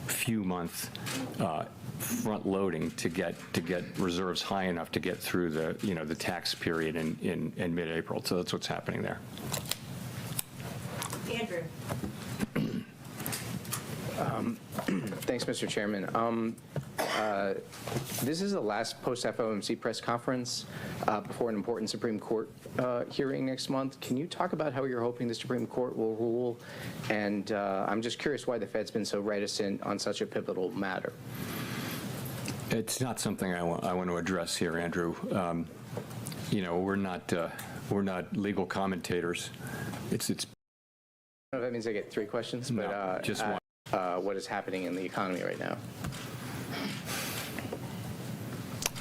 few-month front loading to get reserves high enough to get through the tax period in mid-April. So that's what's happening there. Andrew. Thanks, Mr. Chairman. This is the last post-FOMC press conference before an important Supreme Court hearing next month. Can you talk about how you're hoping the Supreme Court will rule? And I'm just curious why the Fed's been so reticent on such a pivotal matter. It's not something I want to address here, Andrew. We're not legal commentators. I don't know if that means I get 3 questions, but No, just one. What is happening in the economy right now?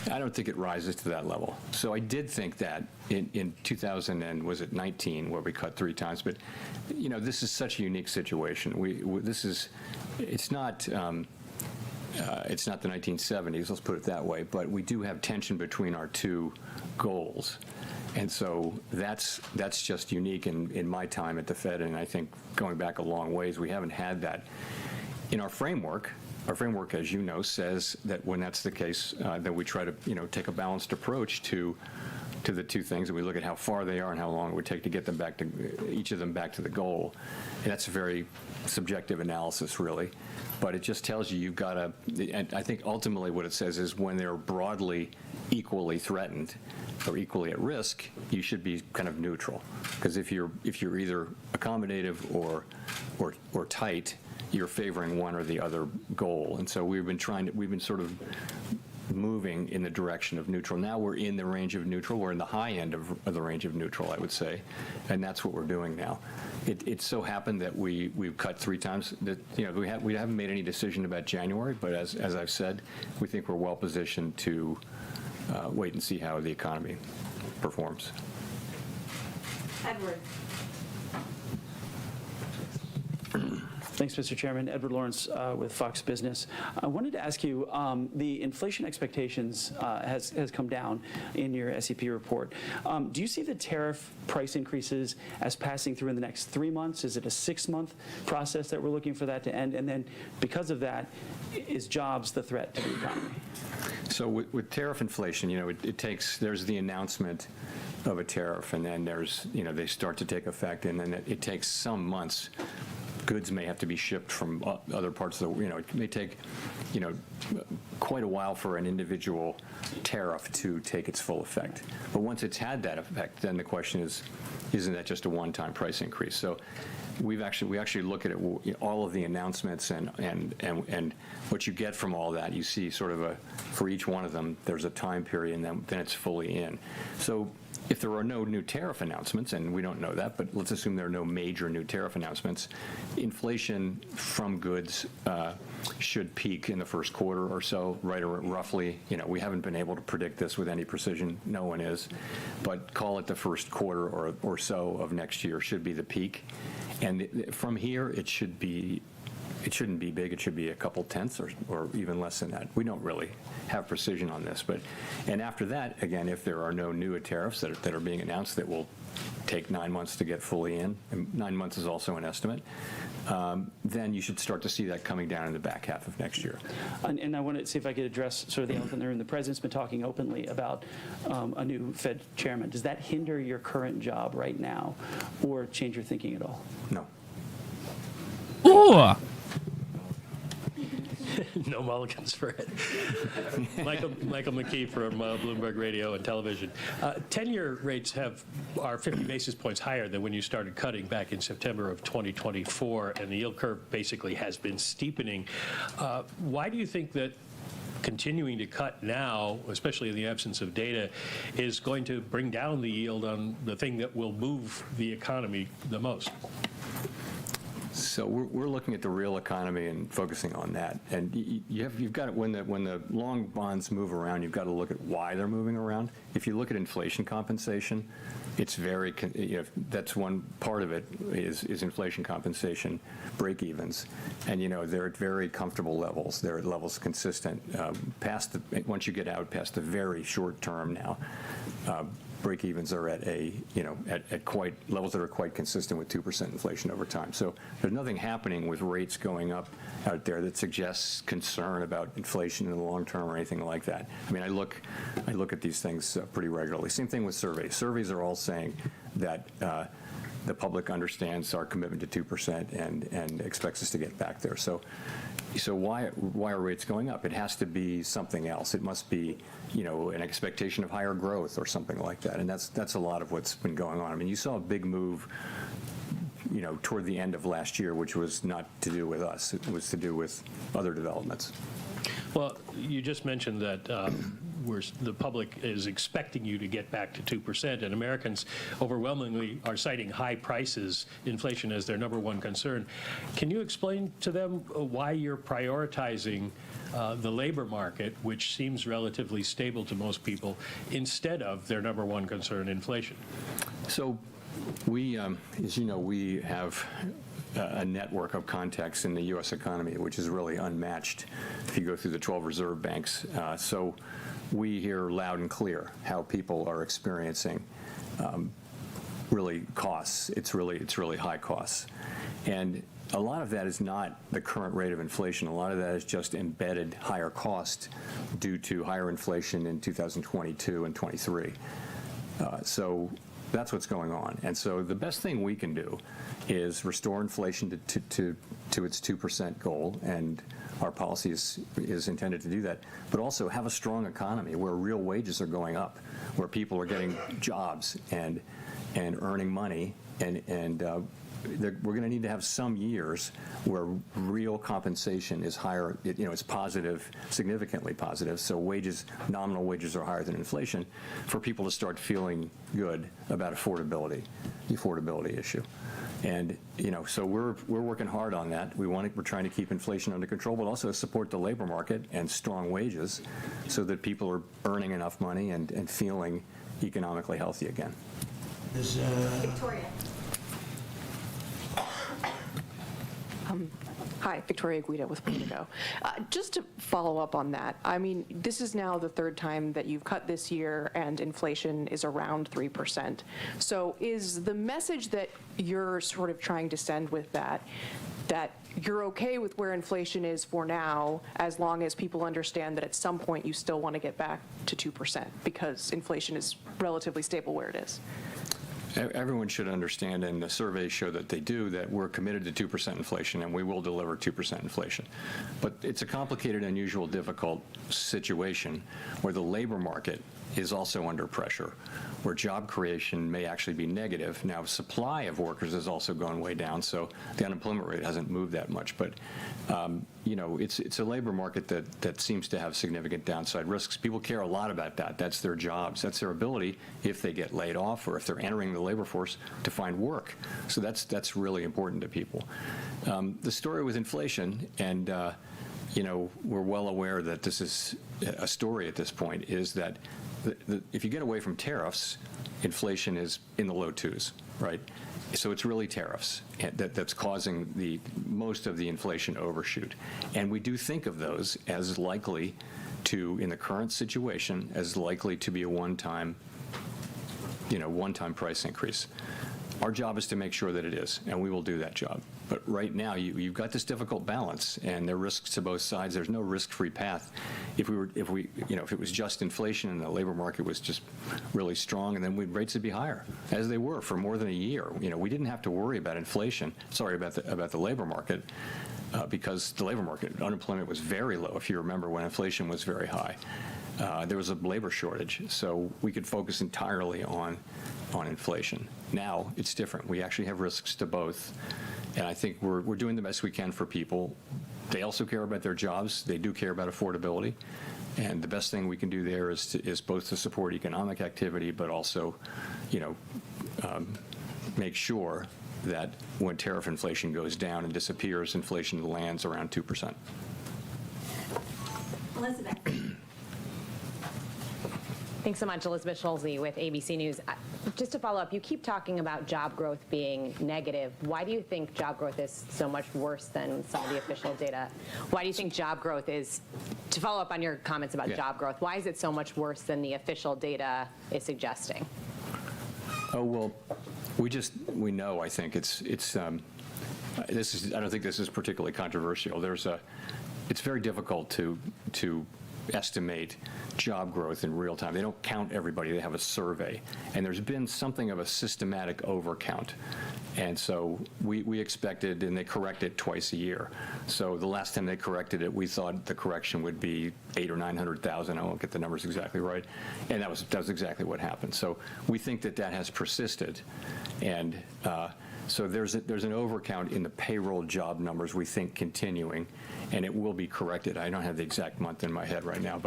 I don't think it rises to that level. So I did think that in 2019, where we cut 3 times, but this is such a unique situation. It's not the 1970s, let's put it that way, but we do have tension between our 2 goals. And so that's just unique in my time at the Fed, and I think going back a long ways, we haven't had that. In our framework, as you know, says that when that's the case, that we try to take a balanced approach to the 2 things, and we look at how far they are and how long it would take to get them back to each of them back to the goal. And that's a very subjective analysis, really. But it just tells you've got to, and I think ultimately what it says is when they're broadly equally threatened or equally at risk, you should be kind of neutral. Because if you're either accommodative or tight, you're favoring one or the other goal. And so we've been sort of moving in the direction of neutral. Now we're in the range of neutral. We're in the high end of the range of neutral, I would say, and that's what we're doing now. It so happened that we've cut 3 times. That we haven't made any decision about January, but as I've said, we think we're well positioned to wait and see how the economy performs. Edward. Thanks, Mr. Chairman. Edward Lawrence with Fox Business. I wanted to ask you, the inflation expectations has come down in your SEP report. Do you see the tariff price increases as passing through in the next 3 months? Is it a 6-month process that we're looking for that to end? And then because of that, is jobs the threat to the economy? So with tariff inflation, there's the announcement of a tariff, and then they start to take effect, and then it takes some months. Goods may have to be shipped from other parts of the, it may take, quite a while for an individual tariff to take its full effect. But once it's had that effect, then the question is, isn't that just a one-time price increase? So we actually look at it, all of the announcements and what you get from all that. You see sort of for each one of them, there's a time period, and then it's fully in. So if there are no new tariff announcements, and we don't know that, but let's assume there are no major new tariff announcements, inflation from goods should peak in the first quarter or so, right, or roughly. We haven't been able to predict this with any precision. No one is. But call it the first quarter or so of next year should be the peak. And from here, it shouldn't be big. It should be a couple tenths or even less than that. We don't really have precision on this. And after that, again, if there are no new tariffs that are being announced that will take 9 months to get fully in, and 9 months is also an estimate, then you should start to see that coming down in the back half of next year. And I want to see if I could address sort of the elephant in the room. The president's been talking openly about a new Fed chairman. Does that hinder your current job right now or change your thinking at all? No. Ooh. No mulligans for it. Michael McKee from Bloomberg Radio and Television. 10-year rates are 50 basis points higher than when you started cutting back in September of 2024, and the yield curve basically has been steepening. Why do you think that continuing to cut now, especially in the absence of data, is going to bring down the yield on the thing that will move the economy the most? So we're looking at the real economy and focusing on that. And you've got when the long bonds move around, you've got to look at why they're moving around. If you look at inflation compensation, it's very that's one part of it is inflation compensation break-evens, and they're at very comfortable levels. They're at levels consistent once you get out past the very short term now. Break-evens are at at quite levels that are quite consistent with 2% inflation over time. So there's nothing happening with rates going up out there that suggests concern about inflation in the long term or anything like that. I mean, I look at these things pretty regularly. Same thing with surveys. Surveys are all saying that the public understands our commitment to 2% and expects us to get back there. So why are rates going up? It has to be something else. It must be, an expectation of higher growth or something like that. And that's a lot of what's been going on. I mean, you saw a big move, toward the end of last year, which was not to do with us. It was to do with other developments. Well, you just mentioned that the public is expecting you to get back to 2%, and Americans overwhelmingly are citing high prices, inflation, as their number one concern. Can you explain to them why you're prioritizing the labor market, which seems relatively stable to most people, instead of their number one concern, inflation? So we, as you know, we have a network of contacts in the U.S. economy, which is really unmatched if you go through the 12 reserve banks. So we hear loud and clear how people are experiencing really costs. It's really high costs. And a lot of that is not the current rate of inflation. A lot of that is just embedded higher cost due to higher inflation in 2022 and 23. So that's what's going on. And so the best thing we can do is restore inflation to its 2% goal, and our policy is intended to do that, but also have a strong economy where real wages are going up, where people are getting jobs and earning money, and we're going to need to have some years where real compensation is higher, it's positive, significantly positive, so nominal wages are higher than inflation, for people to start feeling good about the affordability issue. And, so we're working hard on that. We're trying to keep inflation under control, but also support the labor market and strong wages so that people are earning enough money and feeling economically healthy again. Victoria. Hi, Victoria Guida with Politico. Just to follow up on that, I mean, this is now the third time that you've cut this year and inflation is around 3%. So is the message that you're sort of trying to send with that you're okay with where inflation is for now, as long as people understand that at some point you still want to get back to 2% because inflation is relatively stable where it is? Everyone should understand, and the surveys show that they do, that we're committed to 2% inflation, and we will deliver 2% inflation. But it's a complicated, unusual, difficult situation where the labor market is also under pressure, where job creation may actually be negative. Now, supply of workers has also gone way down, so the unemployment rate hasn't moved that much. But, it's a labor market that seems to have significant downside risks. People care a lot about that. That's their jobs. That's their ability, if they get laid off or if they're entering the labor force, to find work. So that's really important to people. The story with inflation, and we're well aware that this is a story at this point, is that if you get away from tariffs, inflation is in the low 2s, right? So it's really tariffs that's causing most of the inflation overshoot. And we do think of those as likely to, in the current situation, as likely to be a one-time price increase. Our job is to make sure that it is, and we will do that job. But right now, you've got this difficult balance, and there are risks to both sides. There's no risk-free path. If it was just inflation and the labor market was just really strong, and then rates would be higher, as they were for more than a year. We didn't have to worry about inflation. Sorry, about the labor market, because the labor market unemployment was very low. If you remember, when inflation was very high, there was a labor shortage, so we could focus entirely on inflation. Now it's different. We actually have risks to both, and I think we're doing the best we can for people. They also care about their jobs. They do care about affordability, and the best thing we can do there is both to support economic activity, but also, make sure that when tariff inflation goes down and disappears, inflation lands around 2%. Elizabeth. Thanks so much, Elizabeth Schulze with ABC News. Just to follow up, you keep talking about job growth being negative. Why do you think job growth is so much worse than some of the official data? Why do you think job growth is, to follow up on your comments about job growth, why is it so much worse than the official data is suggesting? Oh, well, we know, I think I don't think this is particularly controversial. It's very difficult to estimate job growth in real time. They don't count everybody. They have a survey. And there's been something of a systematic overcount And so we expected, and they correct it twice a year. So the last time they corrected it, we thought the correction would be 800,000 or 900,000. I won't get the numbers exactly right. And that was exactly what happened. So we think that has persisted. And so there's an overcount in the payroll job numbers, we think, continuing, and it will be corrected. I don't have the exact month in my head right now,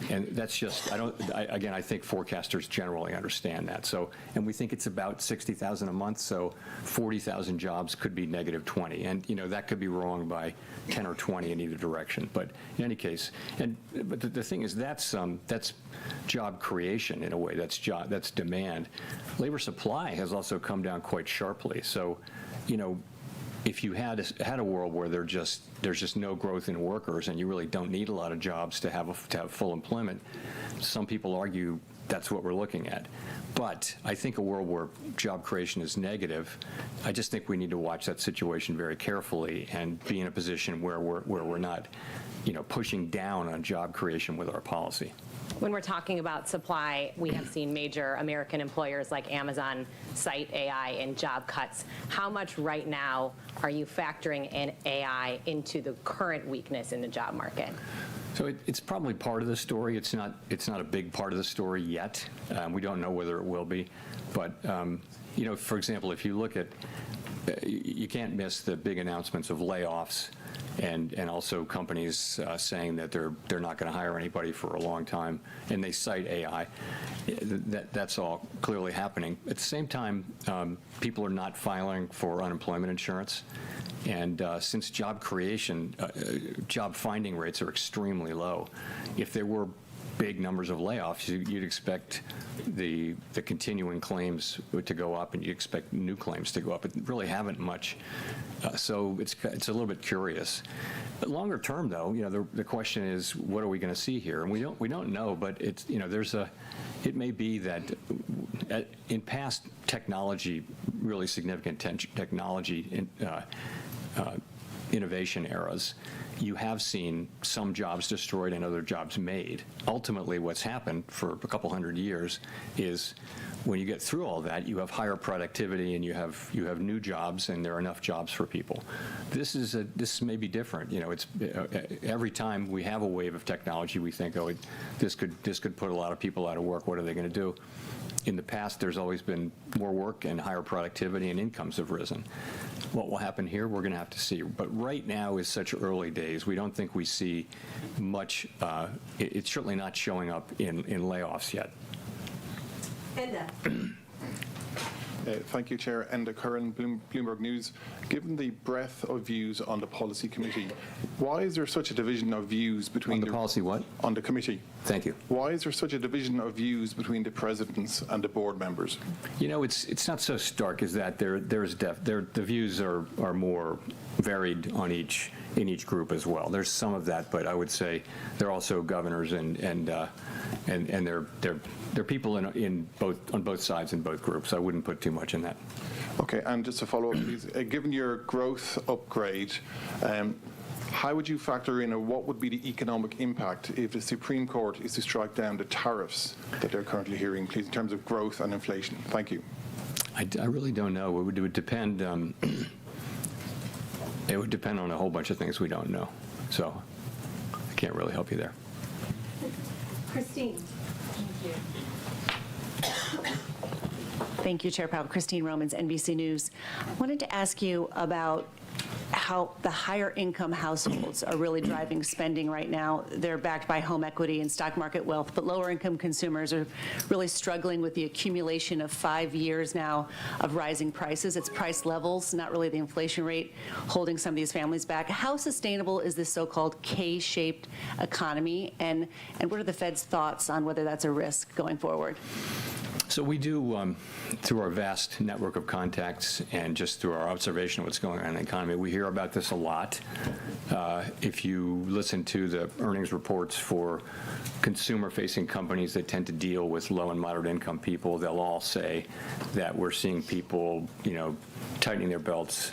and that's just, I think forecasters generally understand that. So, and we think it's about 60,000 a month, so 40,000 jobs could be negative 20, and that could be wrong by 10 or 20 in either direction. But in any case, but the thing is, that's job creation in a way. That's demand. Labor supply has also come down quite sharply. So, if you had a world where there's just no growth in workers and you really don't need a lot of jobs to have full employment, some people argue that's what we're looking at. But I think a world where job creation is negative, I just think we need to watch that situation very carefully and be in a position where we're not, pushing down on job creation with our policy. When we're talking about supply, we have seen major American employers like Amazon cite AI in job cuts. How much right now are you factoring in AI into the current weakness in the job market? So it's probably part of the story. It's not a big part of the story yet. We don't know whether it will be. But, for example, if you look at, you can't miss the big announcements of layoffs and also companies saying that they're not going to hire anybody for a long time, and they cite AI. That's all clearly happening. At the same time, people are not filing for unemployment insurance, and since job creation, job finding rates are extremely low, if there were big numbers of layoffs, you'd expect the continuing claims to go up, and you expect new claims to go up. It really haven't much, so it's a little bit curious. But longer term, though, the question is, what are we going to see here? And we don't know, but it's it may be that in past technology, really significant technology innovation eras, you have seen some jobs destroyed and other jobs made. Ultimately, what's happened for a couple hundred years is when you get through all that, you have higher productivity and you have new jobs, and there are enough jobs for people. This may be different. It's every time we have a wave of technology, we think, oh, this could put a lot of people out of work. What are they going to do? In the past, there's always been more work and higher productivity, and incomes have risen. What will happen here, we're going to have to see. But right now is such early days. We don't think we see much. It's certainly not showing up in layoffs yet. Enda. Thank you, Chair. Enda Curran, Bloomberg News. Given the breadth of views on the policy committee, why is there such a division of views between on the policy what? On the committee. Thank you. Why is there such a division of views between the presidents and the board members? It's not so stark as that. The views are more varied in each group as well. There's some of that, but I would say they're also governors and they're people on both sides in both groups. I wouldn't put too much in that. Okay, and just to follow up, please, given your growth upgrade, how would you factor in, or what would be the economic impact if the Supreme Court is to strike down the tariffs that they're currently hearing, please, in terms of growth and inflation? Thank you. I really don't know. It would depend. It would depend on a whole bunch of things we don't know. So I can't really help you there. Christine. Thank you. Thank you, Chair Powell. Christine Romans, NBC News. I wanted to ask you about how the higher income households are really driving spending right now. They're backed by home equity and stock market wealth, but lower income consumers are really struggling with the accumulation of 5 years now of rising prices. It's price levels, not really the inflation rate, holding some of these families back. How sustainable is this so-called K-shaped economy, and what are the Fed's thoughts on whether that's a risk going forward? So we do, through our vast network of contacts and just through our observation of what's going on in the economy, we hear about this a lot. If you listen to the earnings reports for consumer-facing companies that tend to deal with low and moderate income people, they'll all say that we're seeing people, tightening their belts,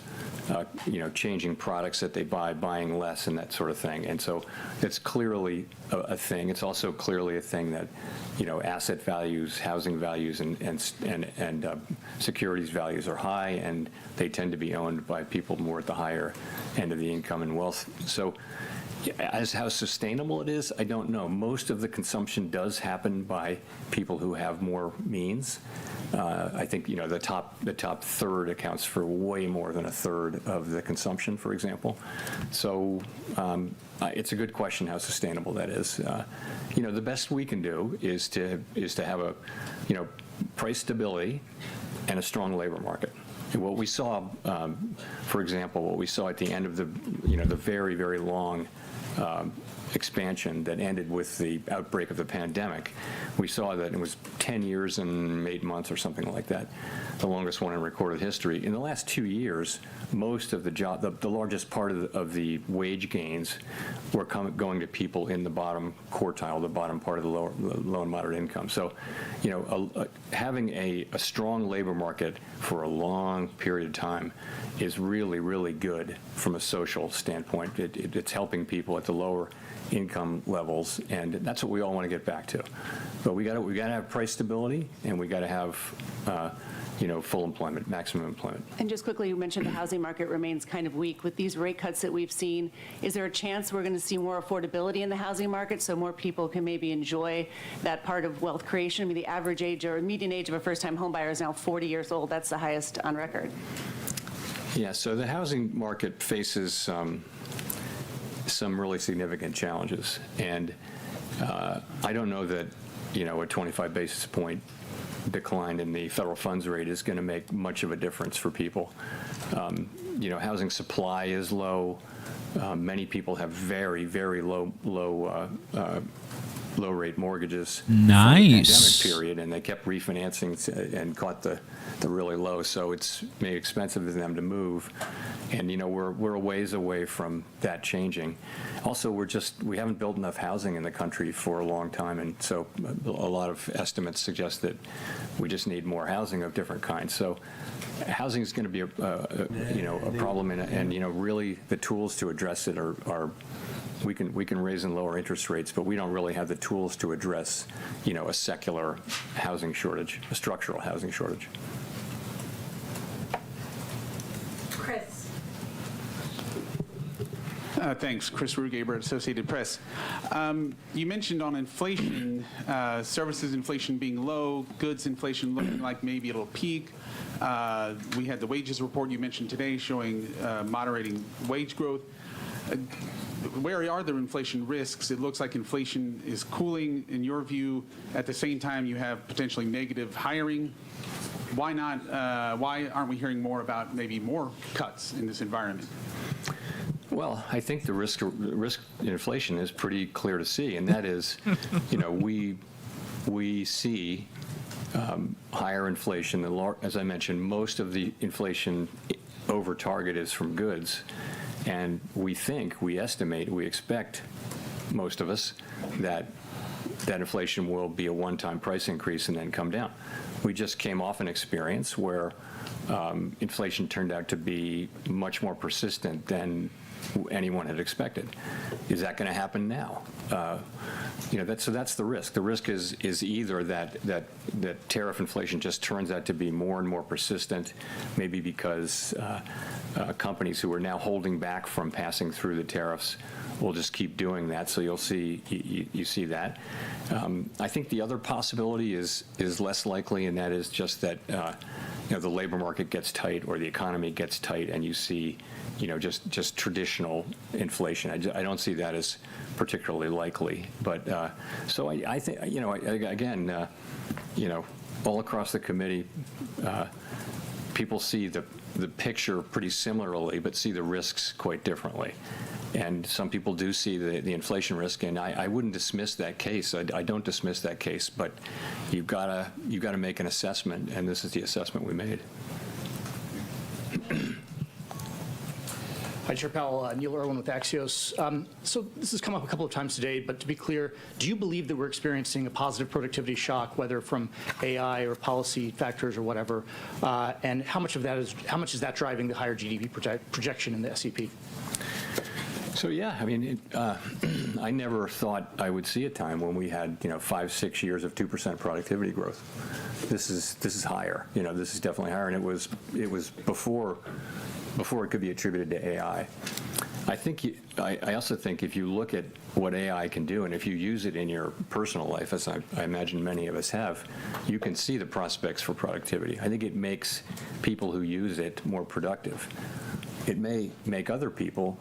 changing products that they buy, buying less, and that sort of thing. And so it's clearly a thing. It's also clearly a thing that, asset values, housing values, and securities values are high, and they tend to be owned by people more at the higher end of the income and wealth. So as how sustainable it is, I don't know. Most of the consumption does happen by people who have more means. I think the top third accounts for way more than a third of the consumption, for example. So it's a good question how sustainable that is. The best we can do is to have a price stability and a strong labor market. And what we saw, for example, what we saw at the end of the very, very long expansion that ended with the outbreak of the pandemic, we saw that it was 10 years and 8 months or something like that, the longest one in recorded history. In the last 2 years, most of the largest part of the wage gains were going to people in the bottom quartile, the bottom part of the low and moderate income. So, having a strong labor market for a long period of time is really, really good from a social standpoint. It's helping people at the lower income levels, and that's what we all want to get back to. But we got to have price stability, and we got to have full employment, maximum employment. And just quickly, you mentioned the housing market remains kind of weak. With these rate cuts that we've seen, is there a chance we're going to see more affordability in the housing market so more people can maybe enjoy that part of wealth creation? I mean, the average age or median age of a first-time home buyer is now 40 years old. That's the highest on record. Yeah, so the housing market faces some really significant challenges. And I don't know that, a 25 basis point decline in the federal funds rate is going to make much of a difference for people. Housing supply is low. Many people have very, very low rate mortgages. Nice. For the pandemic period, and they kept refinancing and caught the really low. So it's made it expensive for them to move. And we're a ways away from that changing. Also, we haven't built enough housing in the country for a long time, and so a lot of estimates suggest that we just need more housing of different kinds. So housing is going to be a problem, and really the tools to address it are we can raise and lower interest rates, but we don't really have the tools to address a secular housing shortage, a structural housing shortage. Chris. Thanks. Chris Rugaber, Associated Press. You mentioned on inflation, services inflation being low, goods inflation looking like maybe it'll peak. We had the wages report you mentioned today showing moderating wage growth. Where are the inflation risks? It looks like inflation is cooling, in your view. At the same time, you have potentially negative hiring. Why not? Why aren't we hearing more about maybe more cuts in this environment? Well, I think the risk in inflation is pretty clear to see, and that is, we see higher inflation. As I mentioned, most of the inflation over target is from goods, and we estimate, we expect, most of us, that inflation will be a one-time price increase and then come down. We just came off an experience where inflation turned out to be much more persistent than anyone had expected. Is that going to happen now? So that's the risk. The risk is either that tariff inflation just turns out to be more and more persistent, maybe because companies who are now holding back from passing through the tariffs will just keep doing that. So you see that. I think the other possibility is less likely, and that is just that the labor market gets tight or the economy gets tight, and you see just traditional inflation. I don't see that as particularly likely. But so I think again, all across the committee, people see the picture pretty similarly, but see the risks quite differently. And some people do see the inflation risk, and I wouldn't dismiss that case. I don't dismiss that case, but you've got to make an assessment, and this is the assessment we made. Hi, Chair Powell. Neil Irwin with Axios. So this has come up a couple of times today, but to be clear, do you believe that we're experiencing a positive productivity shock, whether from AI or policy factors or whatever? And how much is that driving the higher GDP projection in the SEP? So yeah, I mean, I never thought I would see a time when we had 5-6 years of 2% productivity growth. This is higher. This is definitely higher, and it was before it could be attributed to AI. I also think if you look at what AI can do, and if you use it in your personal life, as I imagine many of us have, you can see the prospects for productivity. I think it makes people who use it more productive. It may make other people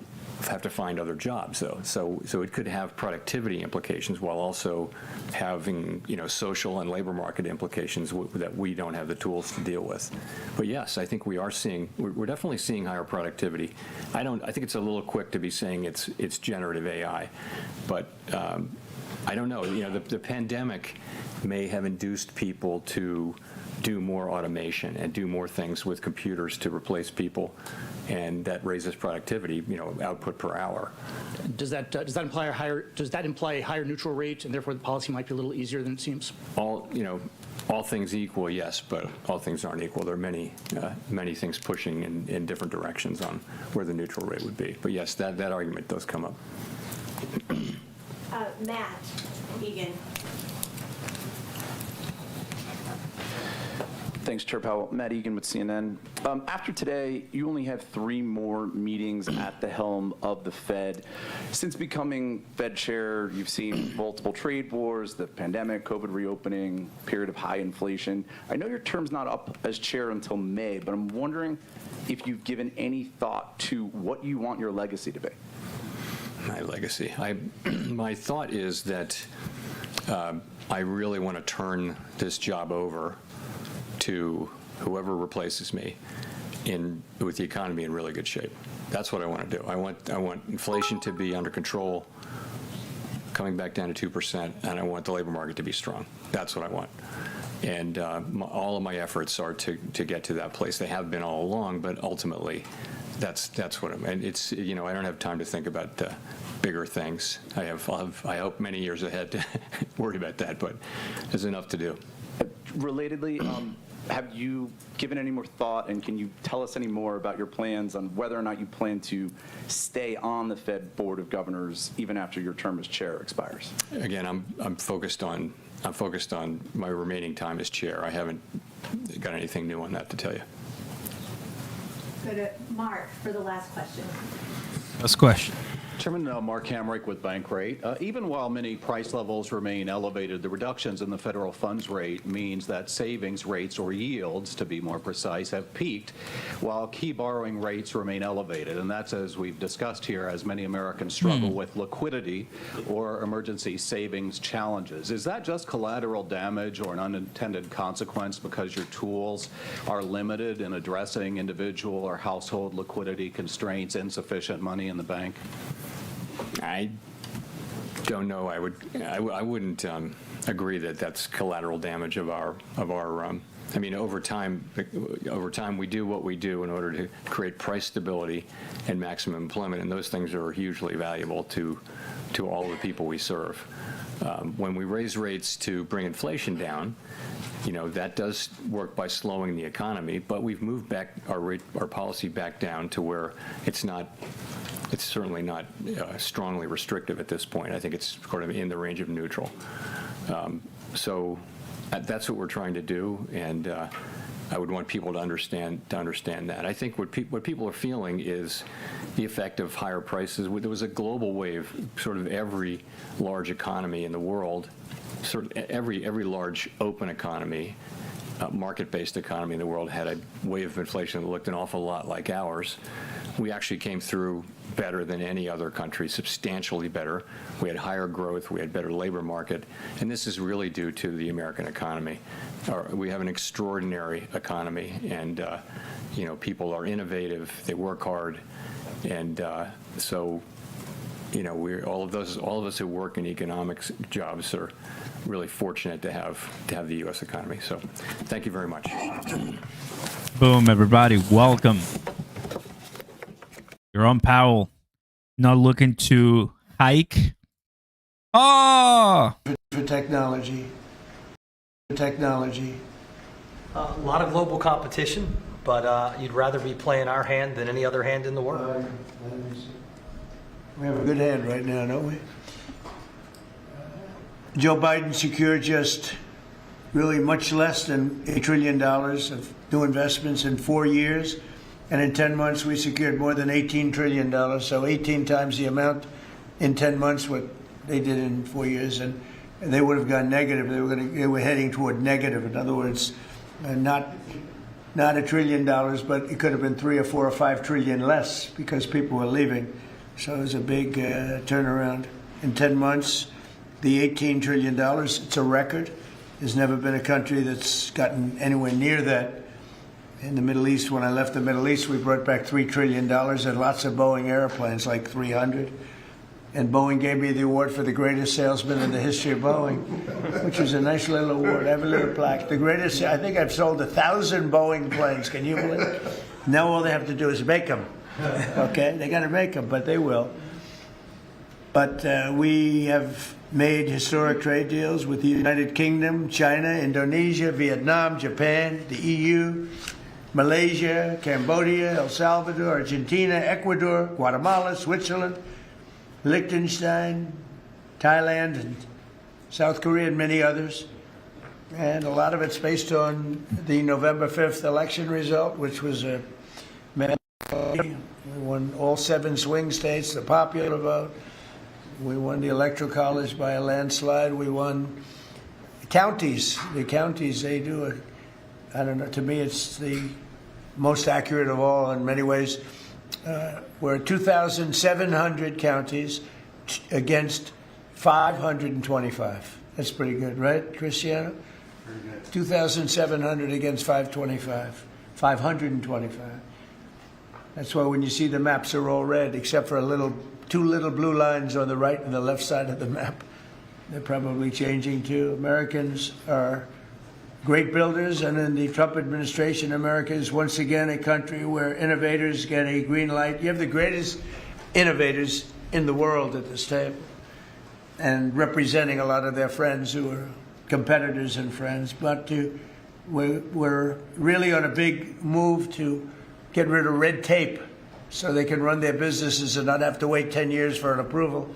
have to find other jobs, though. So it could have productivity implications while also having social and labor market implications that we don't have the tools to deal with. But yes, I think we're definitely seeing higher productivity. I think it's a little quick to be saying it's generative AI, but I don't know. The pandemic may have induced people to do more automation and do more things with computers to replace people, and that raises productivity, output per hour. Does that imply a higher neutral rate, and therefore the policy might be a little easier than it seems? All things equal, yes, but all things aren't equal. There are many things pushing in different directions on where the neutral rate would be. But yes, that argument does come up. Matt Egan. Thanks, Chair Powell. Matt Egan with CNN. After today, you only have 3 more meetings at the helm of the Fed. Since becoming Fed chair, you've seen multiple trade wars, the pandemic, COVID reopening, period of high inflation. I know your term's not up as chair until May, but I'm wondering if you've given any thought to what you want your legacy to be. My legacy. My thought is that I really want to turn this job over to whoever replaces me with the economy in really good shape. That's what I want to do. I want inflation to be under control, coming back down to 2%, and I want the labor market to be strong. That's what I want. And all of my efforts are to get to that place. They have been all along, but ultimately, that's what I'm. And it's I don't have time to think about bigger things. I hope many years ahead to worry about that, but there's enough to do. Relatedly, have you given any more thought, and can you tell us any more about your plans on whether or not you plan to stay on the Fed Board of Governors even after your term as chair expires? Again, I'm focused on my remaining time as chair. I haven't got anything new on that to tell you. Go to Mark for the last question. Last question. Chairman, Mark Hamrick with Bankrate. Even while many price levels remain elevated, the reductions in the federal funds rate means that savings rates, or yields to be more precise, have peaked, while key borrowing rates remain elevated. And that's, as we've discussed here, as many Americans struggle with liquidity or emergency savings challenges. Is that just collateral damage or an unintended consequence because your tools are limited in addressing individual or household liquidity constraints, insufficient money in the bank? I don't know. I wouldn't agree that that's collateral damage of our. I mean, over time, we do what we do in order to create price stability and maximum employment, and those things are hugely valuable to all the people we serve. When we raise rates to bring inflation down, that does work by slowing the economy, but we've moved back our policy back down to where it's certainly not strongly restrictive at this point. I think it's sort of in the range of neutral. So that's what we're trying to do, and I would want people to understand that. I think what people are feeling is the effect of higher prices. There was a global wave. Sort of every large economy in the world, sort of every large open economy, market-based economy in the world had a wave of inflation that looked an awful lot like ours. We actually came through better than any other country, substantially better. We had higher growth, we had better labor market, and this is really due to the American economy. We have an extraordinary economy, and people are innovative, they work hard, and so all of us who work in economics jobs are really fortunate to have the U.S. economy. So thank you very much. Boom, everybody, welcome. Jerome Powell not looking to hike. Oh! For technology. A lot of global competition, but you'd rather be playing our hand than any other hand in the world. We have a good hand right now, don't we? Joe Biden secured just really much less than $8 trillion of new investments in 4 years. And in 10 months, we secured more than $18 trillion. So 18 times the amount in 10 months what they did in 4 years. And they would have gone negative. They were heading toward negative. In other words, not $1 trillion, but it could have been 3 or 4 or 5 trillion less because people were leaving. So it was a big turnaround. In 10 months, the $18 trillion, it's a record. There's never been a country that's gotten anywhere near that. In the Middle East, when I left the Middle East, we brought back $3 trillion and lots of Boeing airplanes, like 300. And Boeing gave me the award for the greatest salesman in the history of Boeing, which is a nice little award. I have a little plaque. The greatest, I think I've sold 1,000 Boeing planes. Can you believe it? Now all they have to do is make them. Okay? They got to make them, but they will. But we have made historic trade deals with the United Kingdom, China, Indonesia, Vietnam, Japan, the EU, Malaysia, Cambodia, El Salvador, Argentina, Ecuador, Guatemala, Switzerland, Liechtenstein, Thailand, and South Korea, and many others. And a lot of it's based on the November 5th election result, which was a we won all 7 swing states, the popular vote. We won the Electoral College by a landslide. We won counties. The counties, they do it. I don't know. To me, it's the most accurate of all in many ways. We're 2,700 counties against 525. That's pretty good, right, Cristiano? Very good. 2,700 against 525. 525. That's why when you see the maps are all red, except for two little blue lines on the right and the left side of the map. They're probably changing too. Americans are great builders, and in the Trump administration, America is once again a country where innovators get a green light. You have the greatest innovators in the world at this table, and representing a lot of their friends who are competitors and friends. But we're really on a big move to get rid of red tape so they can run their businesses and not have to wait 10 years for an approval.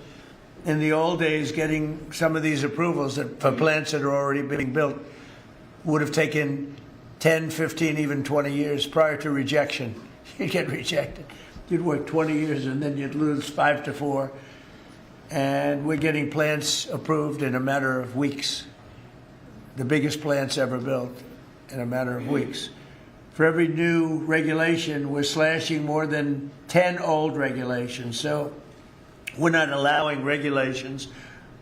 In the old days, getting some of these approvals for plants that are already being built would have taken 10, 15, even 20 years prior to rejection. You'd get rejected. You'd work 20 years and then you'd lose 5 to 4. And we're getting plants approved in a matter of weeks. The biggest plants ever built in a matter of weeks. For every new regulation, we're slashing more than 10 old regulations. So we're not allowing regulations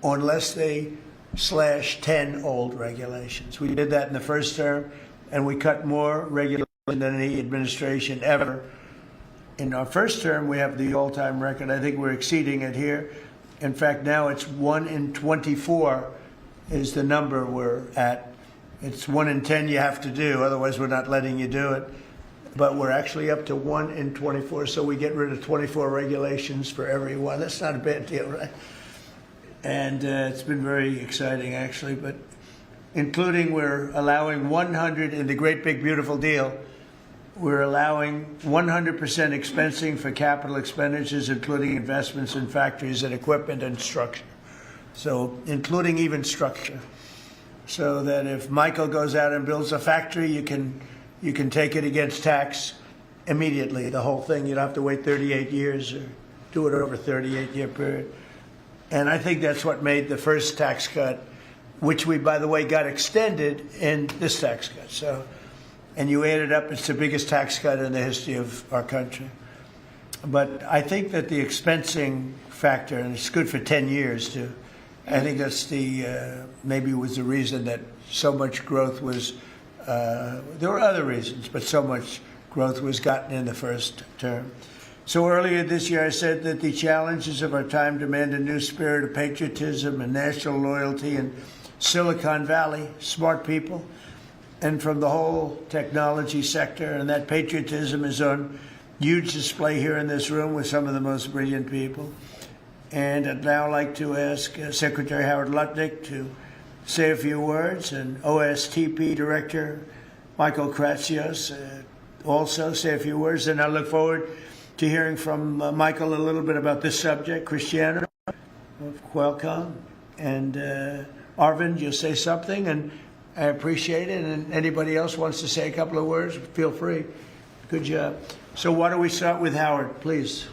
unless they slash 10 old regulations. We did that in the first term, and we cut more regulation than any administration ever. In our first term, we have the all-time record. I think we're exceeding it here. In fact, now it's 1 in 24 is the number we're at. It's 1 in 10 you have to do, otherwise we're not letting you do it. But we're actually up to 1 in 24, so we get rid of 24 regulations for everyone. That's not a bad deal, right? And it's been very exciting, actually. But including we're allowing 100, in the great big beautiful deal, we're allowing 100% expensing for capital expenditures, including investments in factories and equipment and structure. So including even structure. So that if Michael goes out and builds a factory, you can take it against tax immediately, the whole thing. You don't have to wait 38 years or do it over a 38-year period. And I think that's what made the first tax cut, which we, by the way, got extended in this tax cut. So, and you add it up, it's the biggest tax cut in the history of our country. But I think that the expensing factor, and it's good for 10 years too, I think that's the, maybe was the reason that so much growth was, there were other reasons, but so much growth was gotten in the first term. So earlier this year I said that the challenges of our time demand a new spirit of patriotism and national loyalty in Silicon Valley, smart people, and from the whole technology sector, and that patriotism is on huge display here in this room with some of the most brilliant people. And I'd now like to ask Secretary Howard Lutnick to say a few words, and OSTP Director Michael Kratsios also say a few words. And I look forward to hearing from Michael a little bit about this subject. Cristiano, welcome. And Arvind, you'll say something, and I appreciate it. And anybody else wants to say a couple of words, feel free. Good job. So why don't we start with Howard, please?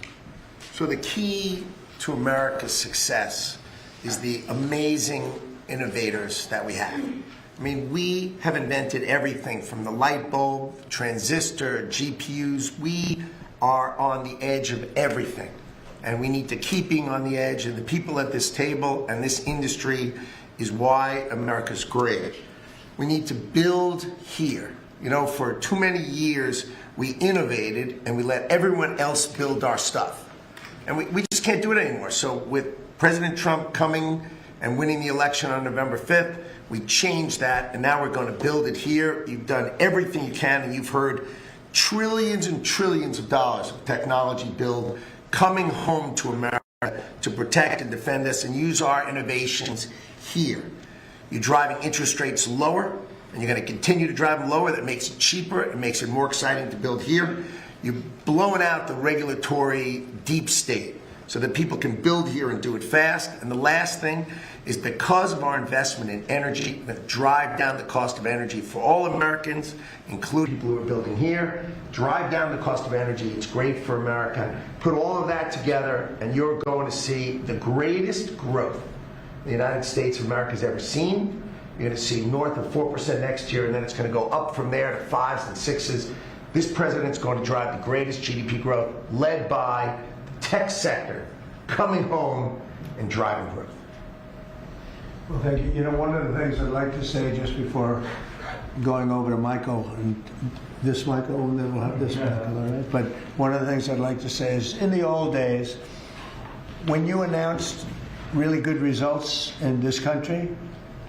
So the key to America's success is the amazing innovators that we have. I mean, we have invented everything from the light bulb, transistor, GPUs. We are on the edge of everything. And we need to keep being on the edge. And the people at this table and this industry is why America's great. We need to build here. You know, for too many years, we innovated and we let everyone else build our stuff. And we just can't do it anymore. So with President Trump coming and winning the election on November 5th, we changed that, and now we're going to build it here. You've done everything you can, and you've heard trillions and trillions of dollars of technology build coming home to America to protect and defend us and use our innovations here. You're driving interest rates lower, and you're going to continue to drive them lower. That makes it cheaper. It makes it more exciting to build here. You're blowing out the regulatory deep state so that people can build here and do it fast. And the last thing is, because of our investment in energy, we're going to drive down the cost of energy for all Americans, including people who are building here. Drive down the cost of energy. It's great for America. Put all of that together, and you're going to see the greatest growth the United States of America has ever seen. You're going to see north of 4% next year, and then it's going to go up from there to 5s and 6s. This president's going to drive the greatest GDP growth, led by the tech sector coming home and driving growth. Well, thank you. You know, one of the things I'd like to say just before going over to Michael, and this Michael, and then we'll have this Michael, all right? But one of the things I'd like to say is, in the old days, when you announced really good results in this country,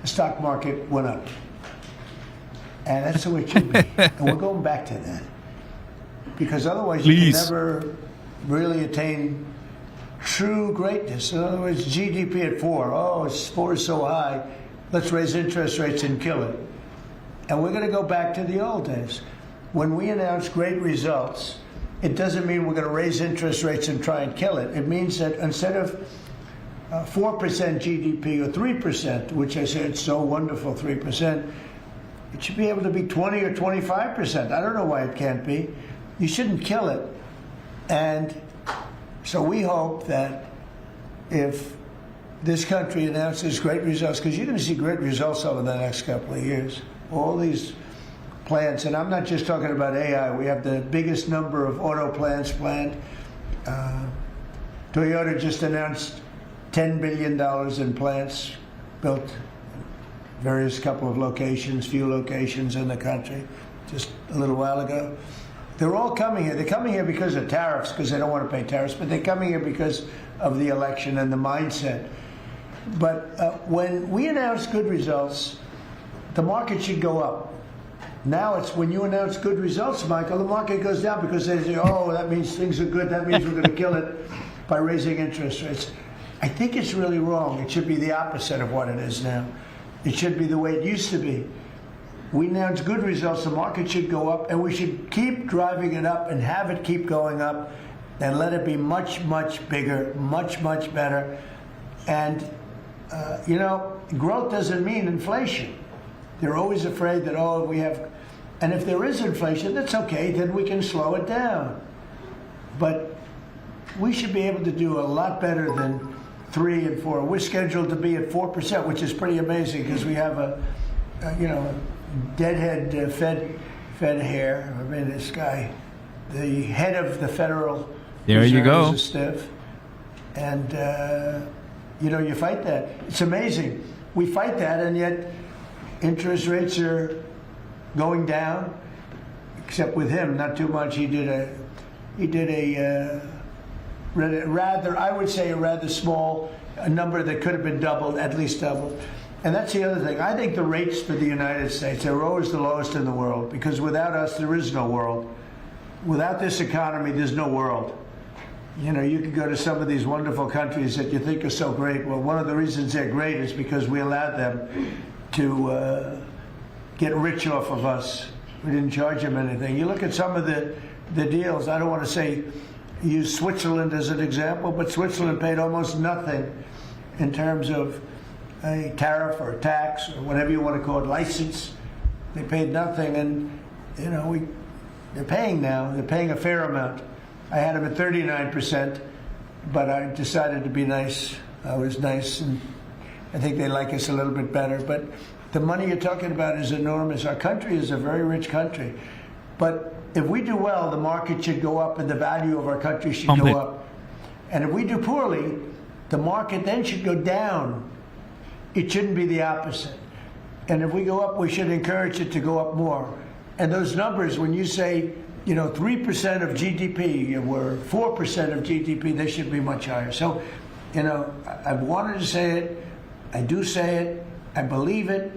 the stock market went up. And that's the way it should be. And we're going back to that. Because otherwise you can never really attain true greatness. In other words, GDP at 4. Oh, 4 is so high. Let's raise interest rates and kill it. And we're going to go back to the old days. When we announce great results, it doesn't mean we're going to raise interest rates and try and kill it. It means that instead of 4% GDP or 3%, which I said it's so wonderful, 3%, it should be able to be 20 or 25%. I don't know why it can't be. You shouldn't kill it. And so we hope that if this country announces great results, because you're going to see great results over the next couple of years, all these plants, and I'm not just talking about AI, we have the biggest number of auto plants planned. Toyota just announced $10 billion in plants built various couple of locations, few locations in the country, just a little while ago. They're all coming here. They're coming here because of tariffs, because they don't want to pay tariffs, but they're coming here because of the election and the mindset. But when we announce good results, the market should go up. Now it's when you announce good results, Michael, the market goes down because they say, oh, that means things are good. That means we're going to kill it by raising interest rates. I think it's really wrong. It should be the opposite of what it is now. It should be the way it used to be. We announce good results, the market should go up, and we should keep driving it up and have it keep going up and let it be much, much bigger, much, much better. And, you know, growth doesn't mean inflation. They're always afraid that, oh, we have, and if there is inflation, that's okay, then we can slow it down. But we should be able to do a lot better than 3 and 4. We're scheduled to be at 4%, which is pretty amazing because we have a deadhead Fed hair. I mean, this guy, the head of the Federal Reserve is a stiff. And, you fight that. It's amazing. We fight that, and yet interest rates are going down, except with him, not too much. He did a rather, I would say, a rather small number that could have been doubled, at least doubled. And that's the other thing. I think the rates for the United States are always the lowest in the world, because without us, there is no world. without this economy, there's no world. You know, you could go to some of these wonderful countries that you think are so great. Well, one of the reasons they're great is because we allowed them to get rich off of us. We didn't charge them anything. You look at some of the deals, I don't want to say, use Switzerland as an example, but Switzerland paid almost nothing in terms of a tariff or a tax or whatever you want to call it, license. They paid nothing, and you know, they're paying now. They're paying a fair amount. I had them at 39%, but I decided to be nice. I was nice, and I think they like us a little bit better. But the money you're talking about is enormous. Our country is a very rich country. But if we do well, the market should go up and the value of our country should go up. And if we do poorly, the market then should go down. It shouldn't be the opposite. And if we go up, we should encourage it to go up more. And those numbers, when you say, you know, 3% of GDP or 4% of GDP, they should be much higher. So, you know, I've wanted to say it. I do say it. I believe it.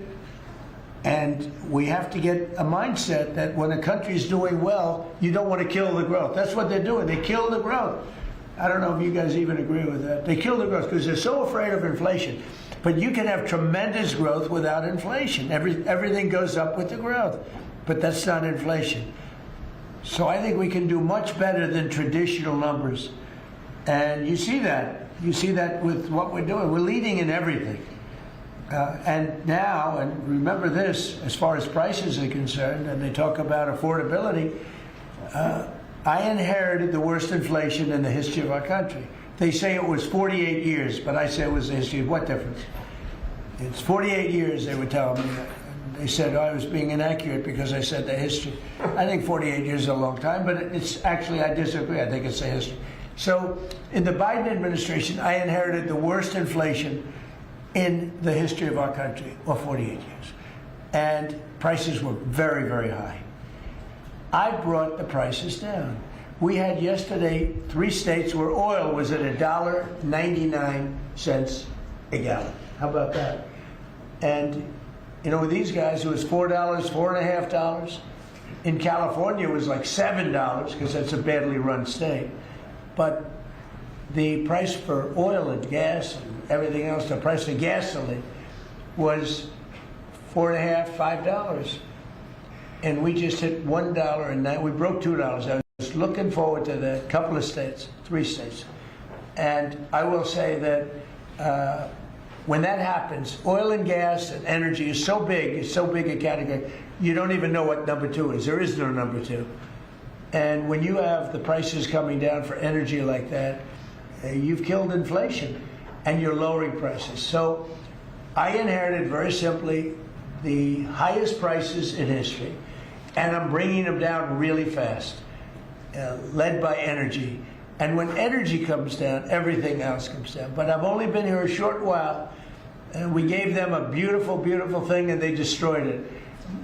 And we have to get a mindset that when a country is doing well, you don't want to kill the growth. That's what they're doing. They kill the growth. I don't know if you guys even agree with that. They kill the growth because they're so afraid of inflation. But you can have tremendous growth without inflation. Everything goes up with the growth. But that's not inflation. So I think we can do much better than traditional numbers. And you see that. You see that with what we're doing. We're leading in everything. And now, and remember this, as far as prices are concerned, and they talk about affordability, I inherited the worst inflation in the history of our country. They say it was 48 years, but I say it was the history. What difference? It's 48 years, they were telling me. They said I was being inaccurate because I said the history. I think 48 years is a long time, but it's actually, I disagree. I think it's the history. So in the Biden administration, I inherited the worst inflation in the history of our country, or 48 years. And prices were very, very high. I brought the prices down. We had yesterday 3 states where oil was at $1.99 a gallon. How about that? And you know, with these guys, it was $4, $4.50. In California, it was like $7 because that's a badly run state. But the price for oil and gas and everything else, the price of gasoline was $4.50, $5. And we just hit $1, and now we broke $2. I was looking forward to that. Couple of states, 3 states. And I will say that when that happens, oil and gas and energy is so big, it's so big a category, you don't even know what number 2 is. There is no number 2. And when you have the prices coming down for energy like that, you've killed inflation and you're lowering prices. So I inherited very simply the highest prices in history, and I'm bringing them down really fast, led by energy. And when energy comes down, everything else comes down. But I've only been here a short while, and we gave them a beautiful, beautiful thing, and they destroyed it.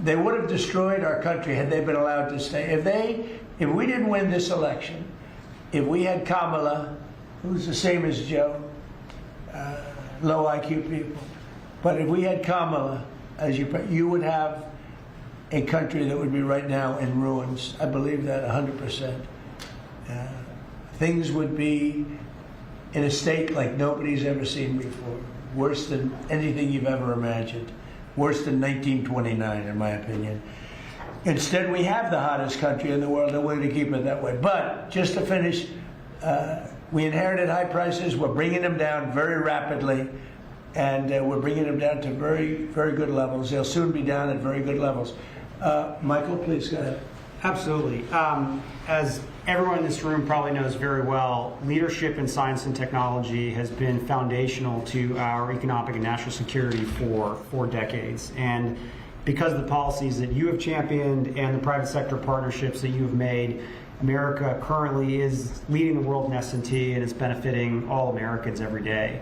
They would have destroyed our country had they been allowed to stay. If we didn't win this election, if we had Kamala, who's the same as Joe, low IQ people, but if we had Kamala, you would have a country that would be right now in ruins. I believe that 100%. Things would be in a state like nobody's ever seen before. Worse than anything you've ever imagined. Worse than 1929, in my opinion. Instead, we have the hottest country in the world, and we're going to keep it that way. But just to finish, we inherited high prices. We're bringing them down very rapidly, and we're bringing them down to very, very good levels. They'll soon be down at very good levels. Michael, please go ahead. Absolutely. As everyone in this room probably knows very well, leadership in science and technology has been foundational to our economic and national security for decades. And because of the policies that you have championed and the private sector partnerships that you have made, America currently is leading the world in S&T, and it's benefiting all Americans every day.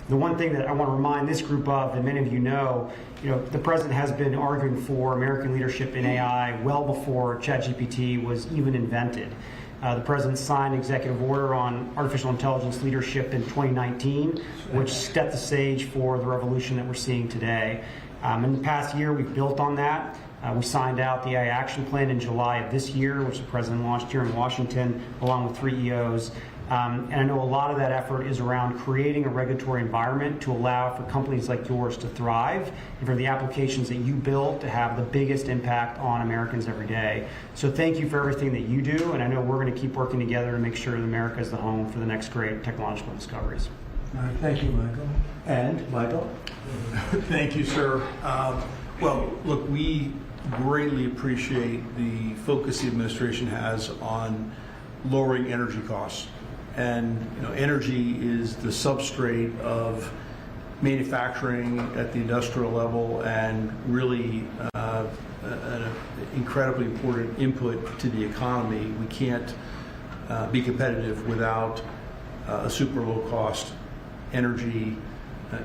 The one thing that I want to remind this group of, and many of you know, the president has been arguing for American leadership in AI well before ChatGPT was even invented. The president signed an executive order on artificial intelligence leadership in 2019, which set the stage for the revolution that we're seeing today. In the past year, we've built on that. We signed out the AI Action Plan in July of this year, which the President launched here in Washington, along with 3 EOs. And I know a lot of that effort is around creating a regulatory environment to allow for companies like yours to thrive and for the applications that you build to have the biggest impact on Americans every day. So thank you for everything that you do, and I know we're going to keep working together to make sure that America is the home for the next great technological discoveries. All right, thank you, Michael. And Michael? Thank you, sir. Well, look, we greatly appreciate the focus the administration has on lowering energy costs. And energy is the substrate of manufacturing at the industrial level and really an incredibly important input to the economy. We can't be competitive without a super low-cost energy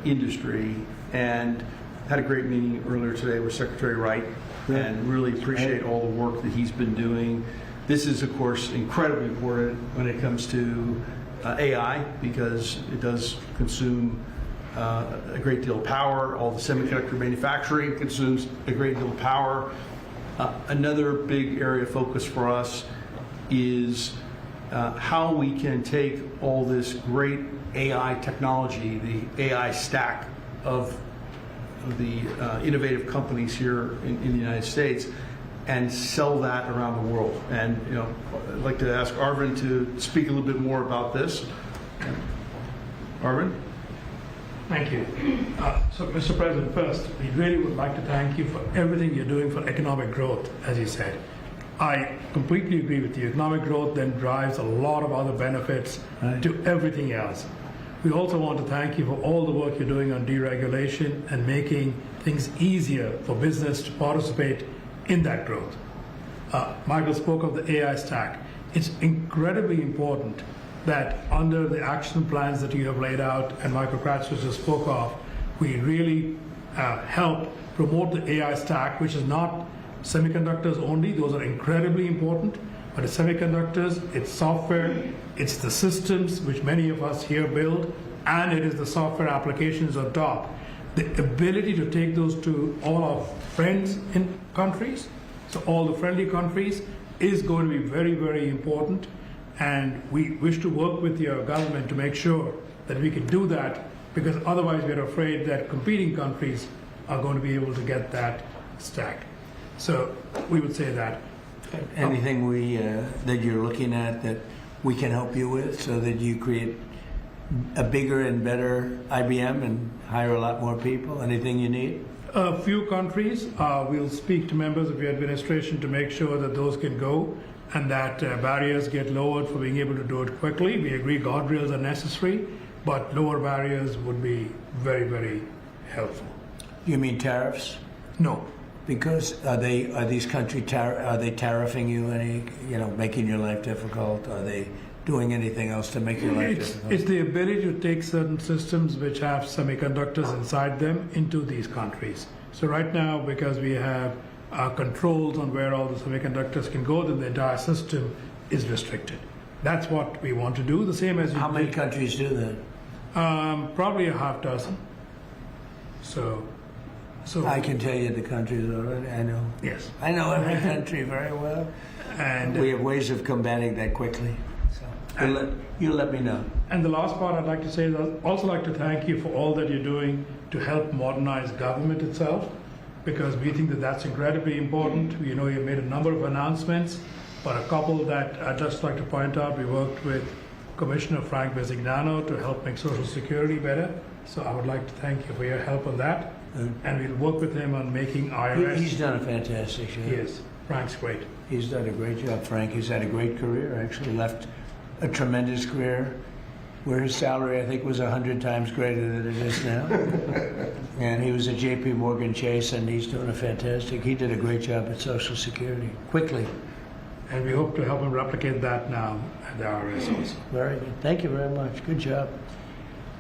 industry. And had a great meeting earlier today with Secretary Wright, and really appreciate all the work that he's been doing. This is, of course, incredibly important when it comes to AI, because it does consume a great deal of power. All the semiconductor manufacturing consumes a great deal of power. Another big area of focus for us is how we can take all this great AI technology, the AI stack of the innovative companies here in the United States, and sell that around the world. And I'd like to ask Arvind to speak a little bit more about this. Arvind? Thank you. So, Mr. President, first, we really would like to thank you for everything you're doing for economic growth, as you said. I completely agree with you. Economic growth then drives a lot of other benefits to everything else. We also want to thank you for all the work you're doing on deregulation and making things easier for business to participate in that growth. Michael spoke of the AI stack. It's incredibly important that under the action plans that you have laid out and Michael Kratzer just spoke of, we really help promote the AI stack, which is not semiconductors only. Those are incredibly important, but it's semiconductors, it's software, it's the systems which many of us here build, and it is the software applications on top. The ability to take those to all our friends in countries, so all the friendly countries, is going to be very, very important. And we wish to work with your government to make sure that we can do that, because otherwise we're afraid that competing countries are going to be able to get that stack. So we would say that. Anything that you're looking at that we can help you with so that you create a bigger and better IBM and hire a lot more people? Anything you need? A few countries. We'll speak to members of your administration to make sure that those can go and that barriers get lowered for being able to do it quickly. We agree guardrails are necessary, but lower barriers would be very, very helpful. You mean tariffs? No. Because are these countries tariffing you? Making your life difficult? Are they doing anything else to make your life difficult? It's the ability to take certain systems which have semiconductors inside them into these countries. So right now, because we have controls on where all the semiconductors can go, then the entire system is restricted. That's what we want to do. The same as how many countries do that? Probably a half dozen. So I can tell you the countries already. I know. Yes. I know every country very well, and we have ways of combating that quickly. So you'll let me know. And the last part I'd like to say is I'd also like to thank you for all that you're doing to help modernize government itself, because we think that that's incredibly important. You know, you've made a number of announcements, but a couple that I'd just like to point out. We worked with Commissioner Frank Bisignano to help make Social Security better. So I would like to thank you for your help on that. And we'll work with him on making IRS. He's done a fantastic job. He is. Frank's great. He's done a great job, Frank. He's had a great career, actually left a tremendous career where his salary, I think, was 100 times greater than it is now. And he was at J.P. Morgan Chase, and he's doing he did a great job at Social Security, quickly. And we hope to help him replicate that now at the IRS also. Very good. Thank you very much. Good job.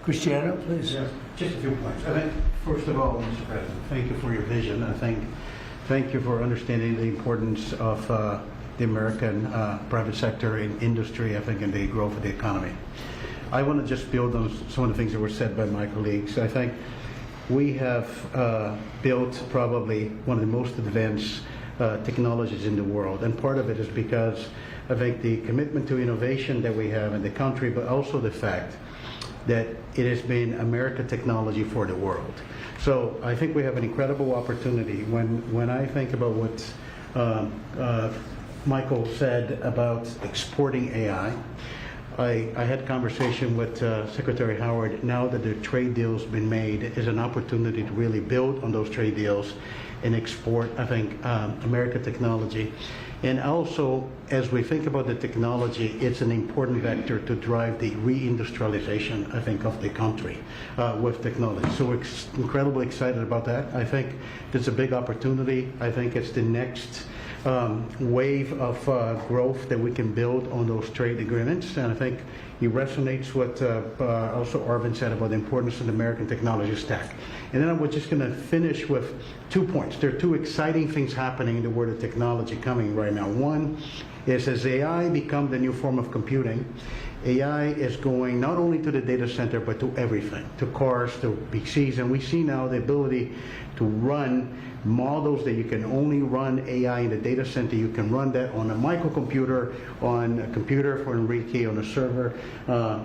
Cristiano, please. Yes, just a few points. I think, first of all, Mr. President, thank you for your vision. I think, thank you for understanding the importance of the American private sector in industry, I think, and the growth of the economy. I want to just build on some of the things that were said by my colleagues. I think we have built probably one of the most advanced technologies in the world. And part of it is because I think the commitment to innovation that we have in the country, but also the fact that it has been American technology for the world. So I think we have an incredible opportunity. When I think about what Michael said about exporting AI, I had a conversation with Secretary Howard. Now that the trade deal's been made, is an opportunity to really build on those trade deals and export, I think, American technology. And also, as we think about the technology, it's an important vector to drive the reindustrialization, I think, of the country with technology. So we're incredibly excited about that. I think it's a big opportunity. I think it's the next wave of growth that we can build on those trade agreements. And I think it resonates what also Arvind said about the importance of the American technology stack. And then we're just going to finish with 2 points. There are 2 exciting things happening in the world of technology coming right now. One is as AI become the new form of computing, AI is going not only to the data center, but to everything, to cars, to PCs. And we see now the ability to run models that you can only run AI in the data center. You can run that on a microcomputer, on a computer for Enrique, on a server,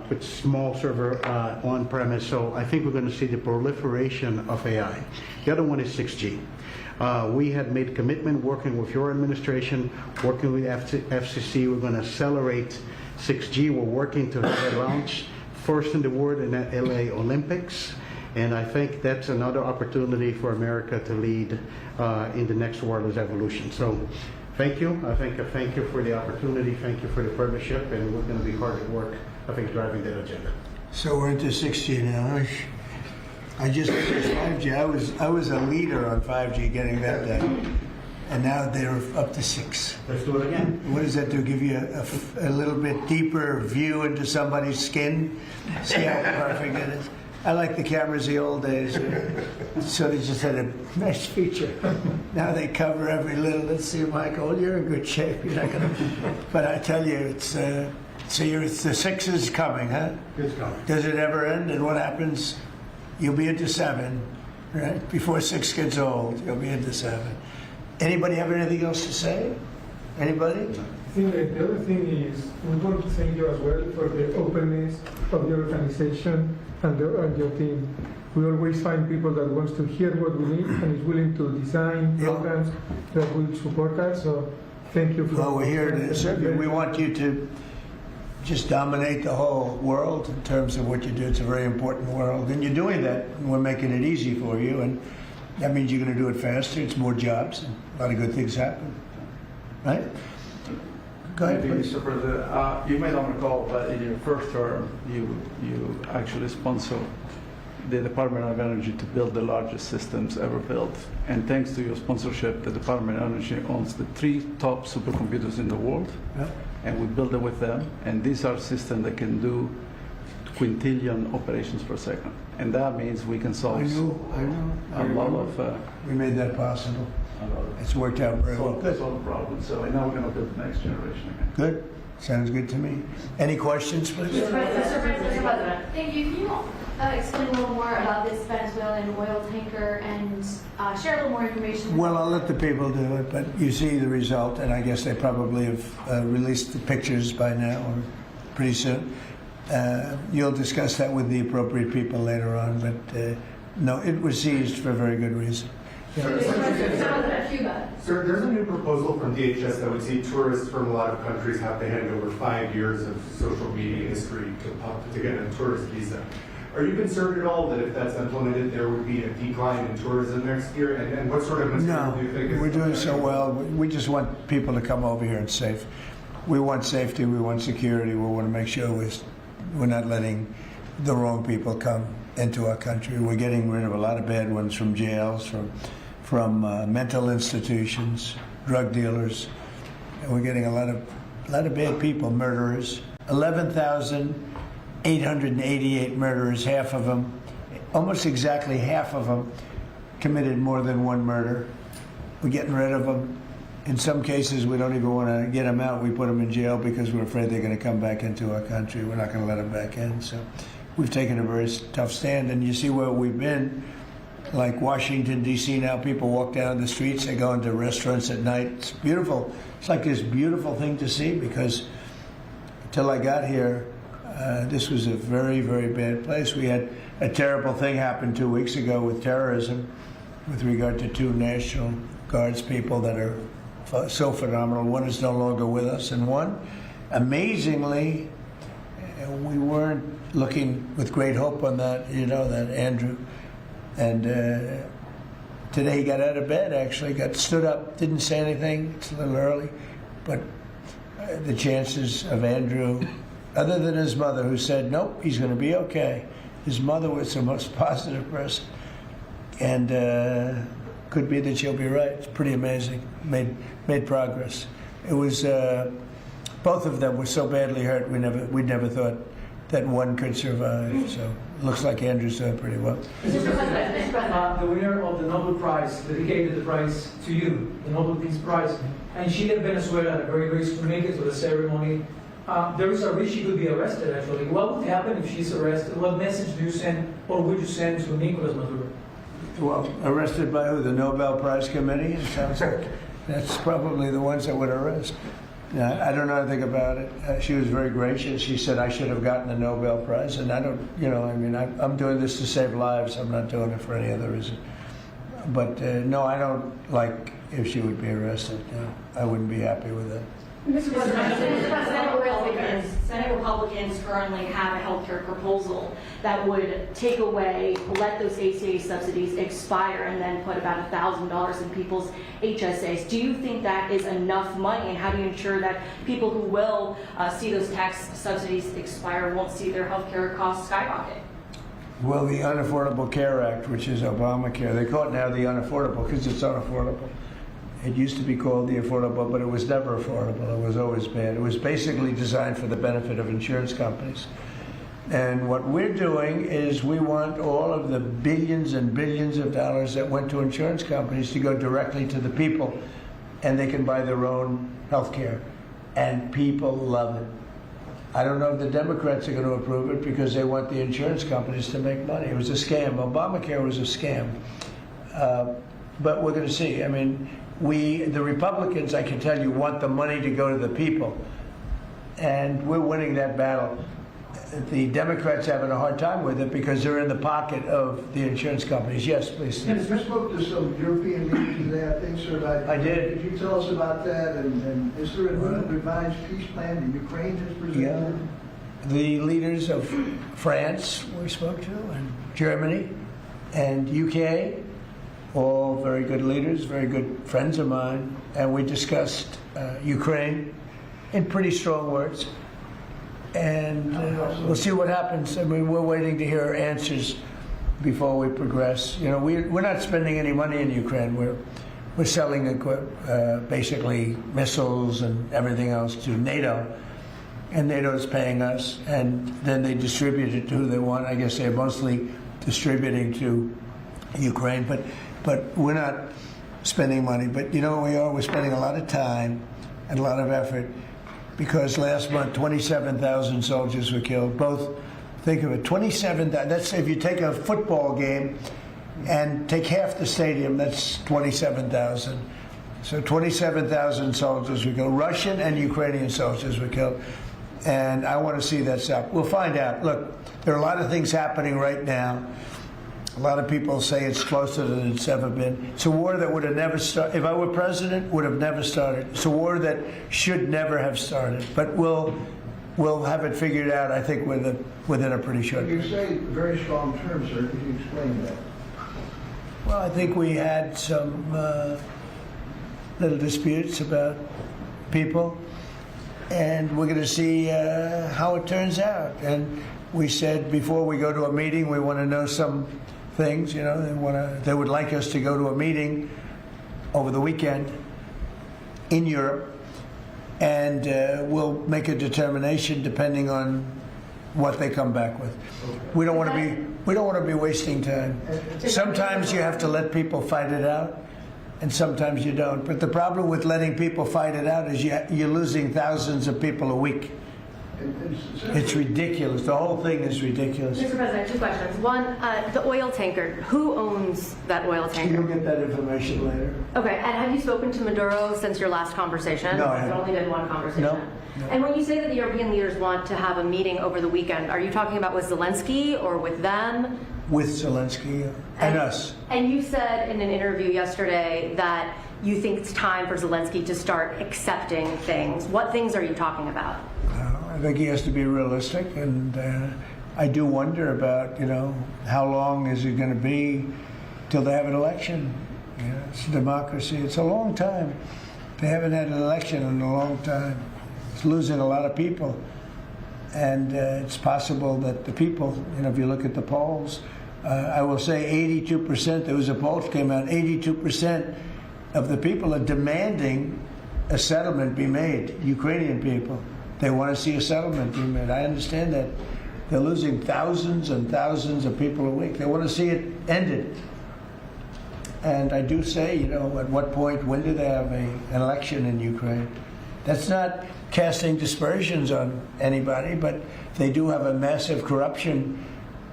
with small server on premise. So I think we're going to see the proliferation of AI. The other one is 6G. We have made commitment working with your administration, working with FCC. We're going to accelerate 6G. We're working to have a launch first in the world in the LA Olympics. And I think that's another opportunity for America to lead in the next wireless evolution. So thank you. Thank you for the opportunity. Thank you for the partnership. And we're going to be hard at work, I think, driving that agenda. So we're into 6G now. I just finished 5G. I was a leader on 5G getting that done. And now they're up to 6. Let's do it again. What does that do? Give you a little bit deeper view into somebody's skin? See how perfect it is? I like the cameras the old days. So they just had a nice feature. Now they cover every little. Let's see, Michael, you're in good shape. You're not gonna. But I tell you, it's so the 6 is coming, huh? It's coming. Does it ever end? And what happens? You'll be into 7, right? Before 6 gets old, you'll be into 7. Anybody have anything else to say? Anybody? I think that the other thing is we want to thank you as well for the openness of your organization and your team. We always find people that wants to hear what we need and is willing to design programs that will support us. So thank you for. Well, we're here to serve you. We want you to just dominate the whole world in terms of what you do. It's a very important world, and you're doing that. And we're making it easy for you, and that means you're going to do it faster. It's more jobs, and a lot of good things happen. Right? Go ahead, please. Mr. President, you may not recall, but in your first term, you actually sponsored the Department of Energy to build the largest systems ever built. And thanks to your sponsorship, the Department of Energy owns the 3 top supercomputers in the world. Yeah. And we build it with them. And these are systems that can do quintillion operations per second. And that means we can solve a lot of... we made that possible. It's worked out very well. Good. Solve problems. So now we're going to build the next generation again. Good. Sounds good to me. Any questions, please? Mr. President. Thank you. Can you explain a little more about this Venezuelan oil tanker and share a little more information? Well, I'll let the people do it, but you see the result, and I guess they probably have released the pictures by now or pretty soon. You'll discuss that with the appropriate people later on, but no, it was seized for a very good reason. Sir, there's a new proposal from DHS that would see tourists from a lot of countries have to hand over 5 years of social media history to get a tourist visa. Are you concerned at all that if that's implemented, there would be a decline in tourism next year? And what sort of material do you think is... No, we're doing so well. We just want people to come over here and safe. We want safety, we want security, we want to make sure we're not letting the wrong people come into our country. We're getting rid of a lot of bad ones from jails, from mental institutions, drug dealers, and we're getting a lot of bad people, murderers. 11,888 murderers, half of them, almost exactly half of them, committed more than one murder. We're getting rid of them. In some cases, we don't even want to get them out. We put them in jail because we're afraid they're going to come back into our country. We're not going to let them back in. So we've taken a very tough stand, and you see where we've been. like Washington, D.C. now, people walk down the streets, they go into restaurants at night. It's beautiful. It's like this beautiful thing to see, because until I got here, this was a very, very bad place. We had a terrible thing happen 2 weeks ago with terrorism with regard to 2 National Guards people that are so phenomenal. One is no longer with us, and one, amazingly, we weren't looking with great hope on that, that Andrew. And today he got out of bed, actually, stood up, didn't say anything. It's a little early, but the chances of Andrew, other than his mother, who said, nope, he's going to be okay. His mother was the most positive person, and could be that she'll be right. It's pretty amazing. Made progress. It was both of them were so badly hurt. We never thought that one could survive. So it looks like Andrew's doing pretty well. The winner of the Nobel Prize dedicated the prize to you, the Nobel Peace Prize, and she left Venezuela at a very, very soon make it to the ceremony. There is a risk she could be arrested, actually. What would happen if she's arrested? What message do you send, or would you send to Nicolas Maduro? Well, arrested by who? The Nobel Prize Committee? It sounds like that's probably the ones that would arrest. I don't know anything about it. She was very gracious. She said I should have gotten the Nobel Prize, and I don't, I'm doing this to save lives. I'm not doing it for any other reason. But no, I don't like if she would be arrested. No, I wouldn't be happy with that. Mr. President, Senate Republicans currently have a healthcare proposal that would take away, let those ACA subsidies expire, and then put about $1,000 in people's HSAs. Do you think that is enough money, and how do you ensure that people who will see those tax subsidies expire won't see their healthcare costs skyrocket? Well, the Unaffordable Care Act, which is Obamacare, they call it now the unaffordable because it's unaffordable. It used to be called the affordable, but it was never affordable. It was always bad. It was basically designed for the benefit of insurance companies. And what we're doing is we want all of the billions and billions of dollars that went to insurance companies to go directly to the people, and they can buy their own health care. And people love it. I don't know if the Democrats are going to approve it because they want the insurance companies to make money. It was a scam. Obamacare was a scam. But we're going to see. I mean, the Republicans, I can tell you, want the money to go to the people. And we're winning that battle. The Democrats are having a hard time with it because they're in the pocket of the insurance companies. Yes, please. Yes, you spoke to some European leaders today, I think, sir. I did. Could you tell us about that? And is there a new revised peace plan that Ukraine has presented? Yeah. The leaders of France we spoke to, and Germany, and UK, all very good leaders, very good friends of mine, and we discussed Ukraine in pretty strong words. And we'll see what happens. I mean, we're waiting to hear answers before we progress. You know, we're not spending any money in Ukraine. We're selling basically missiles and everything else to NATO, and NATO is paying us, and then they distribute it to who they want. I guess they're mostly distributing to Ukraine, but we're not spending money. But you know what we are? We're spending a lot of time and a lot of effort. Because last month, 27,000 soldiers were killed. Both, think of it, 27,000. That's if you take a football game and take half the stadium, that's 27,000. So 27,000 soldiers were killed. Russian and Ukrainian soldiers were killed. And I want to see that stop. We'll find out. Look, there are a lot of things happening right now. A lot of people say it's closer than it's ever been. It's a war that would have never started. If I were president, would have never started. It's a war that should never have started. But we'll have it figured out, I think, within a pretty short time. You say very strong terms, sir. Could you explain that? Well, I think we had some little disputes about people, and we're going to see how it turns out. And we said before we go to a meeting, we want to know some things, you know, they would like us to go to a meeting over the weekend in Europe, and we'll make a determination depending on what they come back with. We don't want to be wasting time. Sometimes you have to let people fight it out, and sometimes you don't. But the problem with letting people fight it out is you're losing thousands of people a week. It's ridiculous. The whole thing is ridiculous. Mr. President, 2 questions. One, the oil tanker. Who owns that oil tanker? You'll get that information later. Okay, and have you spoken to Maduro since your last conversation? No, I It's haven't. only been one conversation. No. And when you say that the European leaders want to have a meeting over the weekend, are you talking about with Zelensky or with them? With Zelensky and us. And you said in an interview yesterday that you think it's time for Zelensky to start accepting things. What things are you talking about? I think he has to be realistic, and I do wonder about, how long is it going to be till they have an election? It's a democracy. It's a long time. They haven't had an election in a long time. It's losing a lot of people. And it's possible that the people, if you look at the polls, I will say 82%, there was a poll that came out, 82% of the people are demanding a settlement be made, Ukrainian people. They want to see a settlement be made. I understand that. They're losing thousands and thousands of people a week. They want to see it ended. And I do say, at what point, when do they have an election in Ukraine? That's not casting dispersions on anybody, but they do have a massive corruption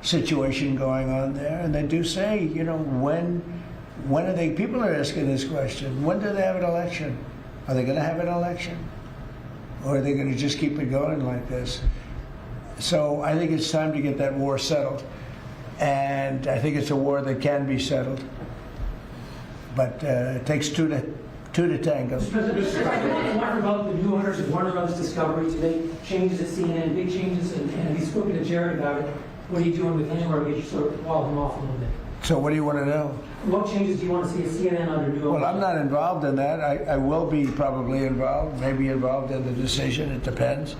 situation going on there. And they do say, when are they, people are asking this question, when do they have an election? Are they going to have an election? Or are they going to just keep it going like this? So I think it's time to get that war settled. And I think it's a war that can be settled. But it takes two to tango. Mr. President, Warner about the new owners of Warner Brothers Discovery to make changes at CNN, big changes, and have you spoken to Jared about it? What are you doing with him, or get you sort of wall him off a little bit? So what do you want to know? What changes do you want to see at CNN under new ownership? Well, I'm not involved in that. I will be probably involved, maybe involved in the decision. It depends.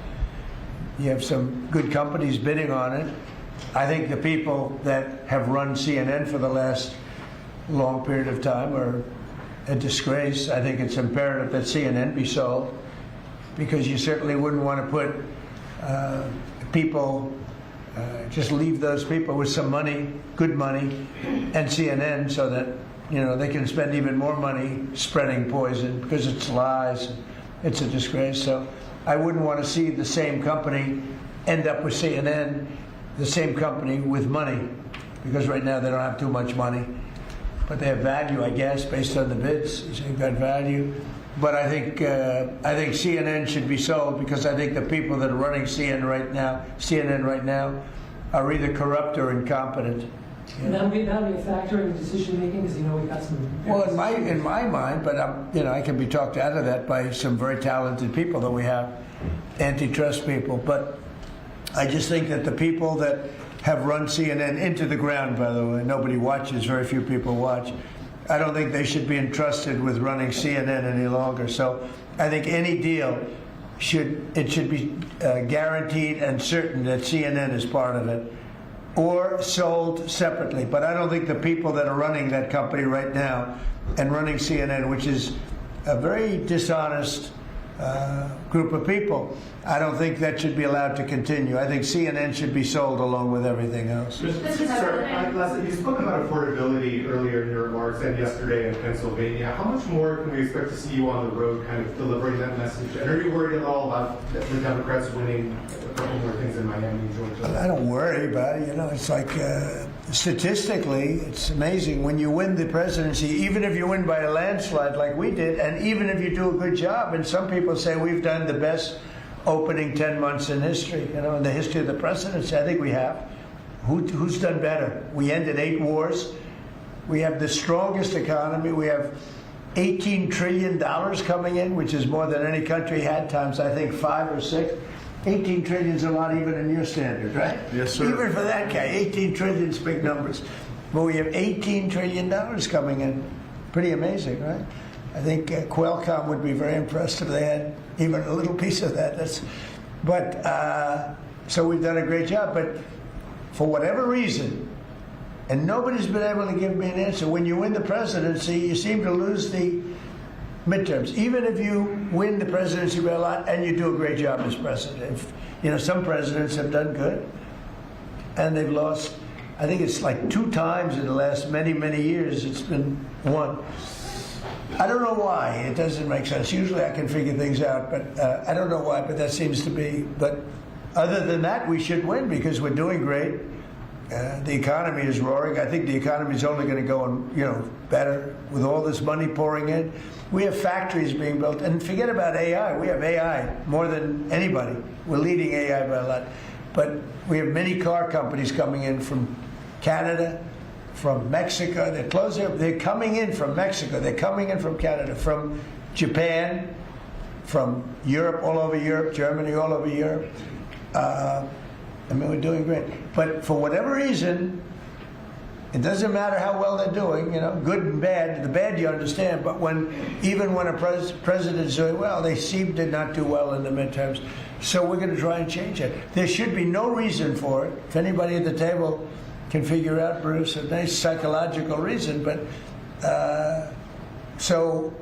You have some good companies bidding on it. I think the people that have run CNN for the last long period of time are a disgrace. I think it's imperative that CNN be sold, because you certainly wouldn't want to put people, just leave those people with some money, good money, and CNN, so that they can spend even more money spreading poison, because it's lies. It's a disgrace. So I wouldn't want to see the same company end up with CNN, the same company with money, because right now they don't have too much money. But they have value, I guess, based on the bids. They've got value. But I think CNN should be sold, because I think the people that are running CNN right now are either corrupt or incompetent. And that'll be a factor in decision making, because we've got some. Well, in my mind, but I can be talked out of that by some very talented people that we have, antitrust people. But I just think that the people that have run CNN into the ground, by the way, nobody watches, very few people watch. I don't think they should be entrusted with running CNN any longer. So I think any deal should be guaranteed and certain that CNN is part of it, or sold separately. But I don't think the people that are running that company right now and running CNN, which is a very dishonest group of people, I don't think that should be allowed to continue. I think CNN should be sold along with everything else. Sir, you spoke about affordability earlier in your remarks and yesterday in Pennsylvania. How much more can we expect to see you on the road kind of delivering that message? And are you worried at all about the Democrats winning a couple more things in Miami and Georgia? I don't worry about it. It's like statistically, it's amazing. When you win the presidency, even if you win by a landslide like we did, and even if you do a good job, and some people say we've done the best opening 10 months in history, in the history of the presidency. I think we have. Who's done better? We ended 8 wars. We have the strongest economy. We have $18 trillion coming in, which is more than any country had, times I think 5 or 6. 18 trillion is a lot even in your standard, right? Yes, sir. Even for that guy, 18 trillion is big numbers. But we have $18 trillion coming in. Pretty amazing, right? I think Qualcomm would be very impressed if they had even a little piece of that. So we've done a great job. But for whatever reason, and nobody's been able to give me an answer, when you win the presidency, you seem to lose the midterms. Even if you win the presidency by a lot and you do a great job as president. Some presidents have done good, and they've lost. I think it's like 2 times in the last many, many years it's been won. I don't know why. It doesn't make sense. Usually I can figure things out, but I don't know why, but that seems to be. But other than that, we should win because we're doing great. The economy is roaring. I think the economy is only going to go, better with all this money pouring in. We have factories being built, and forget about AI. We have AI more than anybody. We're leading AI by a lot. But we have many car companies coming in from Canada, from Mexico. They're coming in from Mexico. They're coming in from Canada, from Japan, from Europe, all over Europe, Germany, all over Europe. We're doing great. But for whatever reason, it doesn't matter how well they're doing, good and bad. The bad you understand, but even when a president's doing well, they seem to not do well in the midterms. So we're going to try and change it. There should be no reason for it. If anybody at the table can figure out, Bruce, a nice psychological reason, but so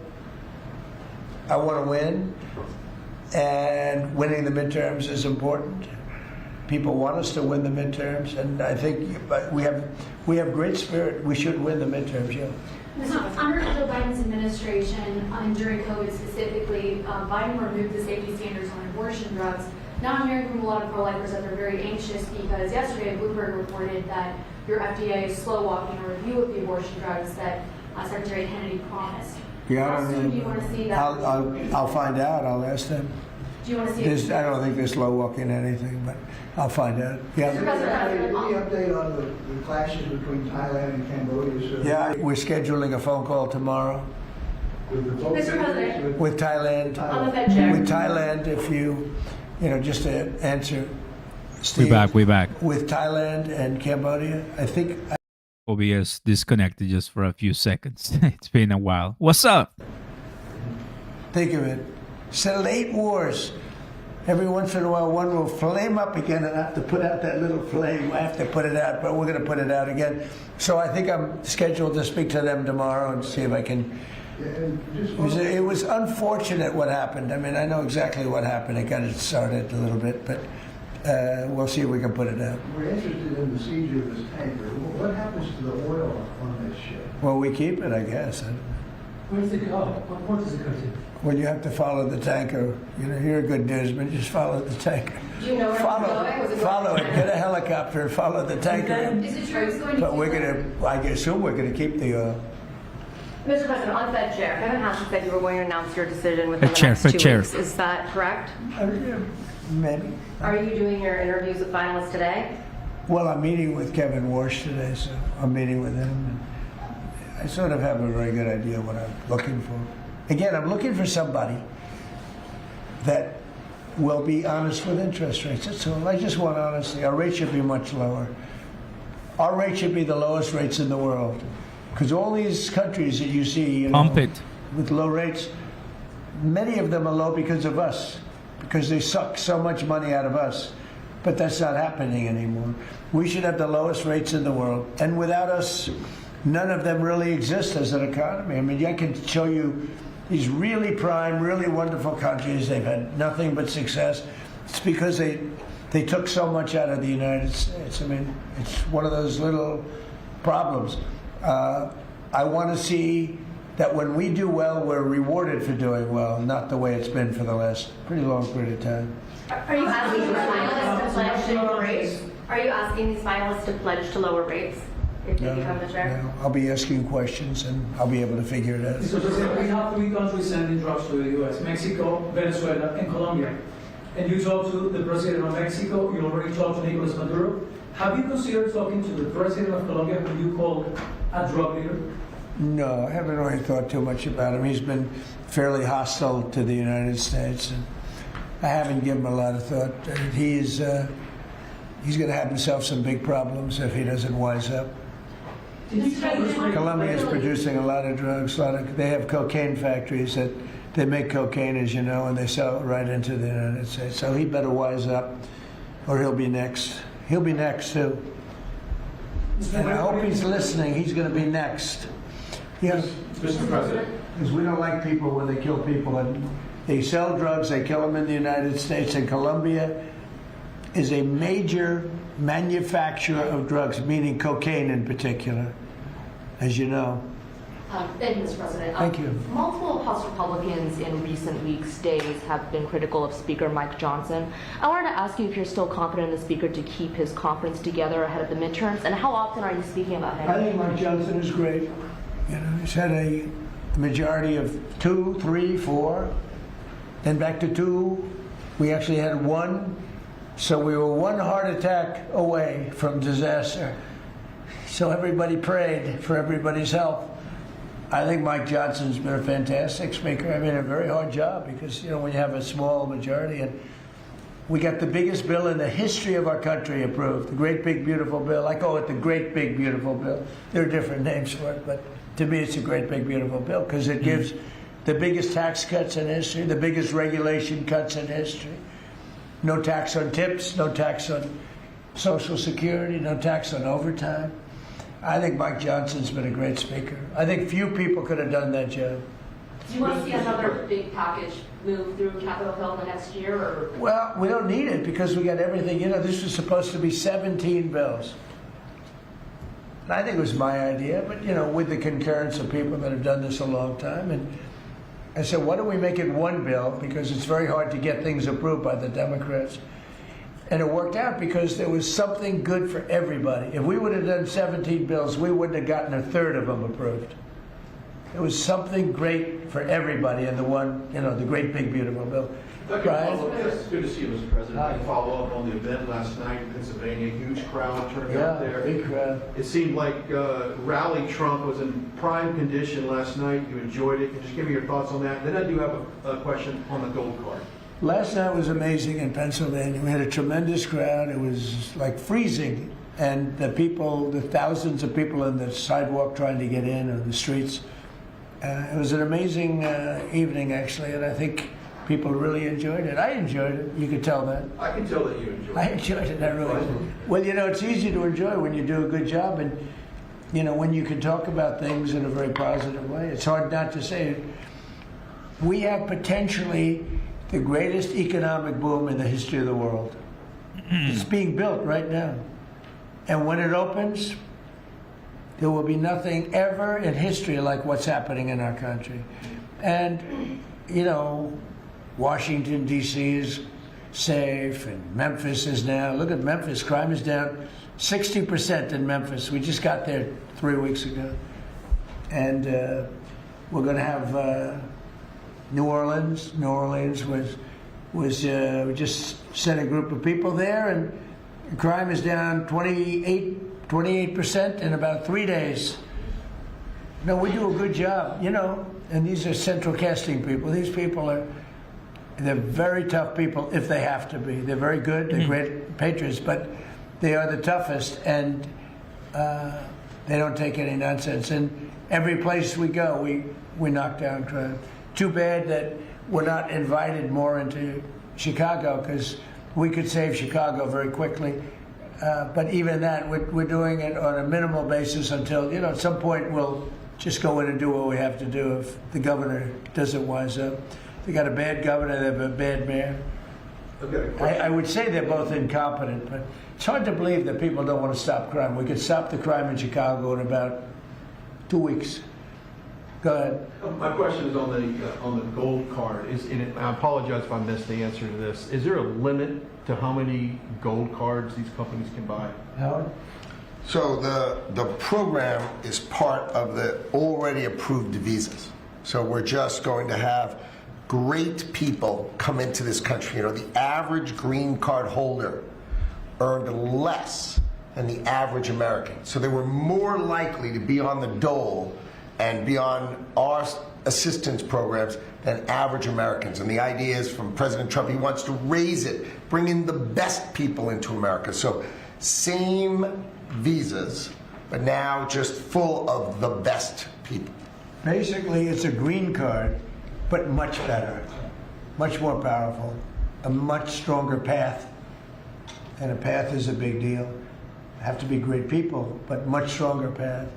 I want to win, and winning the midterms is important. People want us to win the midterms, and I think we have great spirit. We should win the midterms, yeah. Under Joe Biden's administration, during COVID specifically, Biden removed the safety standards on abortion drugs. Now I'm hearing from a lot of pro-lifers that they're very anxious because yesterday Bloomberg reported that your FDA is slow-walking a review of the abortion drugs that Secretary Kennedy promised. Yeah, How soon do you want to see that? I'll find out. I'll ask them. Do you want to see I don't think they're slow walking anything, but I'll find out. Yeah. Any update on the clashes between Thailand and Cambodia? Yeah, we're scheduling a phone call tomorrow. Mr. President. With Thailand. On the Fed chair. With Thailand, if you just to answer, Steve. We're back. With Thailand and Cambodia, I think. OBS disconnected just for a few seconds. It's been a while. What's up? Think of it. Settled 8 wars. Every once in a while, one will flame up again, and I have to put out that little flame. I have to put it out, but we're going to put it out again. So I think I'm scheduled to speak to them tomorrow and see if I can. It was unfortunate what happened. I mean, I know exactly what happened. It got it started a little bit, but we'll see if we can put it out. We're interested in the seizure of this tanker. What happens to the oil on this ship? Well, we keep it, I guess. Where does it go? What port does it go to? Well, you have to follow the tanker. You're a good newsman. Just follow the tanker. Do you know where it's going? Follow it. Get a helicopter and follow the tanker. Is it true it's going to But we're going to, I assume we're going to keep the oil. Mr. President, on Fed Chair, Kevin Hassel said you were going to announce your decision within the Chair, next Fed 2 Chair. weeks. Is that correct? Maybe. Are you doing your interviews with finalists today? Well, I'm meeting with Kevin Warsh today, so I'm meeting with him. I sort of have a very good idea what I'm looking for. Again, I'm looking for somebody that will be honest with interest rates. That's all. I just want honesty. Our rate should be much lower. Our rate should be the lowest rates in the world. Because all these countries that you see, Pump it. with low rates, many of them are low because of us, because they suck so much money out of us. But that's not happening anymore. We should have the lowest rates in the world. And without us, none of them really exist as an economy. I mean, I can show you these really prime, really wonderful countries. They've had nothing but success. It's because they took so much out of the United States. I mean, it's one of those little problems. I want to see that when we do well, we're rewarded for doing well, not the way it's been for the last pretty long period of time. Are you asking these finalists to pledge to lower rates? Are you asking these finalists to pledge to lower rates if they become the chair? No, I'll be asking questions and I'll be able to figure it out. Mr. President, we have 3 countries sending drugs to the U.S., Mexico, Venezuela, and Colombia. And you talked to the president of Mexico, you already talked to Nicolas Maduro. Have you considered talking to the president of Colombia, who you call a drug leader? No, I haven't really thought too much about him. He's been fairly hostile to the United States, and I haven't given him a lot of thought. He's going to have himself some big problems if he doesn't wise up. Colombia is producing a lot of drugs. They have cocaine factories that they make cocaine, as you know, and they sell it right into the United States. So he better wise up, or he'll be next. He'll be next too. And I hope he's listening. He's going to be next. Yes, Mr. President. Because we don't like people when they kill people. And they sell drugs, they kill them in the United States. And Colombia is a major manufacturer of drugs, meaning cocaine in particular, as you know. Thank you, Mr. President. Thank you. Multiple House Republicans in recent weeks, days, have been critical of Speaker Mike Johnson. I wanted to ask you if you're still confident in the Speaker to keep his conference together ahead of the midterms, and how often are you speaking about him? I think Mike Johnson is great. You know, he's had a majority of 2, 3, 4, then back to 2. We actually had 1, so we were 1 heart attack away from disaster. So everybody prayed for everybody's health. I think Mike Johnson's been a fantastic speaker. I mean, a very hard job because, you know, when you have a small majority, and we got the biggest bill in the history of our country approved, the Great Big Beautiful Bill. I call it the Great Big Beautiful Bill. There are different names for it, but to me it's a Great Big Beautiful Bill because it gives the biggest tax cuts in history, the biggest regulation cuts in history. No tax on tips, no tax on Social Security, no tax on overtime. I think Mike Johnson's been a great speaker. I think few people could have done that job. Do you want to see another big package move through Capitol Hill in the next year? Or? Well, we don't need it because we got everything. You know, this was supposed to be 17 bills. And I think it was my idea, but, you know, with the concurrence of people that have done this a long time. And I said, why don't we make it 1 bill? Because it's very hard to get things approved by the Democrats. And it worked out because there was something good for everybody. If we would have done 17 bills, we wouldn't have gotten a third of them approved. It was something great for everybody in the one, you know, the Great Big Beautiful Bill. Brian? It's good to see you, Mr. President. I follow up on the event last night in Pennsylvania. Huge crowd turned out there. Big crowd. It seemed like Rally Trump was in prime condition last night. You enjoyed it. Just give me your thoughts on that. Then I do have a question on the gold card. Last night was amazing in Pennsylvania. We had a tremendous crowd. It was like freezing. And the people, the thousands of people on the sidewalk trying to get in, or the streets. It was an amazing evening, actually, and I think people really enjoyed it. I enjoyed it. You could tell that. I can tell that you enjoyed it. I enjoyed it. I really did. Well, you know, it's easy to enjoy when you do a good job, and, you know, when you can talk about things in a very positive way. It's hard not to say it. We have potentially the greatest economic boom in the history of the world. It's being built right now. And when it opens, there will be nothing ever in history like what's happening in our country. And, you know, Washington, D.C. is safe, and Memphis is now. Look at Memphis. Crime is down 60% in Memphis. We just got there 3 weeks ago. And we're going to have New Orleans. New Orleans was we just sent a group of people there, and crime is down 28% in about 3 days. No, we do a good job, you know. And these are central casting people. These people they're very tough people if they have to be. They're very good. They're great patriots, but they are the toughest, and they don't take any nonsense. And every place we go, we knock down crime. Too bad that we're not invited more into Chicago, because we could save Chicago very quickly. But even that, we're doing it on a minimal basis until, you know, at some point we'll just go in and do what we have to do if the governor doesn't wise up. They got a bad governor, they have a bad mayor. I would say they're both incompetent, but it's hard to believe that people don't want to stop crime. We could stop the crime in Chicago in about 2 weeks. Go ahead. My question is on the gold card. I apologize if I missed the answer to this. Is there a limit to how many gold cards these companies can buy? Howard? So the program is part of the already approved visas. So we're just going to have great people come into this country. You know, the average green card holder earned less than the average American. So they were more likely to be on the dole and be on our assistance programs than average Americans. And the idea is from President Trump, he wants to raise it, bring in the best people into America. So same visas, but now just full of the best people. Basically, it's a green card, but much better, much more powerful, a much stronger path. And a path is a big deal. Have to be great people, but much stronger path.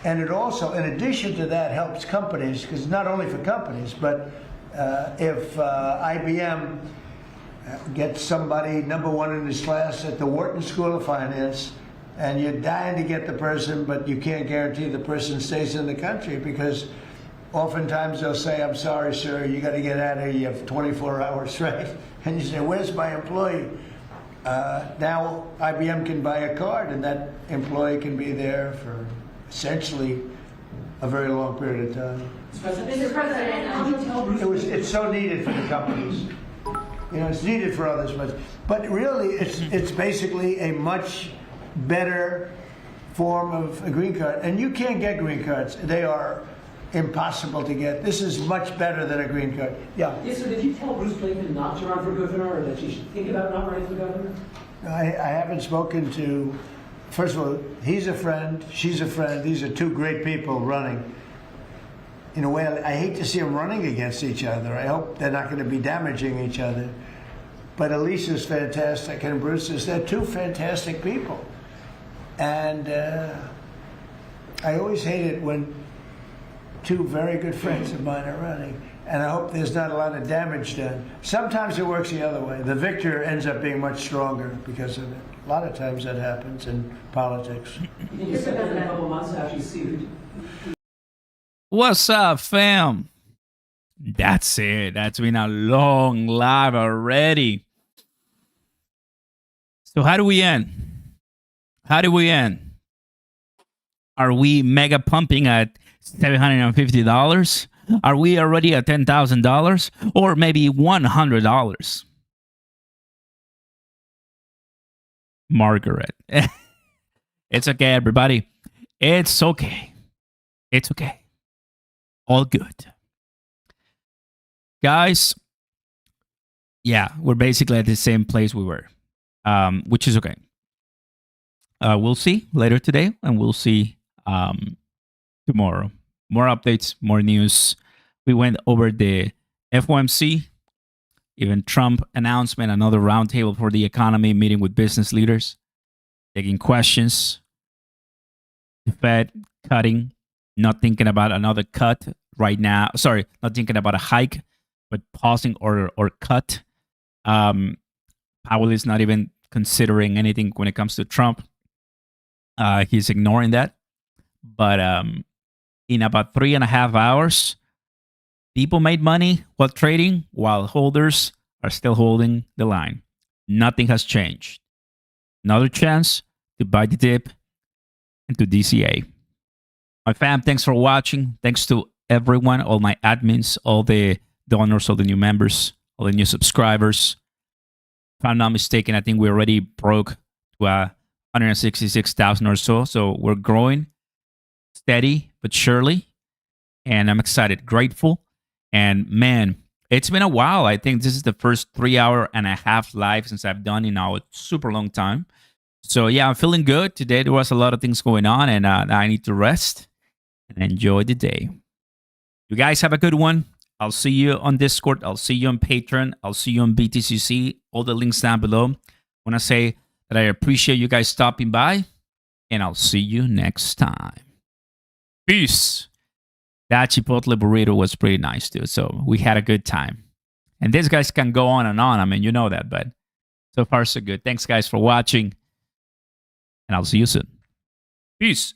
And it also, in addition to that, helps companies, because not only for companies, but if IBM gets somebody #1 in his class at the Wharton School of Finance, and you're dying to get the person, but you can't guarantee the person stays in the country because oftentimes they'll say, I'm sorry, sir, you got to get out of here, you have 24 hours, right? And you say, where's my employee? Now IBM can buy a card, and that employee can be there for essentially a very long period of time. Mr. President, It's so needed for the companies. You know, it's needed for others, but really, it's basically a much better form of a green card. And you can't get green cards; they are impossible to get. This is much better than a green card. Yeah. Yes, so did you tell Bruce Lincoln not to run for governor, or that she should think about not running for governor? I haven't spoken to. First of all, he's a friend. She's a friend. These are two great people running. In a way, I hate to see them running against each other. I hope they're not going to be damaging each other. But Elisa's fantastic, and Bruce is. They're two fantastic people. And I always hate it when two very good friends of mine are running. And I hope there's not a lot of damage done. Sometimes it works the other way. The victor ends up being much stronger because of it. A lot of times that happens in politics. You think it's been a couple months after you see who? What's up, fam? That's it. That's been a long live already. So how do we end? How do we end? Are we mega pumping at $750? Are we already at $10,000? Or maybe $100? Margaret. It's okay, everybody. It's okay. It's okay. All good. Guys, yeah, we're basically at the same place we were, which is okay. We'll see later today, and we'll see tomorrow. More updates, more news. We went over the FOMC, even Trump announcement, another roundtable for the economy, meeting with business leaders, taking questions. The Fed cutting, not thinking about another cut right now. Sorry, not thinking about a hike, but pausing or cut. Powell is not even considering anything when it comes to Trump. He's ignoring that. But in about 3.5 hours, people made money while trading, while holders are still holding the line. Nothing has changed. Another chance to buy the dip into DCA. My fam, thanks for watching. Thanks to everyone, all my admins, all the donors, all the new members, all the new subscribers. If I'm not mistaken, I think we already broke to 166,000 or so. So we're growing steady but surely. And I'm excited, grateful. And man, it's been a while. I think this is the first 3.5 live since I've done in a super long time. So yeah, I'm feeling good. Today there was a lot of things going on, and I need to rest and enjoy the day. You guys have a good one. I'll see you on Discord. I'll see you on Patreon. I'll see you on BTCC. All the links down below. I want to say that I appreciate you guys stopping by, and I'll see you next time. Peace. That Chipotle burrito was pretty nice too. So we had a good time. And these guys can go on and on. I mean, you know that, but so far so good. Thanks guys for watching. And I'll see you soon. Peace.